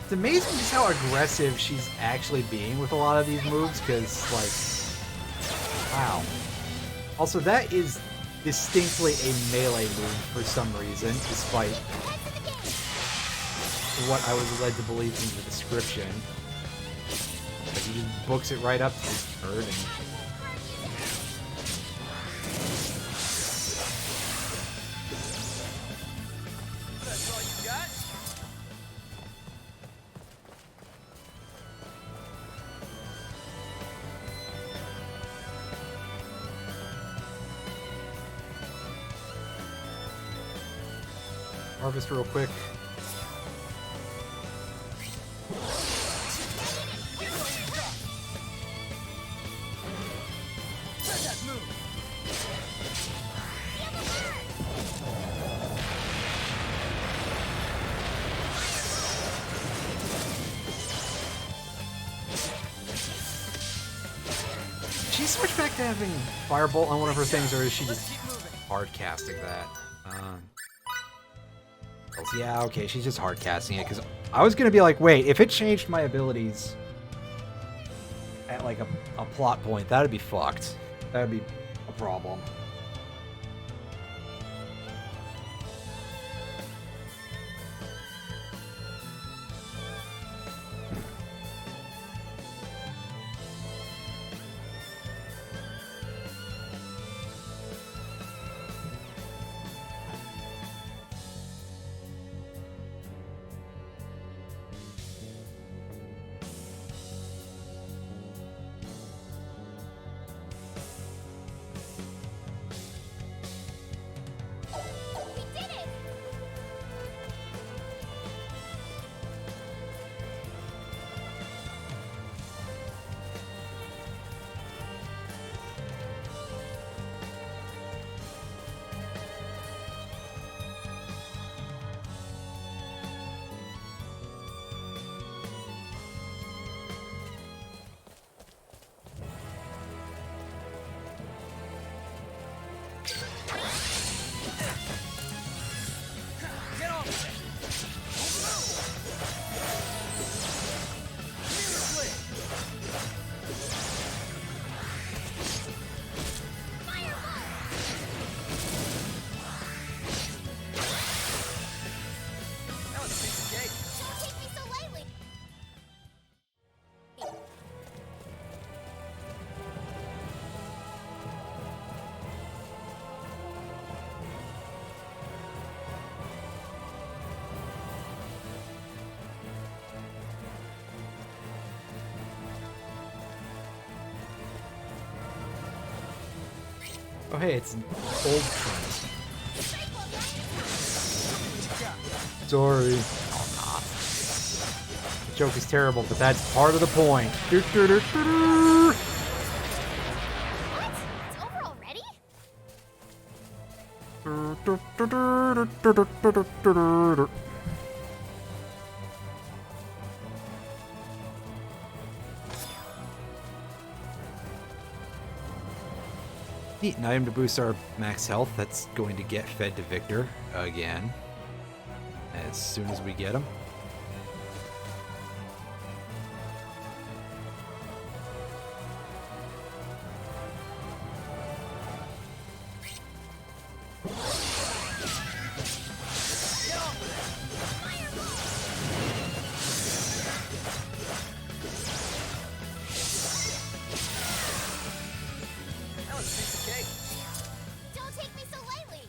It's amazing just how aggressive she's actually being with a lot of these moves, because, like, wow. Also, that is distinctly a melee move for some reason, despite what I was led to believe from the description. But he just books it right up to his bird and... That's all you got? Harvest real quick. She switched back to having Firebolt on one of her things, or is she just hard casting that? Yeah, okay, she's just hard casting it, because I was gonna be like, wait, if it changed my abilities like a plot point, that'd be fucked. That'd be a problem. Oh hey, it's an old friend. Sorry. No, I'm not. The joke is terrible, but that's part of the point. What? It's over already? Neat, an item to boost our max health. That's going to get fed to Victor again as soon as we get him. Don't take me so lightly.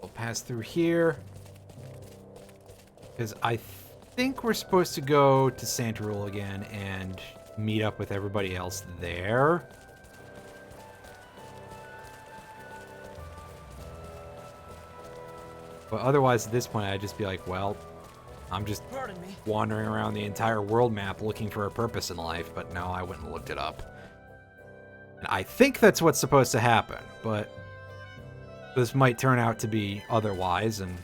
We'll pass through here because I think we're supposed to go to Santarul again and meet up with everybody else there. But otherwise, at this point, I'd just be like, well, I'm just wandering around the entire world map looking for a purpose in life, but no, I went and looked it up. And I think that's what's supposed to happen, but this might turn out to be otherwise, and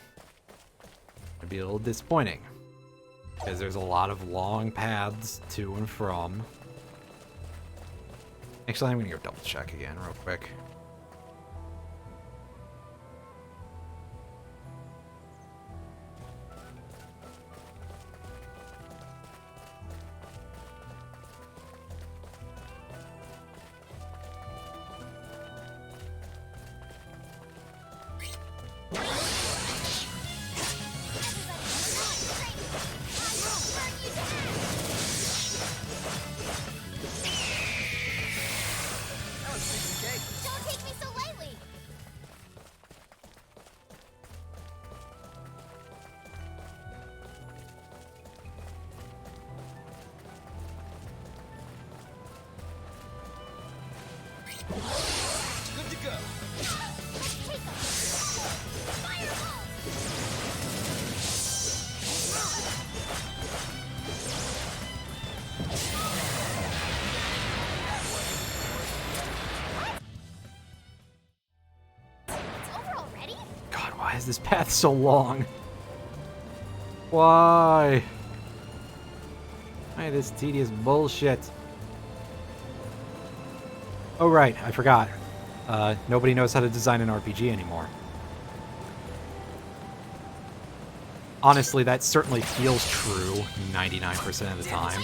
it'd be a little disappointing. Because there's a lot of long paths to and from. Actually, I'm gonna go double check again real quick. Don't take Good to go. God, why is this path so long? Why? Why this tedious bullshit? Oh right, I forgot. Nobody knows how to design an RPG anymore. Honestly, that certainly feels true 99% of the time.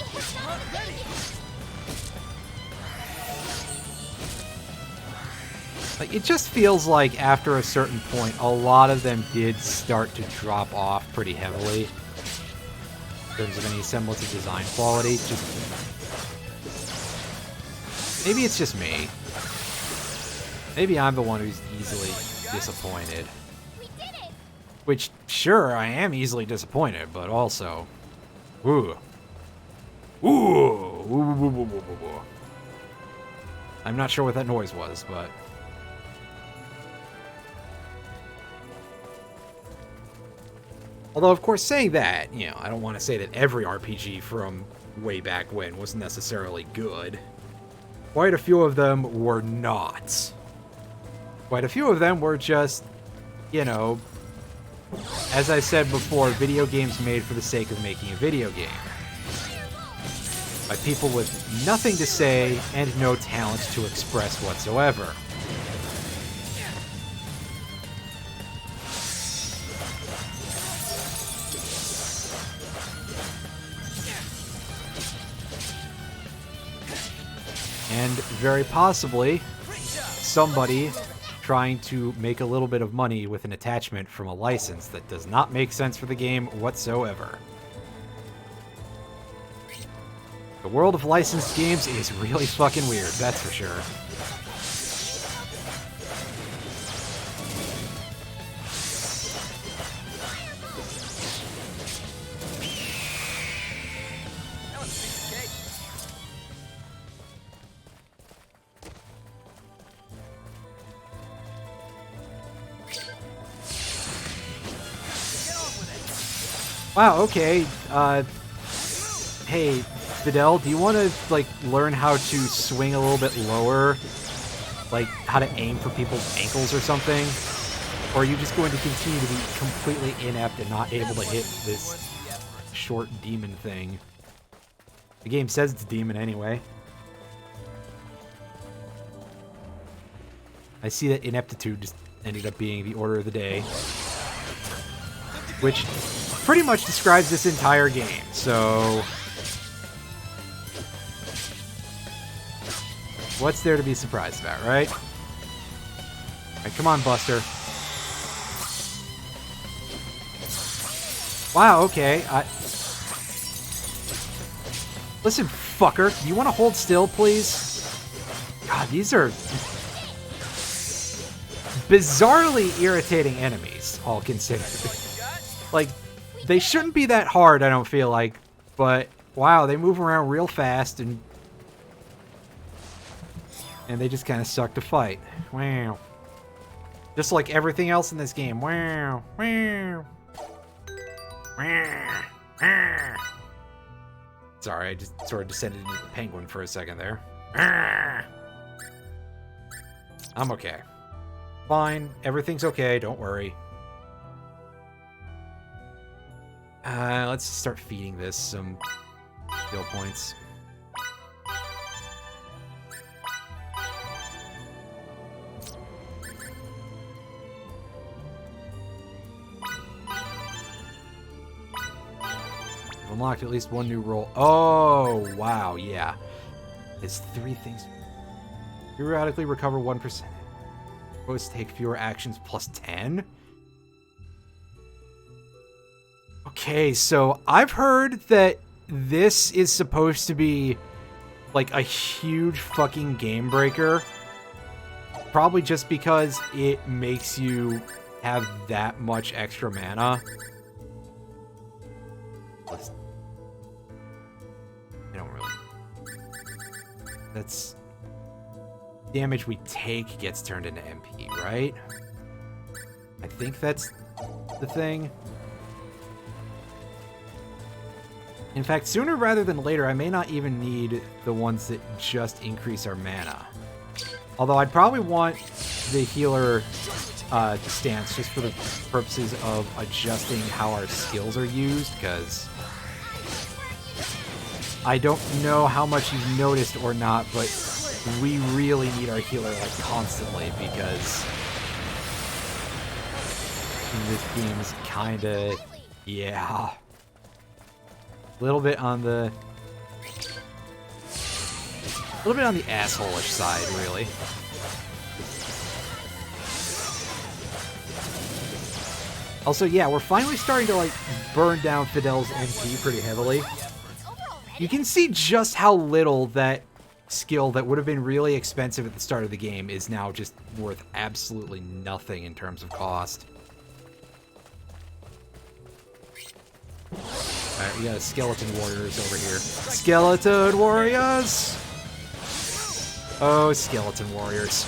Like, it just feels like after a certain point, a lot of them did start to drop off pretty heavily in terms of any semblance of design quality. Just maybe it's just me. Maybe I'm the one who's easily disappointed. Which, sure, I am easily disappointed, but also, ooh, ooh, ooh, ooh, ooh, ooh, ooh, ooh. I'm not sure what that noise was, but. Although, of course, saying that, you know, I don't want to say that every RPG from way back when was necessarily good. Quite a few of them were not. Quite a few of them were just, you know, as I said before, video games made for the sake of making a video game. By people with nothing to say and no talent to express whatsoever. And very possibly, somebody trying to make a little bit of money with an attachment from a license that does not make sense for the game whatsoever. The world of licensed games is really fucking weird, that's for sure. Wow, okay. Hey, Fidel, do you want to, like, learn how to swing a little bit lower? Like, how to aim for people's ankles or something? Or are you just going to continue to be completely inept and not able to hit this short demon thing? The game says it's a demon anyway. I see that ineptitude just ended up being the order of the day. Which pretty much describes this entire game, so what's there to be surprised about, right? Alright, come on, Buster. Wow, okay. Listen, fucker, you want to hold still, please? God, these are bizarrely irritating enemies, all considered. Like, they shouldn't be that hard, I don't feel like, but wow, they move around real fast and they just kind of suck to fight. Wow. Just like everything else in this game. Wow. Wow. Wow. Wow. Sorry, I just sort of descended into the penguin for a second there. I'm okay. Fine, everything's okay, don't worry. Let's start feeding this some skill points. I've unlocked at least one new role. Oh, wow, yeah. It's 3 things. Periodically recover 1%. Supposed to take fewer actions plus 10? Okay, so I've heard that this is supposed to be like a huge fucking game breaker. Probably just because it makes you have that much extra mana. I don't really... That's... damage we take gets turned into MP, right? I think that's the thing. In fact, sooner rather than later, I may not even need the ones that just increase our mana. Although I'd probably want the healer stance just for the purposes of adjusting how our skills are used, because I don't know how much you've noticed or not, but we really need our healer like constantly, because this game's kinda, yeah, a little bit on the asshole-ish side, really. Also, yeah, we're finally starting to, like, burn down Fidel's MP pretty heavily. You can see just how little that skill that would have been really expensive at the start of the game is now just worth absolutely nothing in terms of cost. Alright, we got skeleton warriors over here. Skeleton warriors! Oh, skeleton warriors.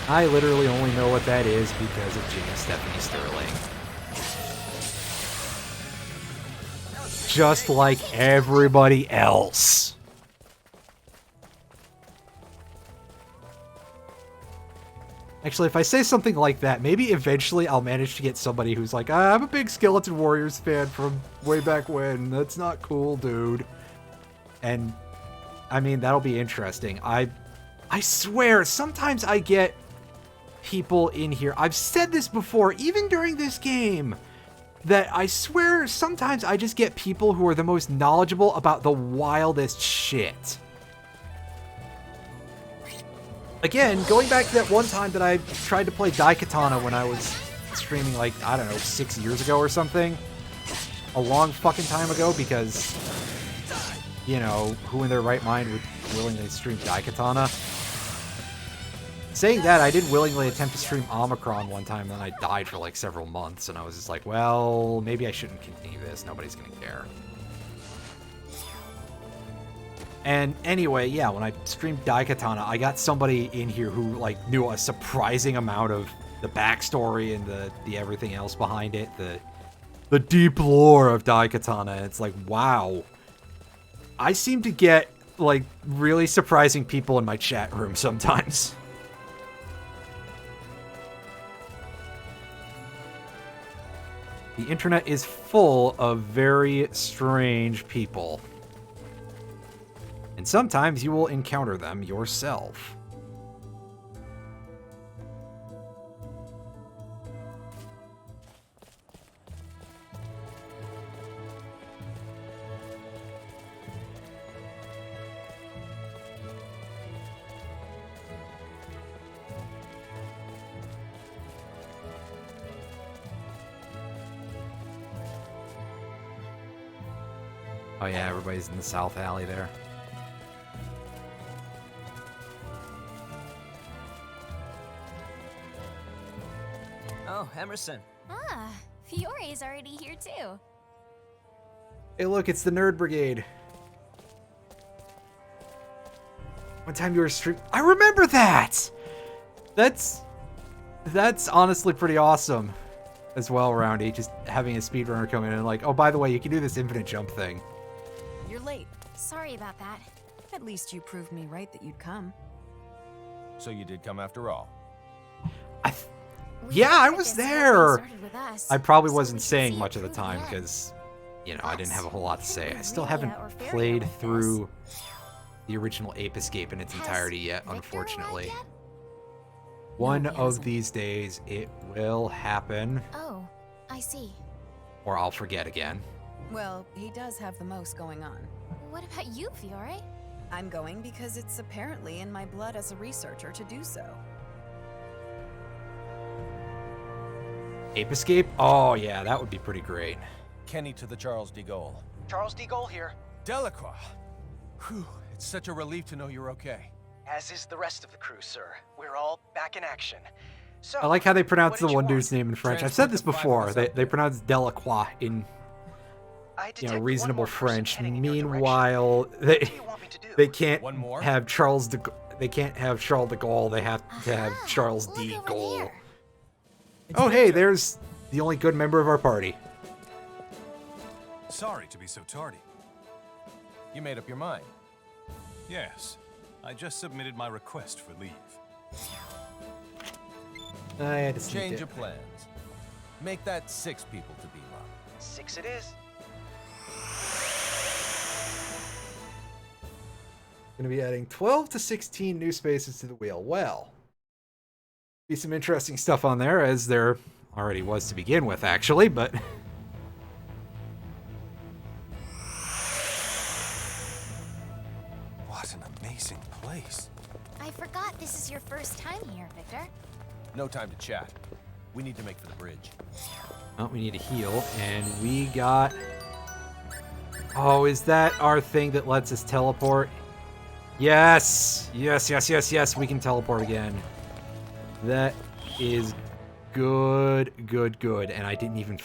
I literally only know what that is because of James Stephanie Sterling. Just like everybody else. Actually, if I say something like that, maybe eventually I'll manage to get somebody who's like, I'm a big Skeleton Warriors fan from way back when. That's not cool, dude. And, I mean, that'll be interesting. I swear, sometimes I get people in here. I've said this before, even during this game, that I swear sometimes I just get people who are the most knowledgeable about the wildest shit. Again, going back to that one time that I tried to play Daikatana when I was streaming, like, I don't know, 6 years ago or something. A long fucking time ago, because, you know, who in their right mind would willingly stream Daikatana? Saying that, I did willingly attempt to stream Omicron one time, and I died for like several months, and I was just like, well, maybe I shouldn't continue this. Nobody's gonna care. And anyway, yeah, when I streamed Daikatana, I got somebody in here who like knew a surprising amount of the backstory and the everything else behind it, the deep lore of Daikatana. It's like, wow. I seem to get like really surprising people in my chat room sometimes. The internet is full of very strange people. And sometimes you will encounter them yourself. Oh yeah, everybody's in the South Alley there. Oh, Emerson. Ah, Fiore's already here too. Hey look, it's the Nerd Brigade. One time you were I remember that! That's honestly pretty awesome as well, Roundy. Just having a speedrunner come in and like, oh, by the way, you can do this infinite jump thing. You're late. Sorry about that. At least you proved me right that you'd come. So you did come after all. Yeah, I was there. I probably so wasn't we can saying see much it of the through the time end. because, you know, I didn't have a whole lot to say. I Can still Aurelia haven't or Feria played with us? through the original Ape Escape in its Has entirety yet, Victor unfortunately. arrived One he of hasn't. these days it will happen, Oh, I see. or I'll forget again. Well, he does have the most going on. What about you, Fiore? I'm going because it's apparently in my blood as a researcher to do so. Ape Escape? Oh yeah, that would be pretty great. Kenny to the Charles de Gaulle. Charles de Gaulle here, Delacroix. Whew, it's such a relief to know you're okay. as is the rest of the crew, sir. We're all back in action. So, I like how they pronounce what the did you one want? dude's name in French. I've Transport said this to five before. of us They out there. pronounce Delacroix in, I you detect know, one reasonable more person French. heading in your direction. Meanwhile, Who do you want me to do? They can't One more? have Charles de They can't have Charles de Gaulle. They have to have Charles de Gaulle. Oh, hey, there's the only good member of our party. Sorry to be so tardy. You made up your mind. Yes, I just submitted my request for leave. I had to sneak Change it. of plans. Make that 6 people to beam up. 6 it is. Going to be adding 12 to 16 new spaces to the wheel. Well, be some interesting stuff on there, as there already was to begin with, actually, but... What an amazing place. I forgot this is your first time here, Victor. No time to chat. We need to make for the bridge. Oh, we need a heal, and we got... Oh, is that our thing that lets us teleport? Yes! Yes, yes, yes, yes, we can teleport again. That is good, good, good. And I didn't even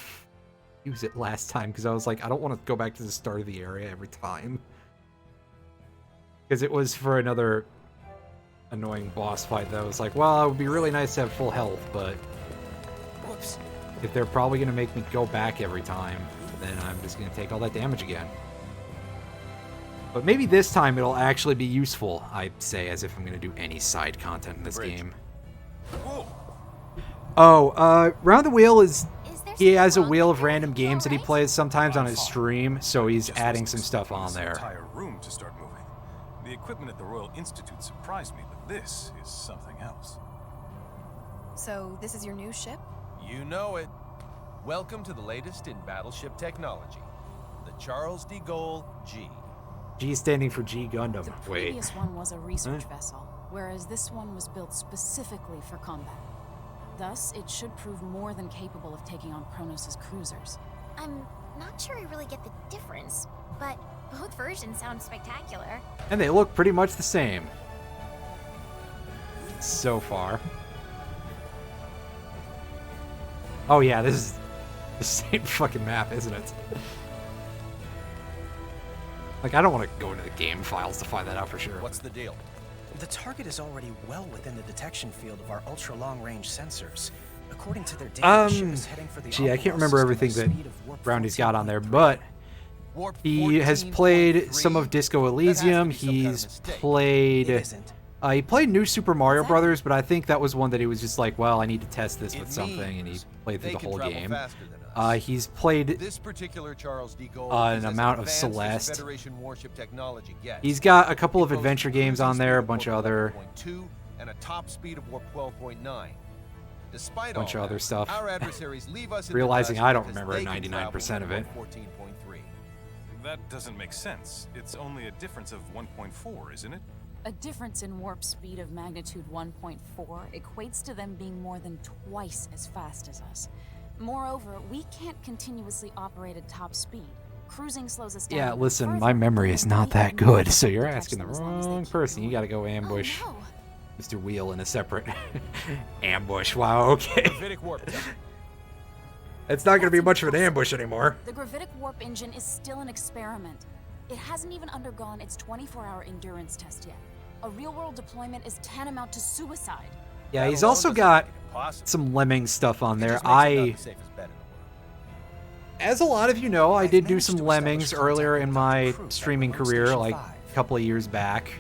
use it last time, because I was like, I don't want to go back to the start of the area every time. Because it was for another annoying boss fight that I was like, well, it would be really nice to have full health, but... Whoops. If they're probably going to make me go back every time, then I'm just going to take all that damage again. But maybe this time it'll actually be useful, I say, as if I'm going to do any side content in this game. Oh, Round the Wheel is... He has a wheel of random games that he plays sometimes on his stream, so he's adding some stuff on there. Entire room to start moving. The equipment at the Royal Institute surprised me, but this is something else. So, this is your new ship? You know it. Welcome to the latest in battleship technology. The Charles de Gaulle G. G standing for G Gundam. The Wait. previous one was a research vessel, whereas this one was built specifically for combat. Thus, it should prove more than capable of taking on Kronos' cruisers. I'm not sure I really get the difference, but both versions sound spectacular. And they look pretty much the same. So far. Oh yeah, this is the same fucking map, isn't it? Like, I don't want to go into the game files to find that out for sure. What's the deal? The target is already well within the detection field of our ultra-long-range sensors. According to their data, the ship is heading for the Gee, I can't optimal remember system everything of that speed of warp Roundy's got on there, 14.3. but Warp he has played some of Disco Elysium. He's played... he played New Super Mario Brothers, but I think that was one that he was just like, well, I need to test this with something, and he played through the whole game. He's played This particular Charles de Gaulle an amount of advanced as Celeste. Federation warship technology gets. He's got a couple of adventure games on there, a bunch of other... 11.2 and a top speed of warp 12.9. Despite bunch all of other that, stuff. Our adversaries leave us in the Realizing dust I don't because remember they can 99% of it. travel at 14.3. That doesn't make sense. It's only a difference of 1.4, isn't it? A difference in warp speed of magnitude 1.4 equates to them being more than twice as fast as us. Moreover, we can't continuously operate at top speed. Cruising slows us down. Yeah, even listen, further, my memory is and not we that can good, move so you're to catch asking the them as long as they wrong keep person. You moving. gotta go ambush Oh, no. Mr. Wheel in a separate ambush. Wow, okay. Gravitic warp. It's not gonna be much of an ambush anymore. The gravitic warp engine is still an experiment. It hasn't even undergone its 24-hour endurance test yet. A real-world deployment is tantamount to suicide. Yeah, he's also got some Lemming stuff on there. As a lot of you know, I did do some Lemmings earlier in my streaming career, like a couple of years back.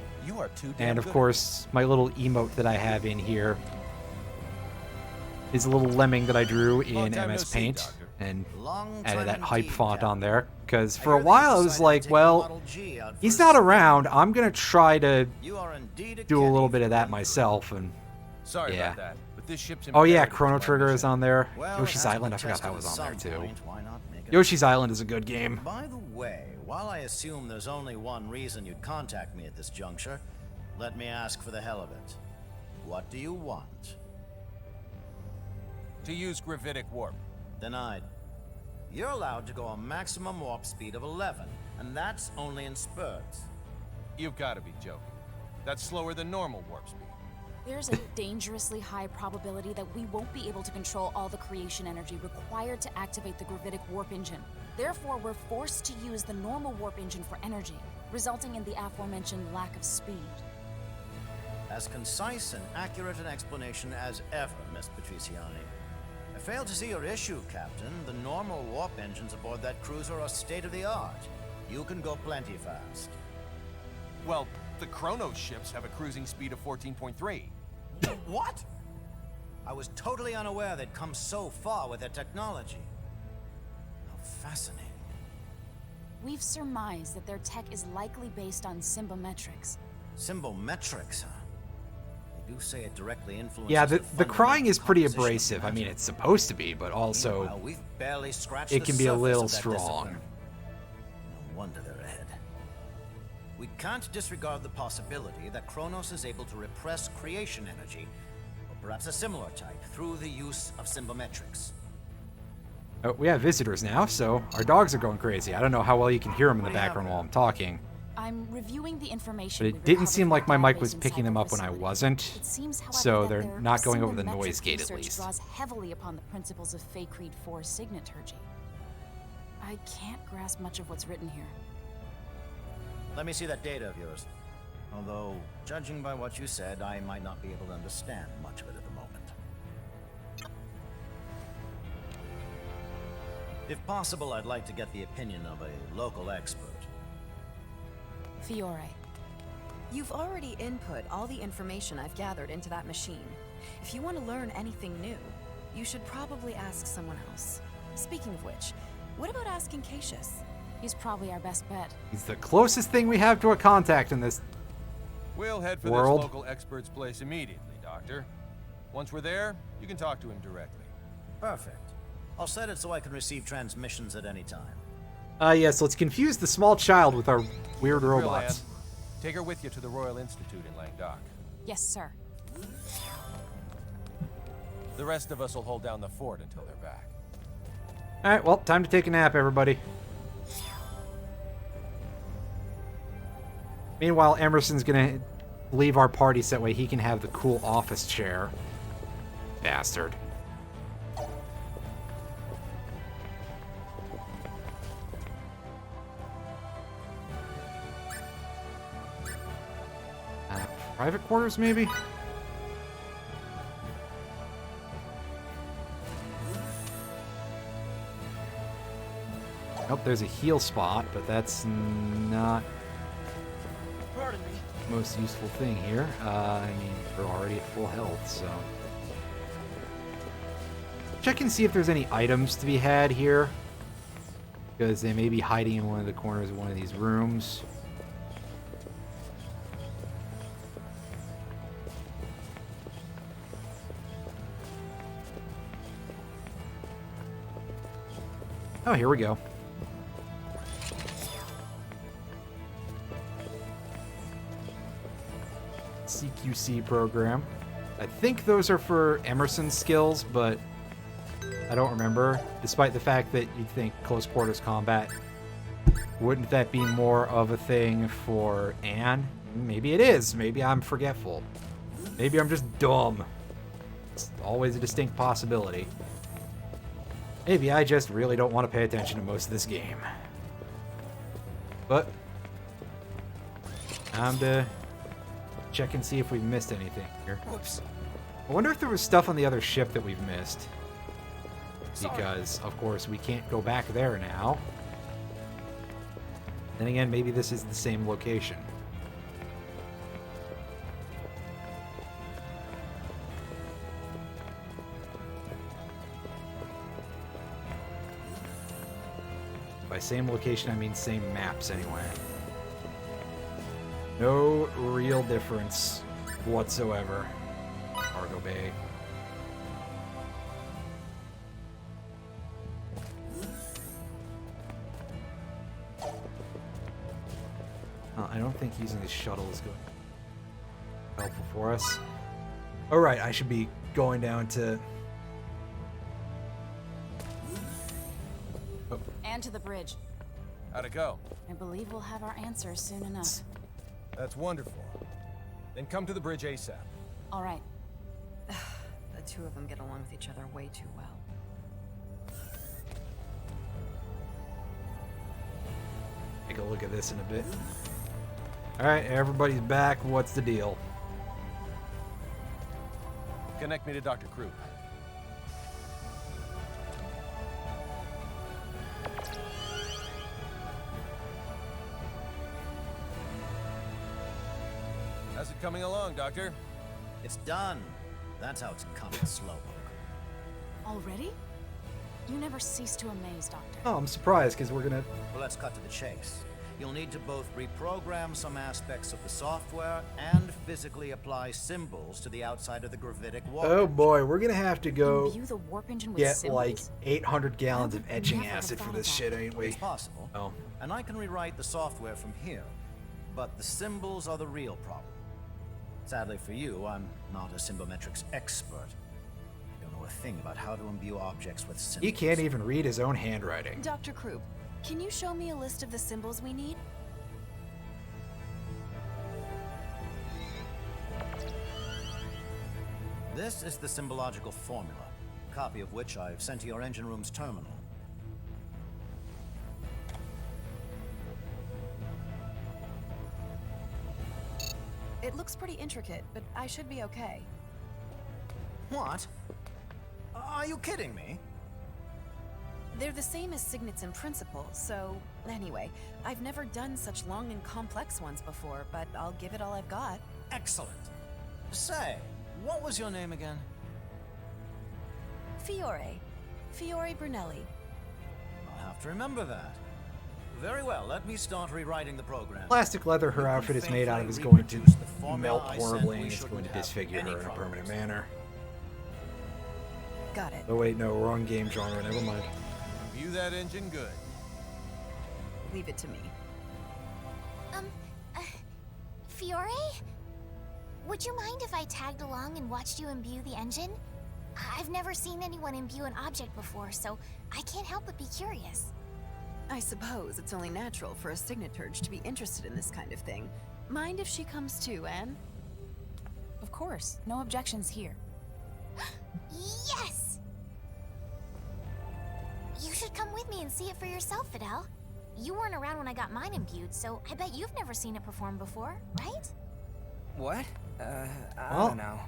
And of course, my little emote that I have in here is a little lemming that I drew in MS Paint and added that hype font on there. Because for a while I was like, well, he's not around. I'm going to try to do a little bit of that myself. And Sorry yeah. about that, but this ship's Oh yeah, imperative to Chrono our Trigger mission. is on there. Well, Yoshi's that's Island, I been forgot that tested was at on there some too. point. Why not make it Yoshi's Island is a good game. By the way, while I assume there's only one reason you'd contact me at this juncture, let me ask for the hell of it. What do you want? To use gravitic warp. Denied. You're allowed to go a maximum warp speed of 11, and that's only in spurts. You've got to be joking. That's slower than normal warp speed. There's a dangerously high probability that we won't be able to control all the creation energy required to activate the gravitic warp engine. Therefore, we're forced to use the normal warp engine for energy. resulting in the aforementioned lack of speed. As concise and accurate an explanation as ever, Miss Patriciani. I fail to see your issue, Captain. The normal warp engines aboard that cruiser are state-of-the-art. You can go plenty fast. Well, the Chronos ships have a cruising speed of 14.3. What? I was totally unaware they'd come so far with their technology. How fascinating. We've surmised that their tech is likely based on symbometrics. Symbometrics, huh? They do say it directly influences Yeah, the crying is pretty composition of abrasive. I matter. mean, it's supposed to be, but also Meanwhile, we've barely scratched it the can be a surface little of that strong. discipline. No wonder they're ahead. We can't disregard the possibility that Kronos is able to repress creation energy, or perhaps a similar type, through the use of symbometrics. Oh, we have visitors now, so our dogs are going crazy. I don't know how well you can hear them in the background while I'm talking, I'm reviewing the information. but we it didn't recovered seem from like the my mic database was inside picking the them up when I facility. wasn't, It seems, however, so that they're their not going over the symbometric noise gate at research least. draws heavily upon the principles of Fey Creed 4 signaturgy. I can't grasp much of what's written here. Let me see that data of yours. Although, judging by what you said, I might not be able to understand much of it at the moment. If possible, I'd like to get the opinion of a local expert. Fiore. You've already input all the information I've gathered into that machine. If you want to learn anything new, you should probably ask someone else. Speaking of which, what about asking Cassius? He's probably our best bet. He's the closest thing we have to a contact in this We'll head for world. this local expert's place immediately, Doctor. Once we're there, you can talk to him directly. Perfect. I'll set it so I can receive transmissions at any time. Yes, let's confuse the small child with our weird Real robots. Anne, take her with you to the Royal Institute in Languedoc. Yes, sir. The rest of us will hold down the fort until they're back. Alright, well, time to take a nap, everybody. Meanwhile, Emerson's gonna leave our party so that way he can have the cool office chair. Bastard. Private quarters, maybe? Nope, there's a heal spot, but that's not Pardon me. the most useful thing here. I mean, we're already at full health, so... Check and see if there's any items to be had here, because they may be hiding in one of the corners of one of these rooms. Oh, here we go. CQC program. I think those are for Emerson's skills, but I don't remember. Despite the fact that you'd think close quarters combat, wouldn't that be more of a thing for Anne? Maybe it is. Maybe I'm forgetful. Maybe I'm just dumb. It's always a distinct possibility. Maybe I just really don't want to pay attention to most of this game. But time to check and see if we've missed anything here. Whoops. I wonder if there was stuff on the other ship that we've missed. Because, of course, we can't go back there now. Then again, maybe this is the same location. By same location, I mean same maps anyway. No real difference whatsoever. Cargo bay. I don't think using the shuttle is going helpful for us. Oh right, I should be going down to... And to the bridge. How'd it go? I believe we'll have our answers soon enough. That's wonderful. Then come to the bridge ASAP. All right. The two of them get along with each other way too well. Take a look at this in a bit. Alright, everybody's back. What's the deal? Connect me to Dr. Krupp. How's it coming along, Doctor? It's done. That's how it's coming, Slowpoke. Already? You never cease to amaze, Doctor. Oh, I'm surprised, because we're gonna... Well, let's cut to the chase. You'll need to both reprogram some aspects of the software and physically apply symbols to the outside of the gravitic warp. Oh boy, we're gonna have to go Imbue the warp engine with get symbols? like 800 gallons of would etching never have acid for thought this of shit, that. ain't we? It's possible. Oh. And I can rewrite the software from here. But the symbols are the real problem. Sadly for you, I'm not a symbometrics expert. I don't know a thing about how to imbue objects with symbols. He can't even read his own handwriting. Dr. Krupp, can you show me a list of the symbols we need? This is the symbological formula, a copy of which I've sent to your engine room's terminal. It looks pretty intricate, but I should be okay. What? Are you kidding me? They're the same as signets in principle, so anyway, I've never done such long and complex ones before, but I'll give it all I've got. Excellent. Say, what was your name again? Fiore. Fiore Brunelli. I'll have to remember that. Very well, let me start rewriting the program. Plastic leather her outfit is made out of is faithfully going to reproduce the formula melt I said horribly we and it's going to shouldn't have disfigure any her in a permanent problems. manner. Got it. Oh wait, no, wrong game genre, never mind. View that engine good. Leave it to me. Fiore? Would you mind if I tagged along and watched you imbue the engine? I've never seen anyone imbue an object before, so I can't help but be curious. I suppose it's only natural for a signaturge to be interested in this kind of thing. Mind if she comes too, Anne? Of course. No objections here. Yes! You should come with me and see it for yourself, Fidel. You weren't around when I got mine imbued, so I bet you've never seen it perform before, right? What? I Well- don't know.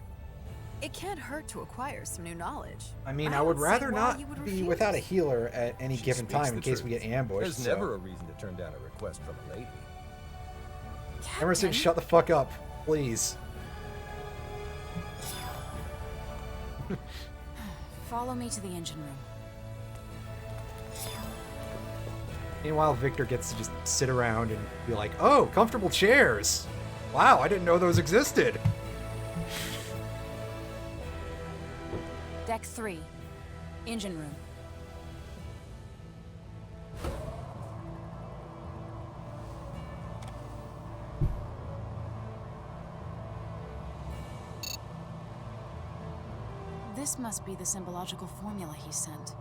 It can't hurt to acquire some new knowledge. I mean, I don't would see rather why not you would be refuse. without a healer at any She given speaks time in the case we truth. get ambushed. There's so. never a reason to turn down a request from a lady. Emerson, shut the fuck up, please. Follow me to the engine room. Meanwhile, Victor gets to just sit around and be like, oh, comfortable chairs. Wow, I didn't know those existed. Deck 3. Engine room. This must be the symbological formula he sent.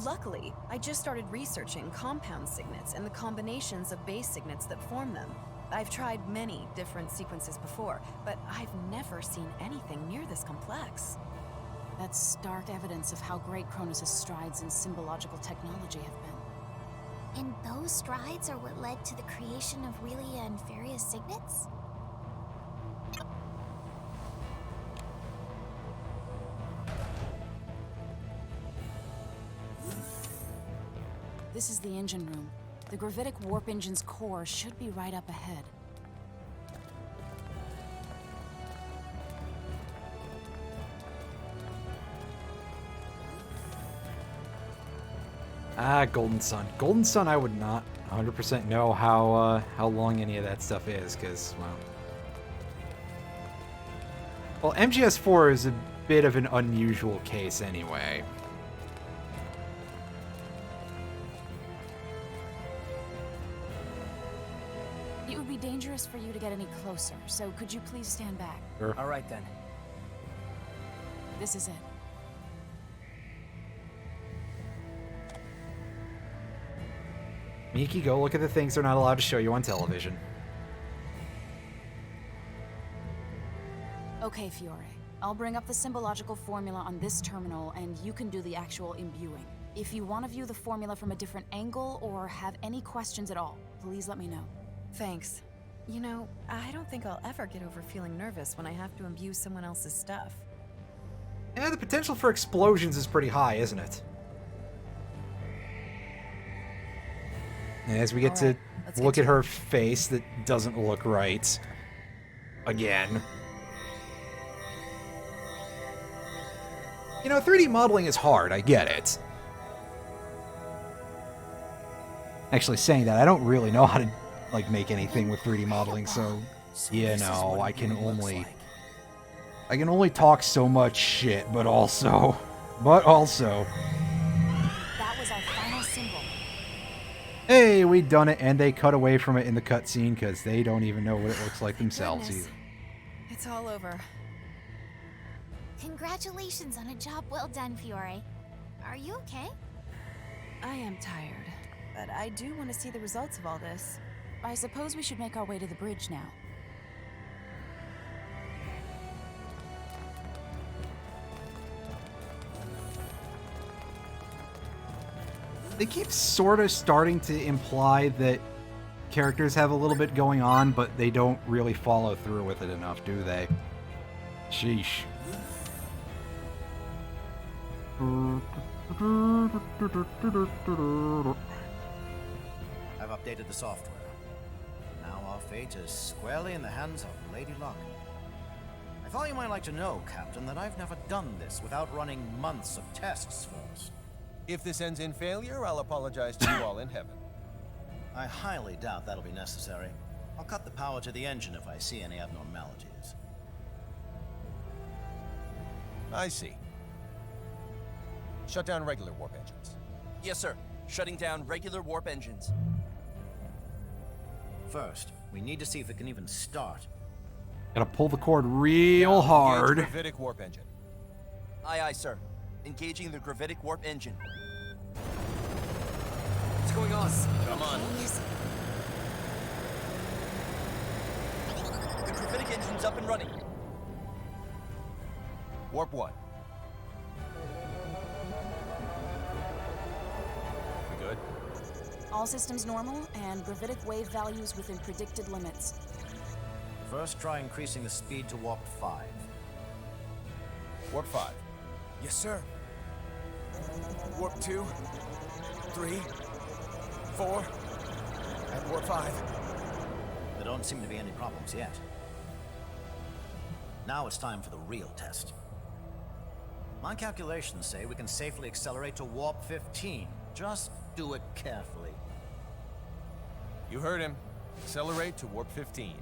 Luckily, I just started researching compound signets and the combinations of base signets that form them. I've tried many different sequences before, but I've never seen anything near this complex. That's stark evidence of how great Cronus' strides in symbological technology have been. And those strides are what led to the creation of Relia and Faria's signets? This is the engine room. The gravitic warp engine's core should be right up ahead. Ah, Golden Sun. Golden Sun, I would not 100% know how long any of that stuff is, because, well, MGS4 is a bit of an unusual case anyway. It would be dangerous for you to get any closer, so could you please stand back? Sure. All right then. This is it. Miki, go look at the things they're not allowed to show you on television. Okay, Fiore. I'll bring up the symbological formula on this terminal, and you can do the actual imbuing. If you want to view the formula from a different angle or have any questions at all, please let me know. Thanks. You know, I don't think I'll ever get over feeling nervous when I have to imbue someone else's stuff. Yeah, the potential for explosions is pretty high, isn't it? And as we get to look at her face that doesn't look right. Again. You know, 3D modeling is hard, I get it. Actually, saying that, I don't really know how to, like, make anything with 3D modeling, so, you know, I can only talk so much shit, but also... That was our final symbol. Hey, we done it, and they cut away from it in the cutscene, because they don't even know what it looks like themselves, either. It's all over. Congratulations on a job well done, Fiore. Are you okay? I am tired, but I do want to see the results of all this. I suppose we should make our way to the bridge now. They keep sort of starting to imply that characters have a little bit going on, but they don't really follow through with it enough, do they? Sheesh. I've updated the software. Now our fate is squarely in the hands of Lady Luck. I thought you might like to know, Captain, that I've never done this without running months of tests first. If this ends in failure, I'll apologize to you all in heaven. I highly doubt that'll be necessary. I'll cut the power to the engine if I see any abnormalities. I see. Shut down regular warp engines. Yes, sir. Shutting down regular warp engines. First, we need to see if it can even start. Gotta pull the cord real hard. Engage gravitic warp engine. Aye, aye, sir. Engaging the gravitic warp engine. What's going on? Come on. The gravitic engine's up and running. Warp 1. We good? All systems normal, and gravitic wave values within predicted limits. First, try increasing the speed to warp 5. Warp 5. Yes, sir. Warp 2, 3, 4, and warp 5. There don't seem to be any problems yet. Now it's time for the real test. My calculations say we can safely accelerate to warp 15. Just do it carefully. You heard him. Accelerate to warp 15.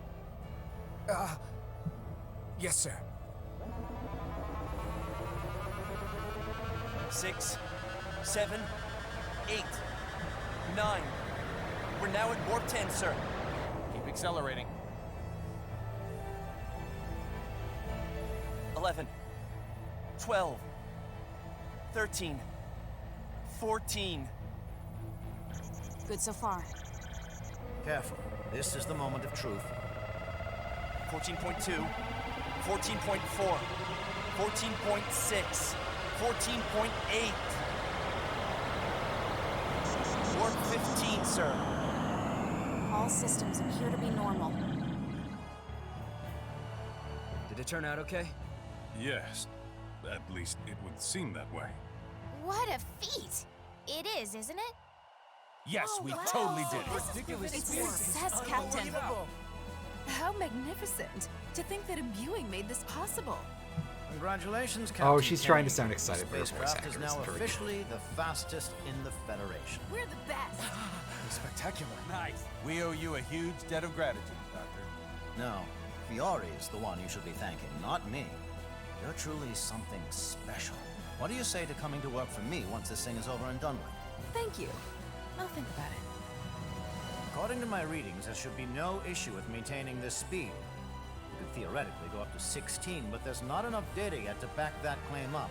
Yes, sir. 6, 7, 8, 9. We're now at warp 10, sir. Keep accelerating. 11, 12, 13, 14. Good so far. Careful. This is the moment of truth. 14.2, 14.4, 14.6, 14.8. Warp 15, sir. All systems appear to be normal. Did it turn out okay? Yes. At least it would seem that way. What a feat! It is, isn't it? Yes, we totally did it. It's a success, Captain. How magnificent! To think that imbuing made this possible. Congratulations, Captain. Oh, she's trying to Kenny. sound excited, but her voice Spacecraft actor is isn't now very good. officially the fastest in the Federation. We're the best. Spectacular. Nice. We owe you a huge debt of gratitude, Doctor. No, Fiore is the one you should be thanking, not me. You're truly something special. What do you say to coming to work for me once this thing is over and done with? Thank you. I'll think about it. According to my readings, there should be no issue with maintaining this speed. We could theoretically go up to 16, but there's not enough data yet to back that claim up.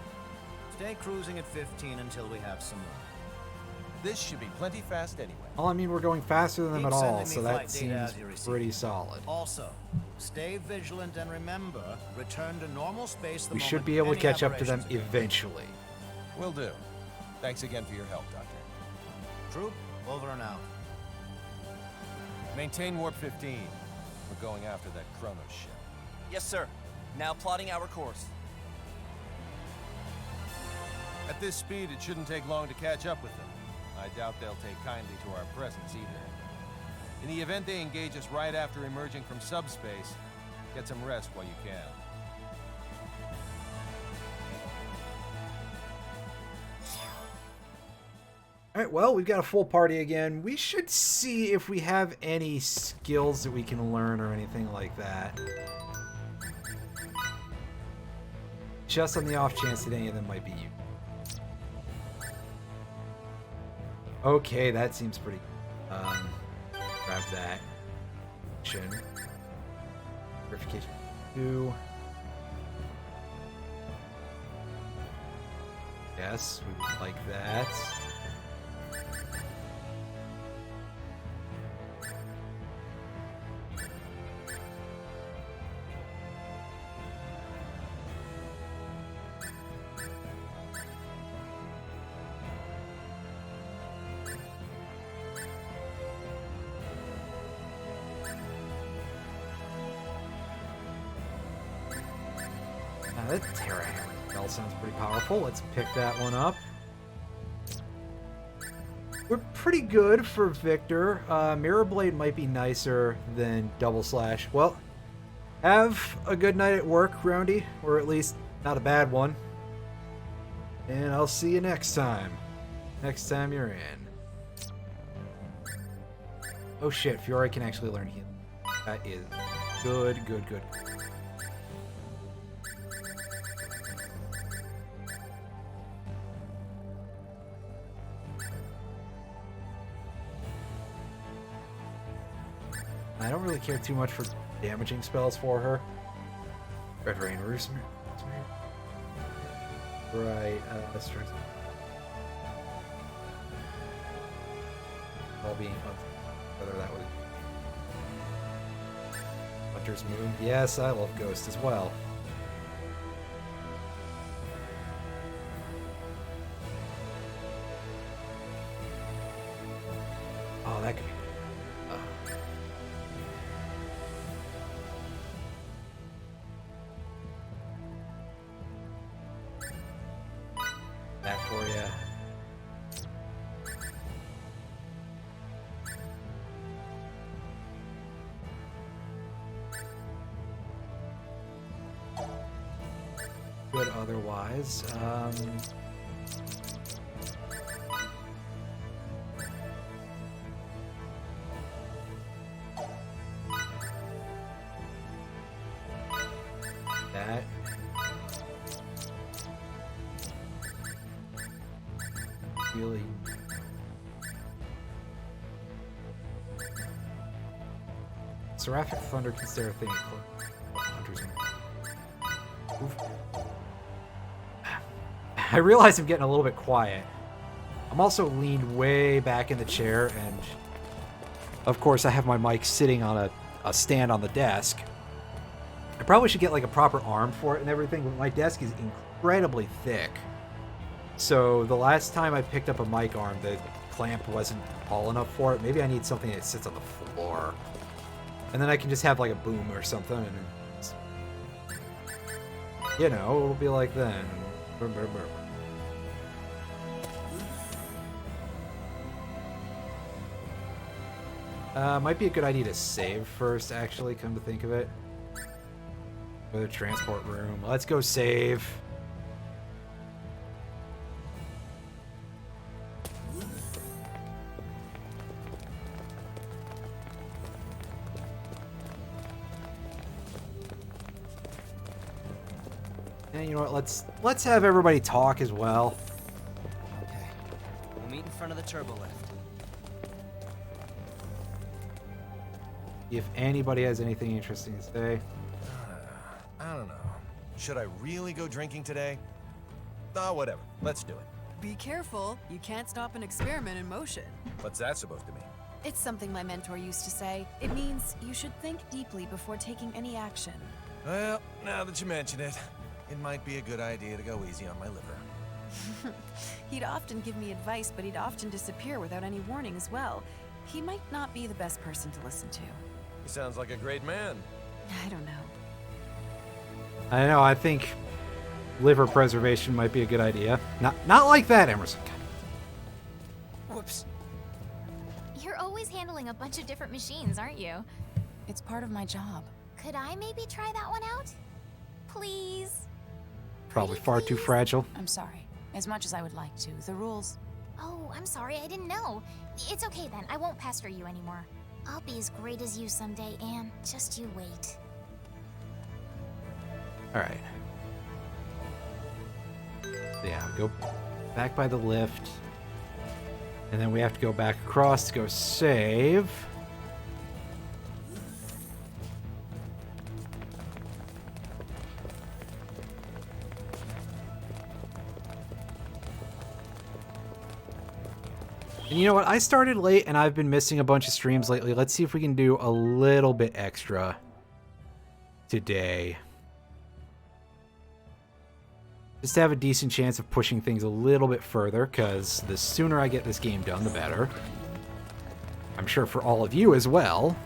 Stay cruising at 15 until we have some more. This should be plenty fast anyway. Well, I mean, we're going faster than them Keep at all, sending me so flight that data seems as you receive pretty it. solid. Also, stay vigilant and remember, return to normal space the We should moment be able to any catch up to them aberrations occur. eventually. Will do. Thanks again for your help, Doctor. Troop, over and out. Maintain warp 15. for going after that Chronos ship. Yes, sir. Now plotting our course. At this speed, it shouldn't take long to catch up with them. I doubt they'll take kindly to our presence either. In the event they engage us right after emerging from subspace, get some rest while you can. Alright, well, we've got a full party again. We should see if we have any skills that we can learn or anything like that. Just on the off chance that any of them might be you. Okay, that seems pretty... grab that. Verification 2. Yes, we would like that. That Terra Hammer spell sounds pretty powerful. Let's pick that one up. We're pretty good for Victor. Mirror Blade might be nicer than Double Slash. Well, have a good night at work, Roundy, or at least not a bad one. And I'll see you next time. Next time you're in. Oh shit, Fiore can actually learn healing. That is good. I don't really care too much for damaging spells for her. Red Rain, Rosemary. Right, strength. All being whether that was Hunter's Moon. Yes, I love Ghost as well. Oh, that could be. That for you. Good otherwise. That. Really. Seraphic Thunder can stare a thing at Hunter's Moon. I realize I'm getting a little bit quiet. I'm also leaned way back in the chair, and of course I have my mic sitting on a stand on the desk. I probably should get like a proper arm for it and everything, but my desk is incredibly thick. So the last time I picked up a mic arm, the clamp wasn't tall enough for it. Maybe I need something that sits on the floor. And then I can just have like a boom or something, and it's, you know, it'll be like then. Might be a good idea to save first, actually, come to think of it. Go to the transport room. Let's go save. And you know what? Let's have everybody talk as well. Okay. We'll meet in front of the turbo lift. If anybody has anything interesting to say. I don't know. Should I really go drinking today? Oh, whatever. Let's do it. Be careful. You can't stop an experiment in motion. What's that supposed to mean? It's something my mentor used to say. It means you should think deeply before taking any action. Well, now that you mention it, it might be a good idea to go easy on my liver. He'd often give me advice, but he'd often disappear without any warning as well. He might not be the best person to listen to. He sounds like a great man. I don't know. I know, I think liver preservation might be a good idea. Not like that, Emerson. Whoops. You're always handling a bunch of different machines, aren't you? It's part of my job. Could I maybe try that one out? Please? Probably far too fragile. I'm sorry. As much as I would like to, the rules... Oh, I'm sorry, I didn't know. It's okay then, I won't pester you anymore. I'll be as great as you someday, Anne. Just you wait. Alright. Yeah, go back by the lift. And then we have to go back across to go save. And you know what? I started late and I've been missing a bunch of streams lately. Let's see if we can do a little bit extra today. Just to have a decent chance of pushing things a little bit further, because the sooner I get this game done, the better. I'm sure for all of you as well.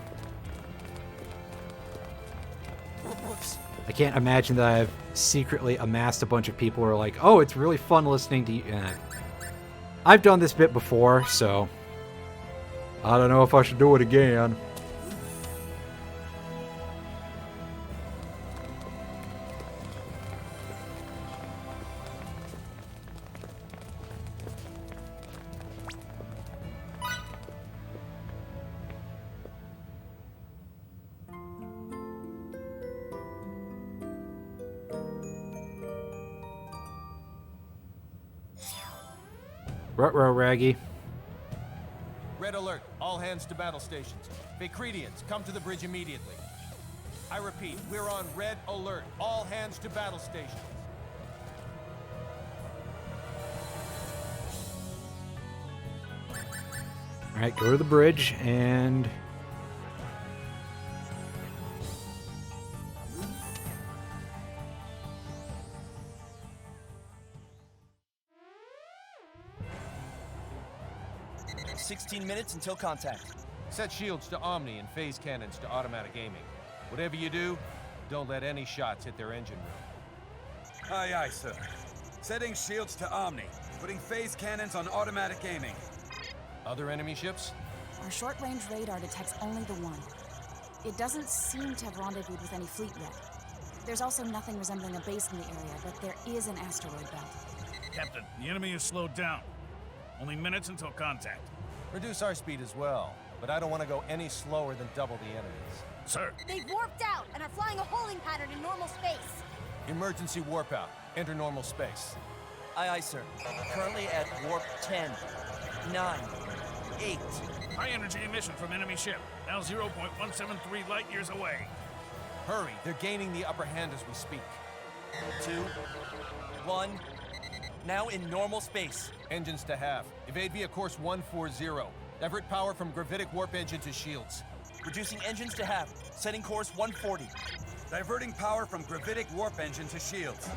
I can't imagine that I've secretly amassed a bunch of people who are like, oh, it's really fun listening to you. I've done this bit before, so I don't know if I should do it again. Ruh-roh, Raggy. Red alert. All hands to battle stations. Vacridians, come to the bridge immediately. I repeat, we're on red alert. All hands to battle stations. Alright, go to the bridge and... Minutes until contact. Set shields to Omni and phase cannons to automatic aiming. Whatever you do, don't let any shots hit their engine room. Aye, aye, sir. Setting shields to Omni. Putting phase cannons on automatic aiming. Other enemy ships? Our short-range radar detects only the one. It doesn't seem to have rendezvoused with any fleet yet. There's also nothing resembling a base in the area, but there is an asteroid belt. Captain, the enemy is slowed down. Only minutes until contact. Reduce our speed as well, but I don't want to go any slower than double the enemies. Sir. They've warped out and are flying a holding pattern in normal space. Emergency warp out. Enter normal space. Aye, aye, sir. Currently at warp 10, 9, 8. High energy emission from enemy ship. Now 0.173 light years away. Hurry, they're gaining the upper hand as we speak. 2, 1. Now in normal space. Engines to half. Evade via course 140. Divert power from gravitic warp engine to shields. Reducing engines to half. Setting course 140. Diverting power from gravitic warp engine to shields.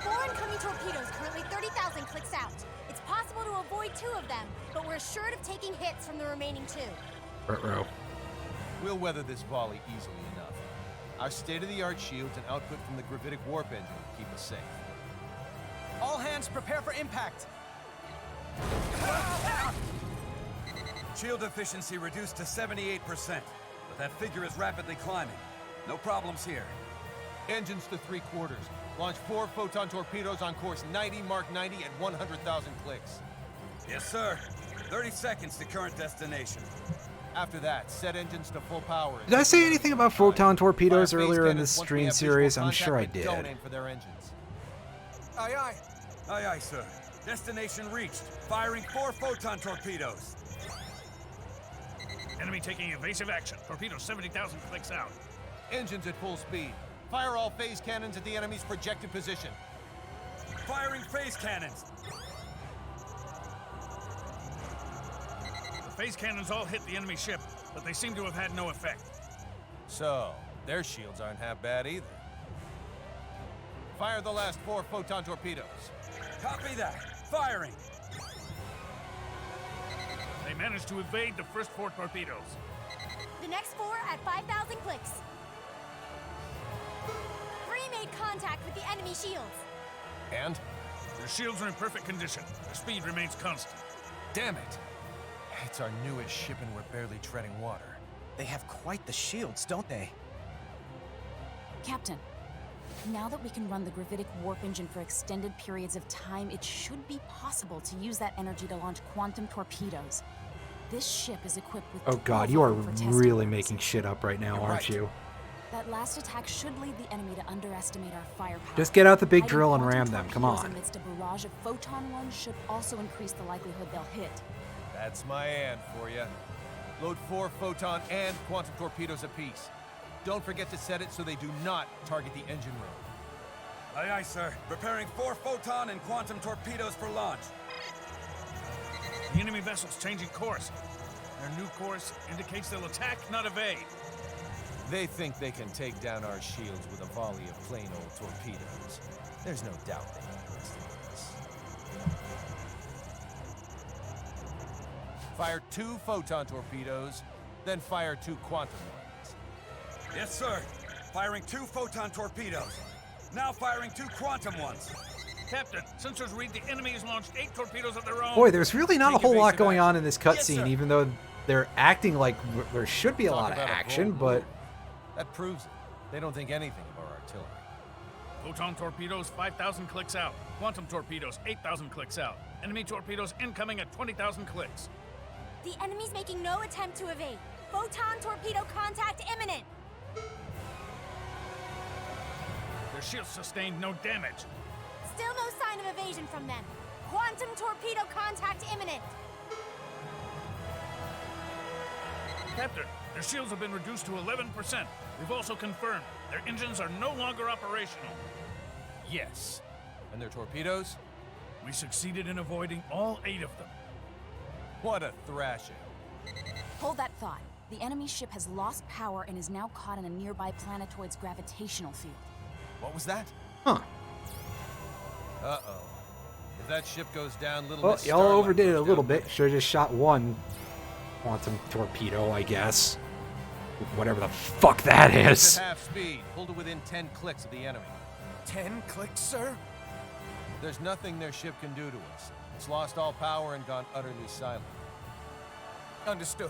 4 incoming torpedoes, currently 30,000 clicks out. It's possible to avoid 2 of them, but we're assured of taking hits from the remaining 2. Ruh-roh. We'll weather this volley easily enough. Our state-of-the-art shields and output from the gravitic warp engine will keep us safe. All hands prepare for impact. Shield efficiency reduced to 78%, but that figure is rapidly climbing. No problems here. Engines to 3/4. Launch 4 photon torpedoes on course 90 Mark 90 at 100,000 clicks. Yes, sir. 30 seconds to current destination. After that, set engines to full power. Did I say anything about photon torpedoes earlier in this stream series? I'm sure I did. Don't aim for their engines. Aye, aye. Aye, aye, sir. Destination reached. Firing 4 photon torpedoes. Enemy taking evasive action. Torpedo 70,000 clicks out. Engines at full speed. Fire all phase cannons at the enemy's projected position. Firing phase cannons. The phase cannons all hit the enemy ship, but they seem to have had no effect. So, their shields aren't half bad either. Fire the last 4 photon torpedoes. Copy that. Firing. They managed to evade the first 4 torpedoes. The next 4 at 5,000 clicks. 3 made contact with the enemy shields. And? Their shields are in perfect condition. Their speed remains constant. Damn it! It's our newest ship and we're barely treading water. They have quite the shields, don't they? Captain, now that we can run the gravitic warp engine for extended periods of time, it should be possible to use that energy to launch quantum torpedoes. This ship is equipped with Oh god, 12 you are of them for test really orders. making shit up right now, aren't you? That last attack should lead the enemy to underestimate our firepower. Just get out the big Hiding drill and quantum ram them, come torpedoes on. Amidst a barrage of photon ones should also increase the likelihood they'll hit. That's my and for you. Load 4 photon and quantum torpedoes apiece. Don't forget to set it so they do not target the engine room. Aye, aye, sir. Preparing 4 photon and quantum torpedoes for launch. The enemy vessel's changing course. Their new course indicates they'll attack, not evade. They think they can take down our shields with a volley of plain old torpedoes. There's no doubt they underestimate us. Fire 2 photon torpedoes, then fire 2 quantum ones. Yes, sir. Firing 2 photon torpedoes. Now firing 2 quantum ones. Captain, sensors read the enemy has launched 8 torpedoes of their own. Boy, there's really not a Take whole lot evasive going action. on in this Yes, cutscene, sir. even though they're acting like there should be a Talk lot of about a action, bold but move. That proves it. They don't think anything of our artillery. Photon torpedoes 5,000 clicks out. Quantum torpedoes 8,000 clicks out. Enemy torpedoes incoming at 20,000 clicks. The enemy's making no attempt to evade. Photon torpedo contact imminent. Their shields sustained no damage. Still no sign of evasion from them. Quantum torpedo contact imminent. Captain, their shields have been reduced to 11%. We've also confirmed their engines are no longer operational. Yes. And their torpedoes? We succeeded in avoiding all 8 of them. What a thrashing. Hold that thought. The enemy ship has lost power and is now caught in a nearby planetoid's gravitational field. What was that? Huh. Uh-oh. If that ship goes down, little Well, Miss y'all Starlight overdid it a goes little down bit. Should have just shot 1 quantum torpedo, I guess. Whatever the fuck that It's is. at half speed. Pull to within 10 clicks of the enemy. 10 clicks, sir? There's nothing their ship can do to us. It's lost all power and gone utterly silent. Understood.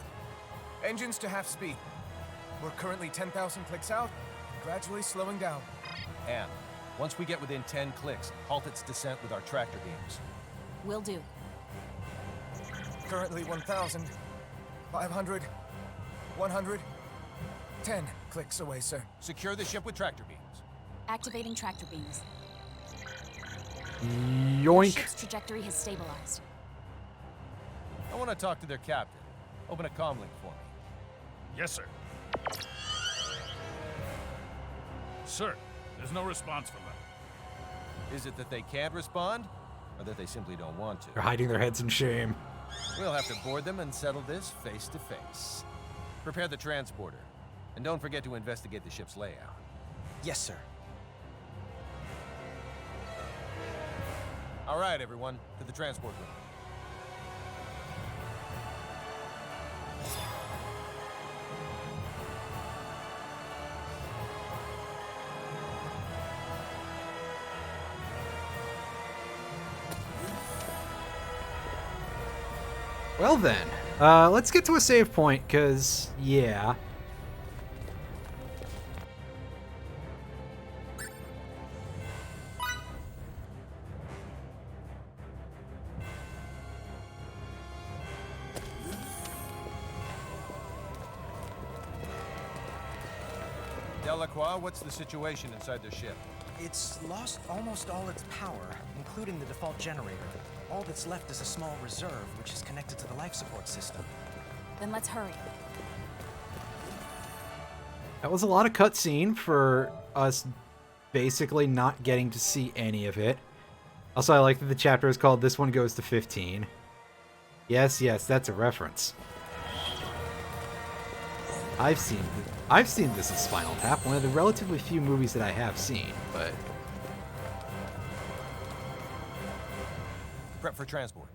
Engines to half speed. We're currently 10,000 clicks out, and gradually slowing down. And once we get within 10 clicks, halt its descent with our tractor beams. Will do. Currently 1,000, 500, 100, 10 clicks away, sir. Secure the ship with tractor beams. Activating tractor beams. Yoink. Ship's trajectory has stabilized. I want to talk to their captain. Open a comlink for me. Yes, sir. Sir, there's no response from them. Is it that they can't respond, or that they simply don't want to? They're hiding their heads in shame. We'll have to board them and settle this face to face. Prepare the transporter, and don't forget to investigate the ship's layout. Yes, sir. All right, everyone, to the transport room. Well then, let's get to a save point, because, yeah. Delacroix, what's the situation inside their ship? It's lost almost all its power, including the default generator. All that's left is a small reserve, which is connected to the life support system. Then let's hurry. That was a lot of cutscene for us basically not getting to see any of it. Also, I like that the chapter is called This One Goes to 15. Yes, that's a reference. I've seen this in Spinal Tap, one of the relatively few movies that I have seen, but... Prep for transport.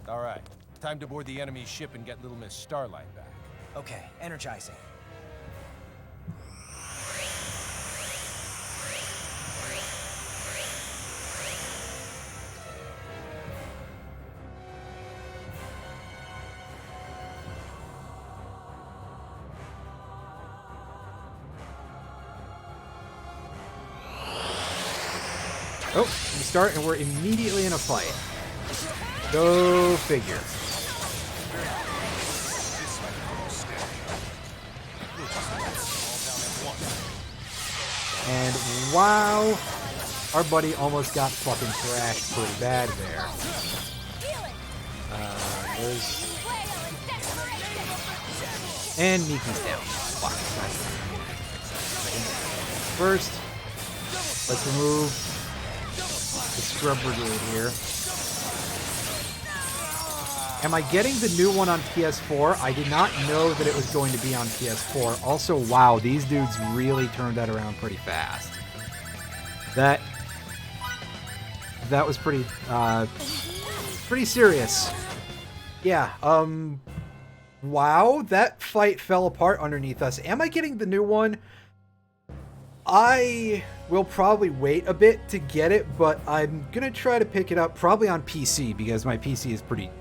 All right, Time to board the enemy's ship and get Little Miss Starlight back. Okay, energizing. Oh, we start and we're immediately in a fight. Go figure. And wow, our buddy almost got fucking thrashed pretty bad there. And Miki's down. Fuck. First, let's remove the Scrub Brigade here. Am I getting the new one on PS4? I did not know that it was going to be on PS4. Also, wow, these dudes really turned that around pretty fast. That was pretty serious. Yeah, wow, that fight fell apart underneath us. Am I getting the new one? I will probably wait a bit to get it, but I'm gonna try to pick it up probably on PC because my PC is pretty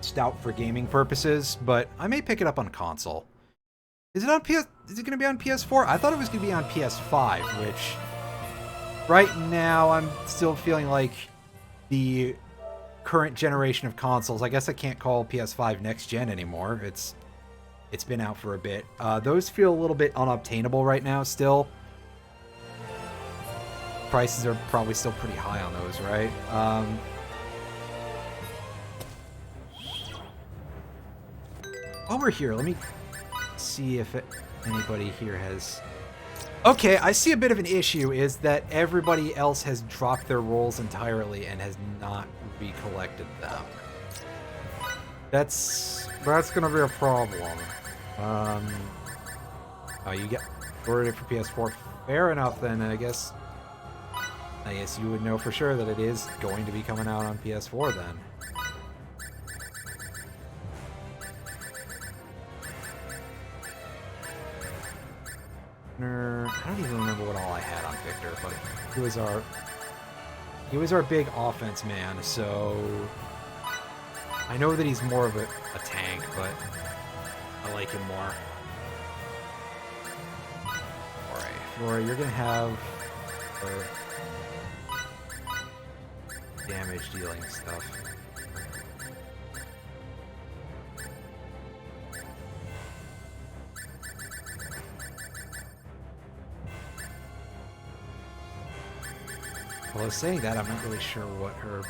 stout for gaming purposes, but I may pick it up on console. Is it on PS? Is it gonna be on PS4? I thought it was gonna be on PS5, which right now I'm still feeling like the current generation of consoles. I guess I can't call PS5 next gen anymore. It's been out for a bit. Those feel a little bit unobtainable right now still. Prices are probably still pretty high on those, right? While we're here, let me see if anybody here has... Okay, I see a bit of an issue is that everybody else has dropped their rolls entirely and has not recollected them. That's gonna be a problem. Oh, you get ordered it for PS4. Fair enough, then. I guess you would know for sure that it is going to be coming out on PS4 then. I don't even remember what all I had on Victor, but he was our big offense man, so I know that he's more of a tank, but I like him more. Alright, Flora, you're gonna have damage dealing stuff. Well, I was saying that, I'm not really sure what her...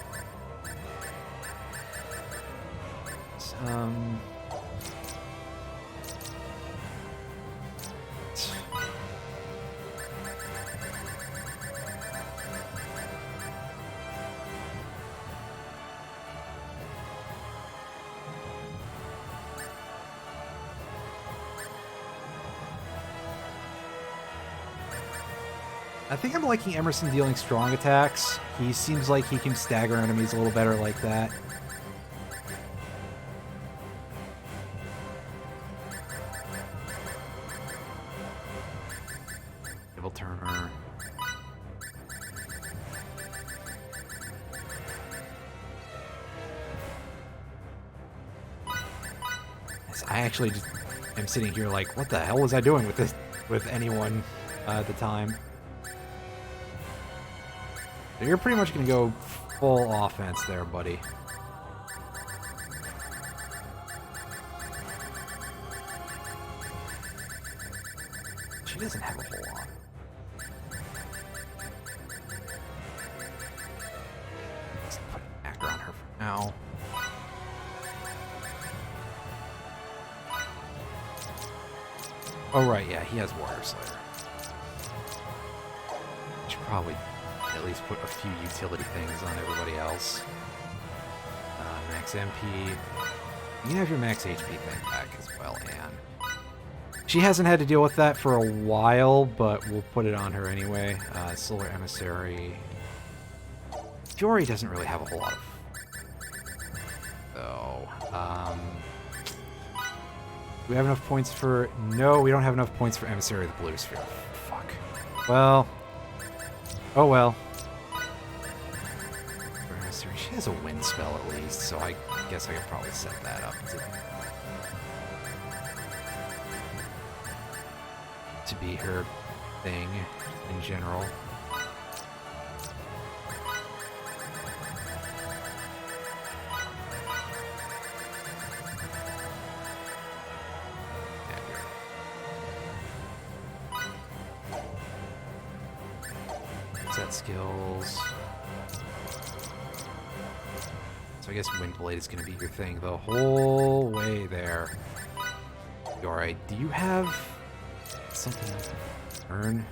I think I'm liking Emerson dealing strong attacks. He seems like he can stagger enemies a little better like that. Double turner. I actually just am sitting here like, what the hell was I doing with this, with anyone at the time? So you're pretty much going to go full offense there, buddy. She doesn't have a whole lot. Let's put an actor on her for now. Oh, right, yeah, he has Warrior Slayer. Should probably at least put a few utility things on everybody else. Max MP. You can have your max HP thing back as well, Anne. She hasn't had to deal with that for a while, but we'll put it on her anyway. Solar Emissary. Fiore doesn't really have a whole lot of... So... we have enough points for... No, we don't have enough points for Emissary of the Blue Sphere. Fuck. Well. Oh well. For Emissary, she has a wind spell at least, so I guess I could probably set that up to be her thing in general. Set skills. So I guess Windblade is going to be your thing the whole way there. Alright, do you have something else to learn?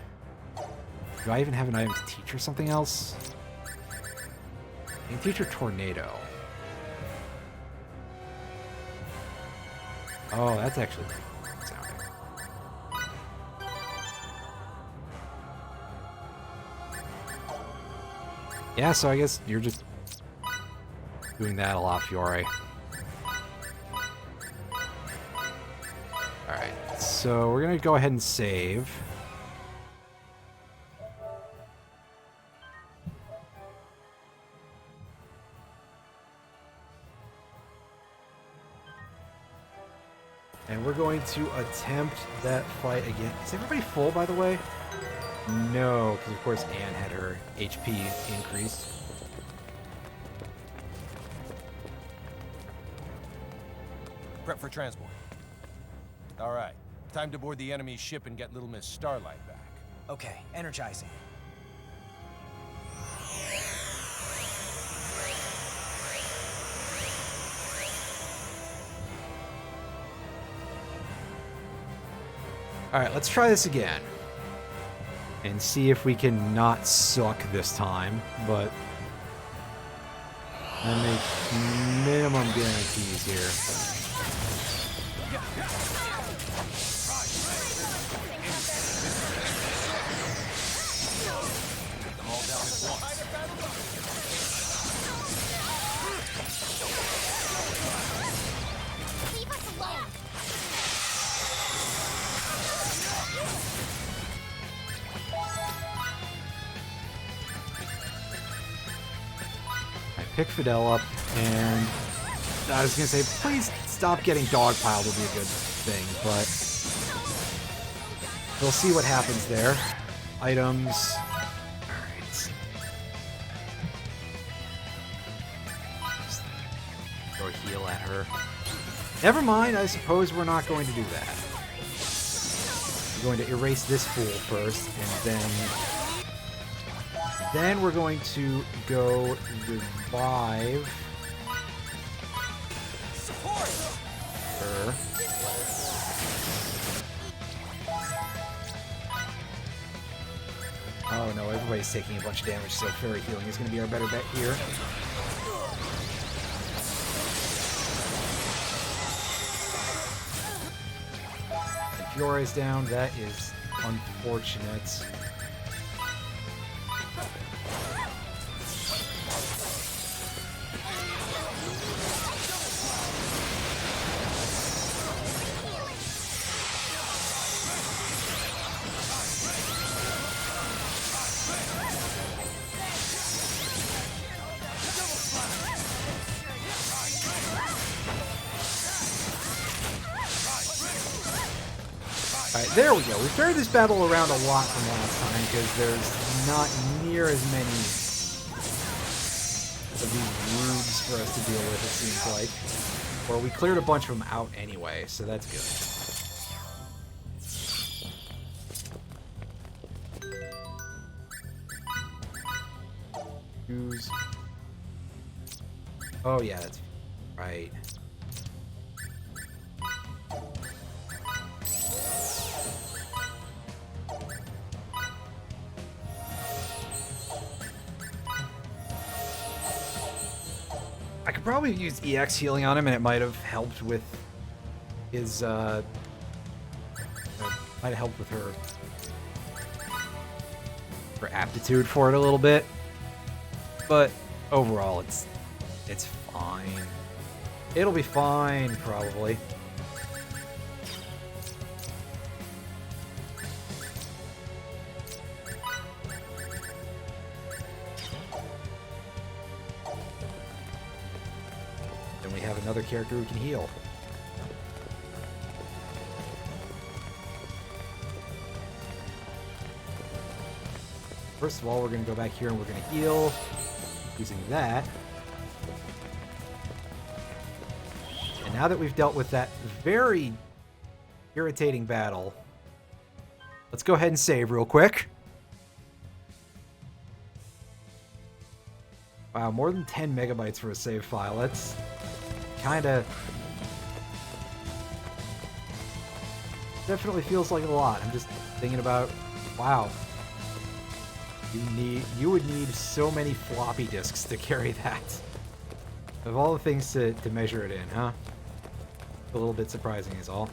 Do I even have an item to teach her something else? I can teach her Tornado. Oh, that's actually pretty cool sounding. Yeah, so I guess you're just doing that a lot, Fiore. Alright, so we're gonna go ahead and save. And we're going to attempt that fight again. Is everybody full, by the way? No, because of course Anne had her HP increased. Prep for transport. All right, time to board the enemy ship and get Little Miss Starlight back. Okay, energizing. Alright, let's try this again. And see if we can not suck this time, but I make minimum guarantees here. Pick Fidel up, and I was gonna say, please stop getting dogpiled will be a good thing, but we'll see what happens there. Items. Alright. Throw a heal at her. Never mind, I suppose we're not going to do that. We're going to erase this fool first, and then we're going to go revive her. Oh no, everybody's taking a bunch of damage, so Fairy Healing is going to be our better bet here. And Fiore's down, that is unfortunate. Alright, there we go. We turned this battle around a lot from last time because there's not near as many of these rooms for us to deal with, it seems like. Or we cleared a bunch of them out anyway, so that's good. Use. Oh yeah, that's right. I could probably use EX healing on him, and it might have helped with his, might have helped with her aptitude for it a little bit. But overall, it's fine. It'll be fine, probably. Then we have another character who can heal. First of all, we're going to go back here and we're going to heal using that. And now that we've dealt with that very irritating battle, let's go ahead and save real quick. Wow, more than 10 megabytes for a save file. That's kind of... definitely feels like a lot. I'm just thinking about, wow. You would need so many floppy disks to carry that. Of all the things to measure it in, huh? A little bit surprising is all.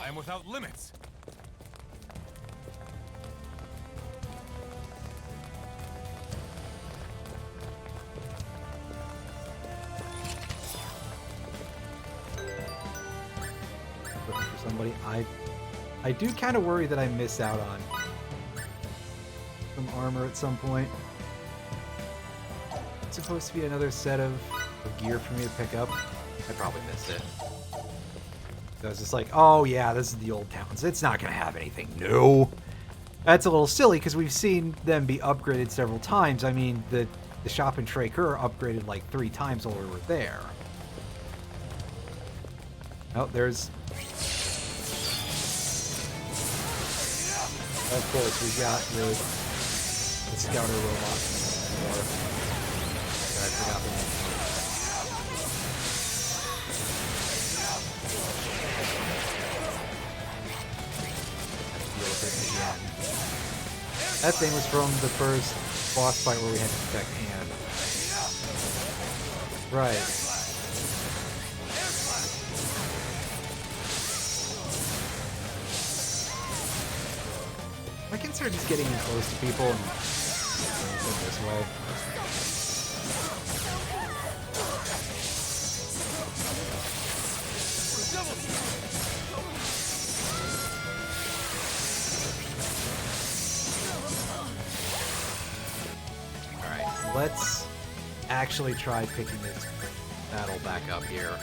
I am without limits. Looking for somebody. I do kind of worry that I miss out on some armor at some point. It's supposed to be another set of gear for me to pick up. I probably missed it. So I was just like, oh yeah, this is the old towns. It's not going to have anything new. That's a little silly because we've seen them be upgraded several times. I mean, the shop in Traker upgraded like 3 times while we were there. Oh, there's... Of course, we got the scouter robot. I forgot the name. That thing was from the first boss fight where we had to protect Anne. Right. My concern is getting in close to people and going this way. Let's actually try picking this battle back up here.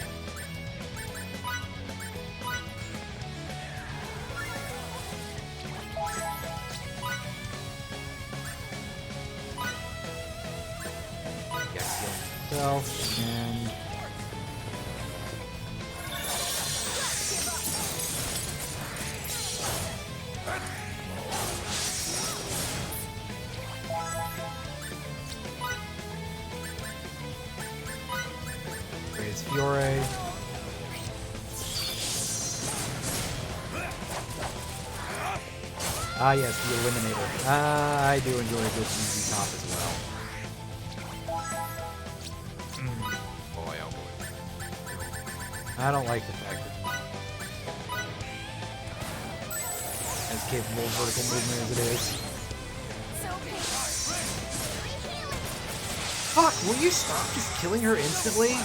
Yes, himself and Fiore. Ah yes, the Eliminator. I do enjoy a good easy top as well. Boy, oh boy. I don't like the fact that as capable of vertical movement as it is. Fuck, will you stop just killing her instantly?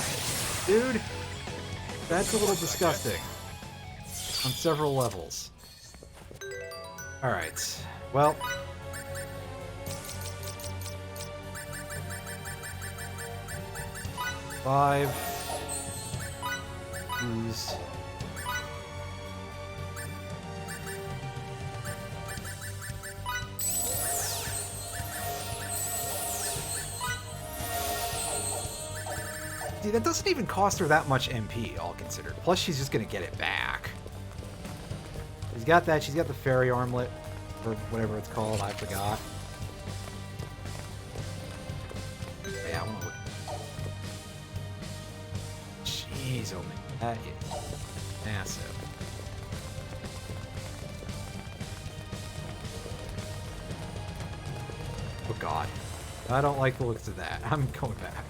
Dude, that's a little disgusting. On several levels. Alright, well. Five. Use. Dude, that doesn't even cost her that much MP, all considered. Plus, she's just gonna get it back. She's got that. She's got the fairy armlet, or whatever it's called. I forgot. Yeah, I want to look. Jeez, oh man, that is massive. Oh god. I don't like the looks of that. I'm going back.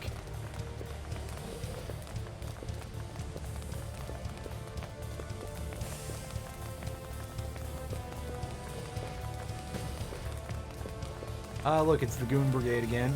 Look, it's the Goon Brigade again.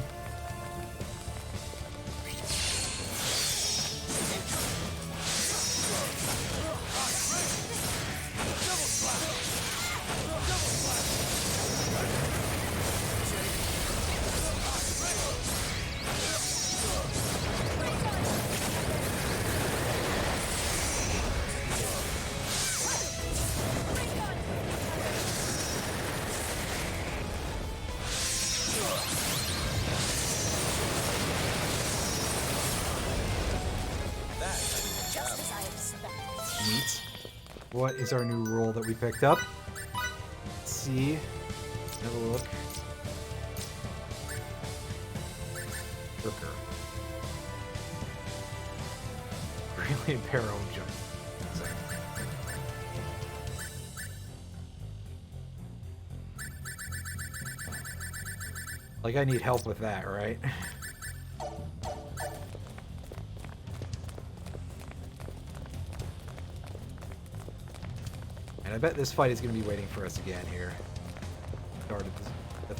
Neat. What is our new role that we picked up? Let's see. Have a look. Worker. Really a barrel jump. Like I need help with that, right? And I bet this fight is going to be waiting for us again here. Started this.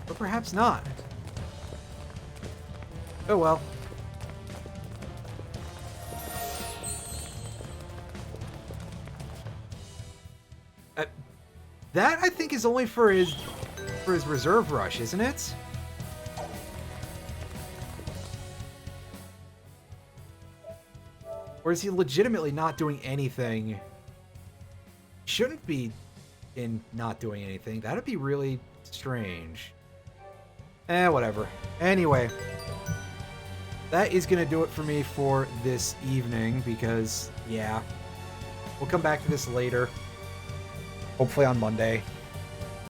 Or perhaps not. Oh well. That I think is only for his reserve rush, isn't it? Or is he legitimately not doing anything? He shouldn't be in not doing anything. That'd be really strange. Whatever. Anyway, that is going to do it for me for this evening because, yeah, we'll come back to this later. Hopefully on Monday.